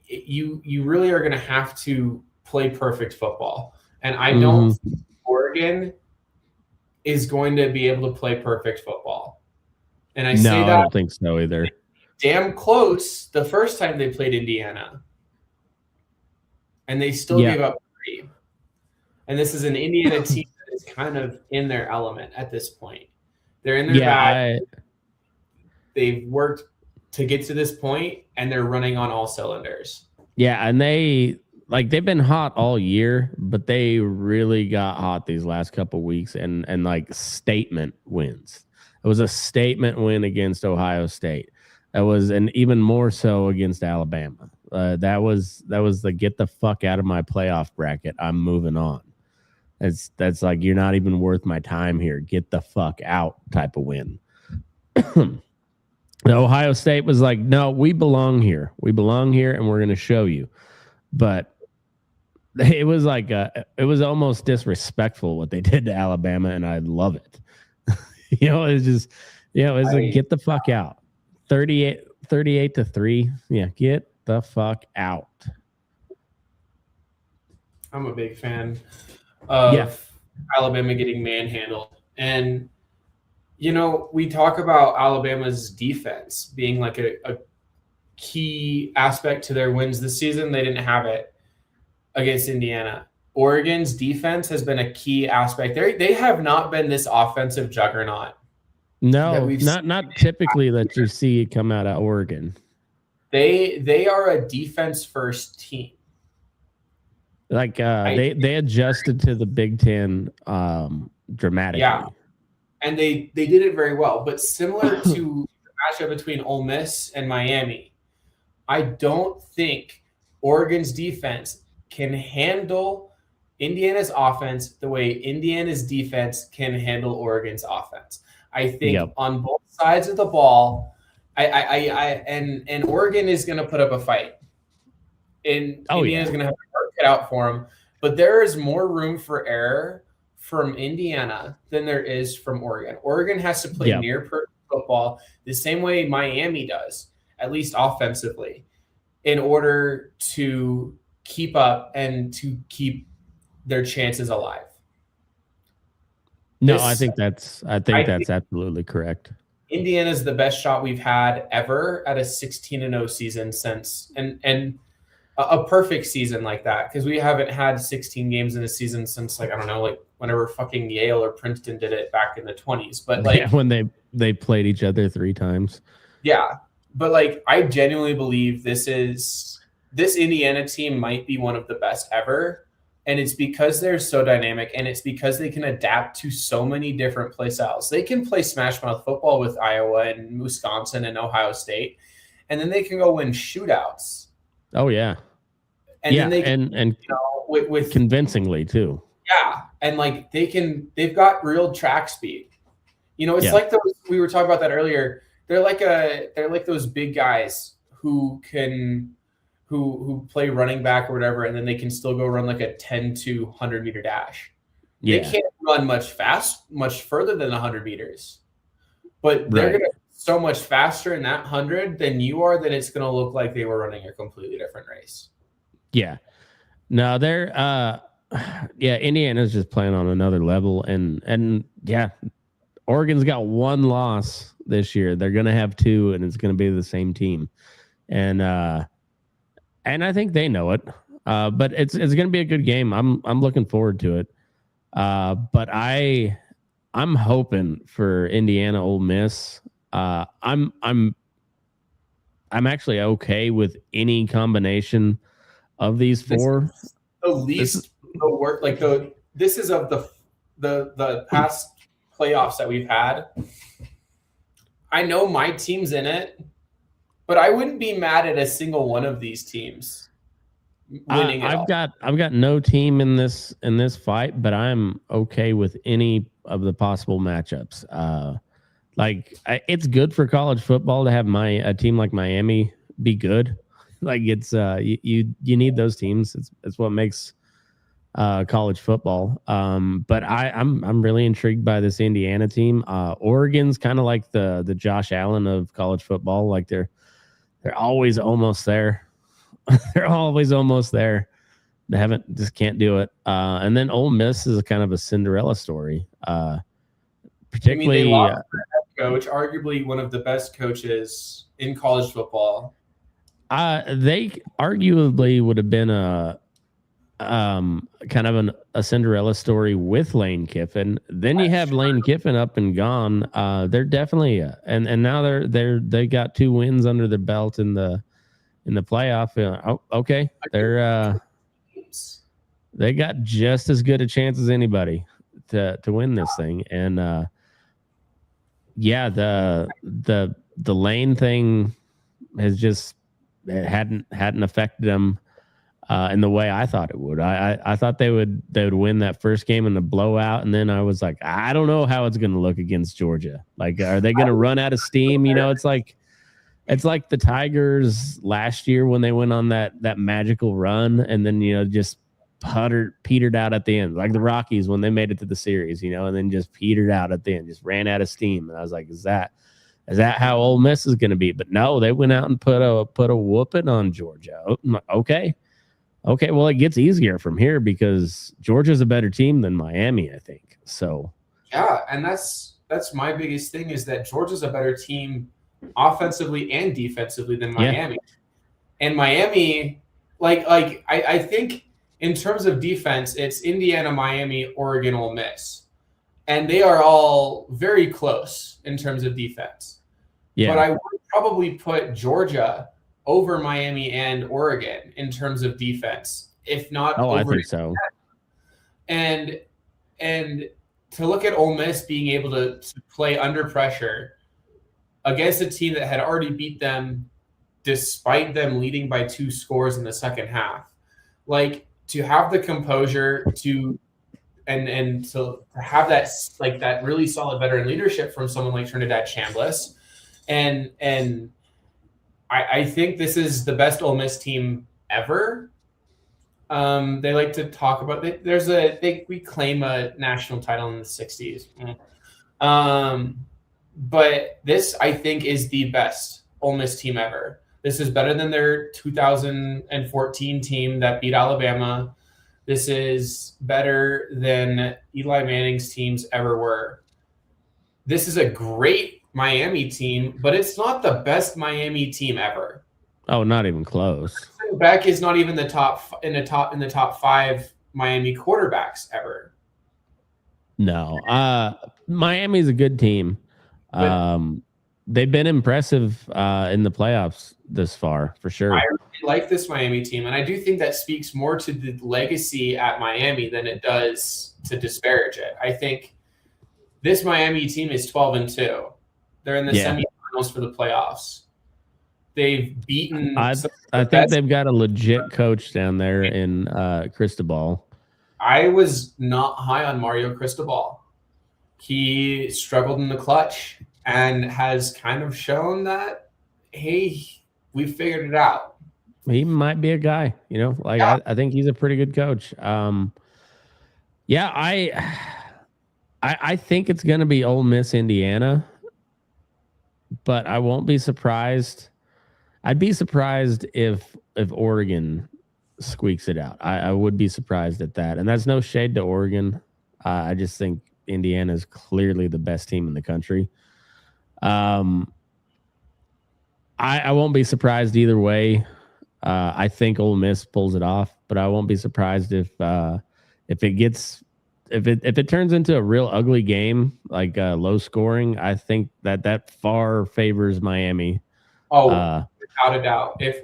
you really are going to have to play perfect football. And I don't think Oregon is going to be able to play perfect football. And I don't think so either. Damn close the first time they played Indiana, and they still gave up 3. And this is an Indiana team that is kind of in their element at this point. They're in their bag. They've worked to get to this point, and they're running on all cylinders. Yeah, and they've been hot all year, but they really got hot these last couple weeks, and like statement wins. It was a statement win against Ohio State. That was, and even more so against Alabama. That was the get the fuck out of my playoff bracket. I'm moving on. That's like, you're not even worth my time here. Get the fuck out type of win. Ohio State was like, no, we belong here. We belong here, and we're going to show you. But it was like it was almost disrespectful what they did to Alabama, and I love it. It's just, it's like, get the fuck out. 38-3. Yeah, get the fuck out. I'm a big fan of Alabama getting manhandled. And, we talk about Alabama's defense being like a key aspect to their wins this season. They didn't have it against Indiana. Oregon's defense has been a key aspect. They have not been this offensive juggernaut. No, not typically that you see come out of Oregon. They are a defense first team. Like they adjusted to the Big Ten dramatically. Yeah. And they did it very well. But similar to the matchup between Ole Miss and Miami, I don't think Oregon's defense can handle Indiana's offense the way Indiana's defense can handle Oregon's offense. I think on both sides of the ball, and Oregon is going to put up a fight. And Indiana's going to have a hard cut out for them. But there is more room for error from Indiana than there is from Oregon. Oregon has to play near perfect football the same way Miami does, at least offensively, in order to keep up and to keep their chances alive. No, I think that's absolutely correct. Indiana's the best shot we've had ever at a 16-0 season since, and a perfect season like that, because we haven't had 16 games in a season since, like, I don't know, like whenever fucking Yale or Princeton did it back in the 20s. But like when they played each other 3 times. Yeah, but like I genuinely believe this Indiana team might be one of the best ever. And it's because they're so dynamic, and it's because they can adapt to so many different play styles. They can play smash mouth football with Iowa and Wisconsin and Ohio State, and then they can go win shootouts. Oh yeah, and then they and with convincingly too. Yeah, and like they've got real track speed. It's like those, we were talking about that earlier. They're like those big guys who play running back or whatever, and then they can still go run like a 10 to 100 meter dash. Yeah. They can't run much further than 100 meters, but they're going to so much faster in that 100 than you are, that it's going to look like they were running a completely different race. Yeah. No, they're Indiana's just playing on another level, and Oregon's got 1 loss this year. They're going to have 2, and it's going to be the same team. And I think they know it, but it's going to be a good game. I'm looking forward to it. But I'm hoping for Indiana Ole Miss. I'm actually okay with any combination of these 4. This is of the past playoffs that we've had. I know my team's in it, but I wouldn't be mad at a single one of these teams winning. I've got no team in this fight, but I'm okay with any of the possible matchups. It's good for college football to have a team like Miami be good. Like it's you need those teams. It's what makes college football. But I'm really intrigued by this Indiana team. Oregon's kind of like the Josh Allen of college football. Like they're always almost there. They're always almost there. They just can't do it. And then Ole Miss is kind of a Cinderella story. Particularly, they lost their head coach, arguably one of the best coaches in college football. They arguably would have been a kind of a Cinderella story with Lane Kiffin. Then you have Lane Kiffin up and gone. They're definitely and now they got 2 wins under their belt in the playoff. Okay, they got just as good a chance as anybody to win this thing. And the Lane thing has just hadn't affected them. in the way I thought it would. I thought they would win that first game in the blowout, and then I was like, I don't know how it's going to look against Georgia. Like, are they going to run out of steam? You know, it's like the Tigers last year when they went on that magical run, and then just petered out at the end, like the Rockies when they made it to the series, and then just petered out at the end, just ran out of steam. And I was like, is that how Ole Miss is going to be? But no, they went out and put a whooping on Georgia. Okay, well, it gets easier from here because Georgia's a better team than Miami, I think. So yeah, and that's my biggest thing is that Georgia's a better team offensively and defensively than Miami. Yeah. And Miami, I think in terms of defense, it's Indiana, Miami, Oregon, Ole Miss. And they are all very close in terms of defense. Yeah. But I would probably put Georgia over Miami and Oregon in terms of defense, if not over. I think so. And to look at Ole Miss being able to play under pressure against a team that had already beat them despite them leading by 2 scores in the second half. Like, to have the composure to have that really solid veteran leadership from someone like Trinidad Chambliss. And I think this is the best Ole Miss team ever. They like to talk about it. We claim a national title in the 60s. But this, I think, is the best Ole Miss team ever. This is better than their 2014 team that beat Alabama. This is better than Eli Manning's teams ever were. This is a great Miami team, but it's not the best Miami team ever. Oh, not even close. Beck is not even in the top 5 Miami quarterbacks ever. No, Miami's a good team. They've been impressive in the playoffs this far, for sure. I really like this Miami team, and I do think that speaks more to the legacy at Miami than it does to disparage it. I think this Miami team is 12-2. They're in the semifinals for the playoffs. They've beaten. I think they've got a legit coach down there in Cristobal. I was not high on Mario Cristobal. He struggled in the clutch and has kind of shown that, hey, we figured it out. He might be a guy, I think he's a pretty good coach. I think it's going to be Ole Miss, Indiana, but I won't be surprised. I'd be surprised if Oregon squeaks it out. I would be surprised at that. And that's no shade to Oregon. I just think Indiana is clearly the best team in the country. I won't be surprised either way. I think Ole Miss pulls it off, but I won't be surprised if it turns into a real ugly game, like low scoring. I think that far favors Miami. Without a doubt. If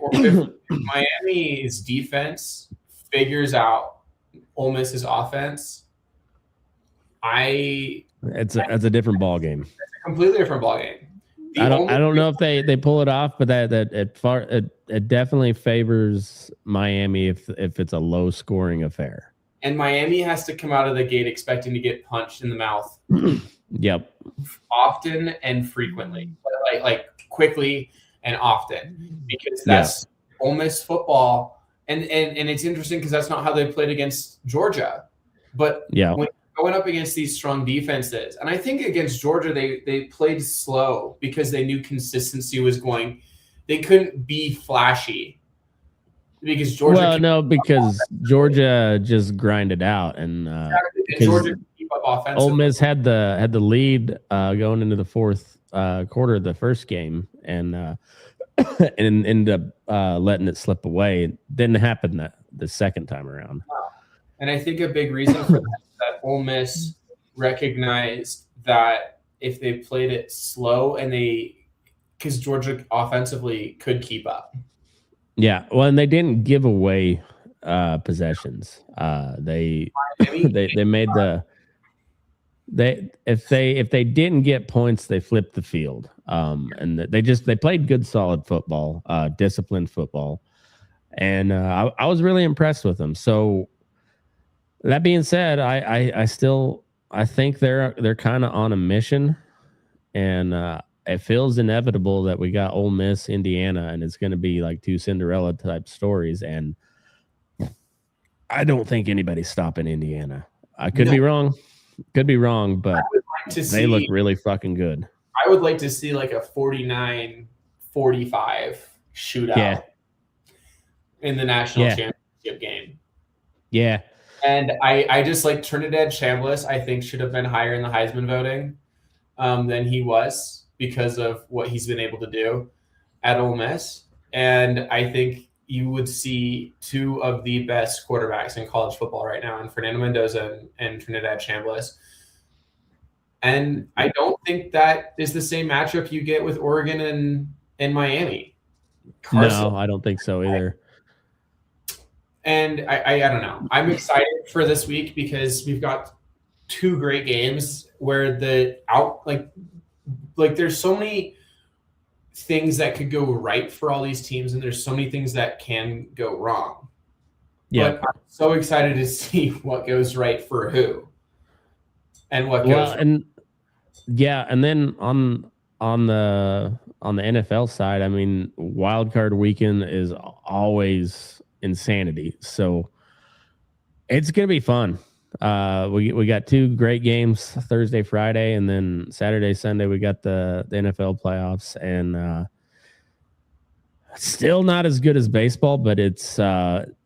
Miami's defense figures out Ole Miss's offense, it's a different ball game. It's a completely different ball game. I don't know if they pull it off, but it definitely favors Miami if it's a low scoring affair. And Miami has to come out of the gate expecting to get punched in the mouth. Yep. Often and frequently, like quickly and often, because that's Ole Miss football. And it's interesting because that's not how they played against Georgia. But when going up against these strong defenses, and I think against Georgia they played slow because they knew consistency was going. They couldn't be flashy because Georgia. Well, no, because Georgia just grinded out, and Georgia keep up offensively. Ole Miss had the lead going into the fourth quarter of the first game, and ended up letting it slip away. It didn't happen the second time around. And I think a big reason for that is that Ole Miss recognized that if they played it slow because Georgia offensively could keep up. Yeah, well, and they didn't give away possessions. They made if they didn't get points, they flipped the field. And they played good, solid football, disciplined football. and I was really impressed with them. So that being said, I think they're kind of on a mission, and it feels inevitable that we got Ole Miss, Indiana, and it's going to be like two Cinderella type stories. And I don't think anybody's stopping Indiana. I could be wrong, but they look really fucking good. I would like to see like a 49-45 shootout in the national championship game. Yeah. And I just like Trinidad Chambliss, I think should have been higher in the Heisman voting than he was because of what he's been able to do at Ole Miss. And I think you would see two of the best quarterbacks in college football right now, in Fernando Mendoza and Trinidad Chambliss. And I don't think that is the same matchup you get with Oregon and Miami. Carson, no, I don't think so either. And I don't know. I'm excited for this week because we've got two great games where there's so many things that could go right for all these teams, and there's so many things that can go wrong. Yeah. But I'm so excited to see what goes right for who and what goes right. And then on the NFL side, I mean, wild card weekend is always insanity. So it's going to be fun. We got two great games Thursday, Friday, and then Saturday, Sunday, we got the NFL playoffs, and still not as good as baseball, but it's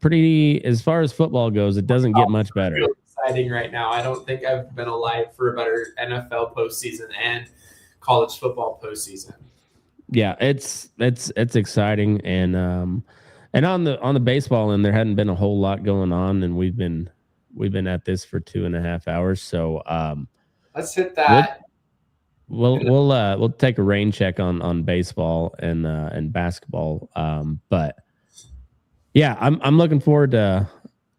pretty, as far as football goes, it doesn't get much better. Really exciting right now. I don't think I've been alive for a better NFL postseason and college football postseason. Yeah, it's exciting, and on the baseball end, there hadn't been a whole lot going on, and we've been at this for 2.5 hours. So let's hit that. We'll take a rain check on baseball and basketball. But yeah, I'm looking forward to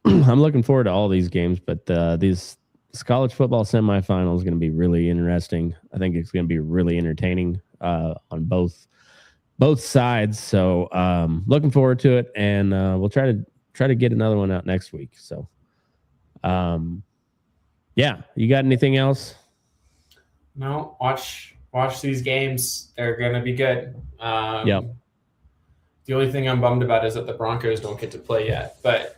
all these games. But this college football semifinal is going to be really interesting. I think it's going to be really entertaining on both sides. So looking forward to it, and we'll try to get another one out next week. So yeah, you got anything else? No, watch these games. They're gonna be good. Yeah. The only thing I'm bummed about is that the Broncos don't get to play yet, but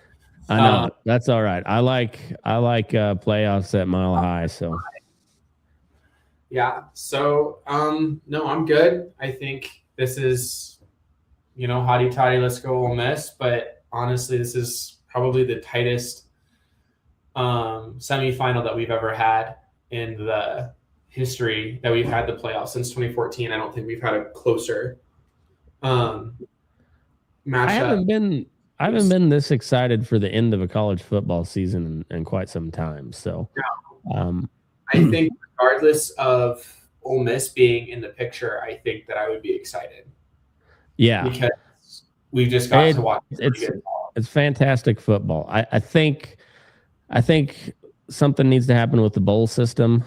I know that's all right. I like playoffs at Mile High. So yeah. So no, I'm good. I think this is, hotty toddy, let's go Ole Miss. But honestly, this is probably the tightest semifinal that we've ever had in the history that we've had the playoffs since 2014. I don't think we've had a closer matchup. I haven't been this excited for the end of a college football season in quite some time. So I think regardless of Ole Miss being in the picture, I think that I would be excited. Yeah, because we just got to watch. It's fantastic football. I think something needs to happen with the bowl system,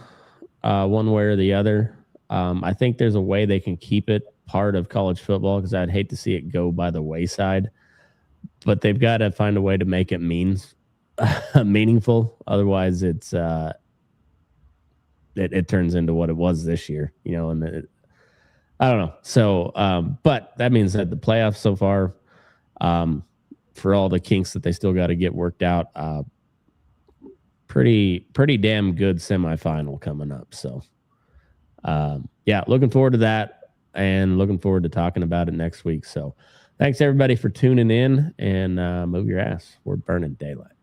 one way or the other. I think there's a way they can keep it part of college football, because I'd hate to see it go by the wayside. But they've got to find a way to make it meaningful. Otherwise, it turns into what it was this year, and I don't know. So, but that means that the playoffs so far, for all the kinks that they still got to get worked out, pretty damn good semifinal coming up. So, yeah, looking forward to that, and looking forward to talking about it next week. So thanks everybody for tuning in, and move your ass. We're burning daylight.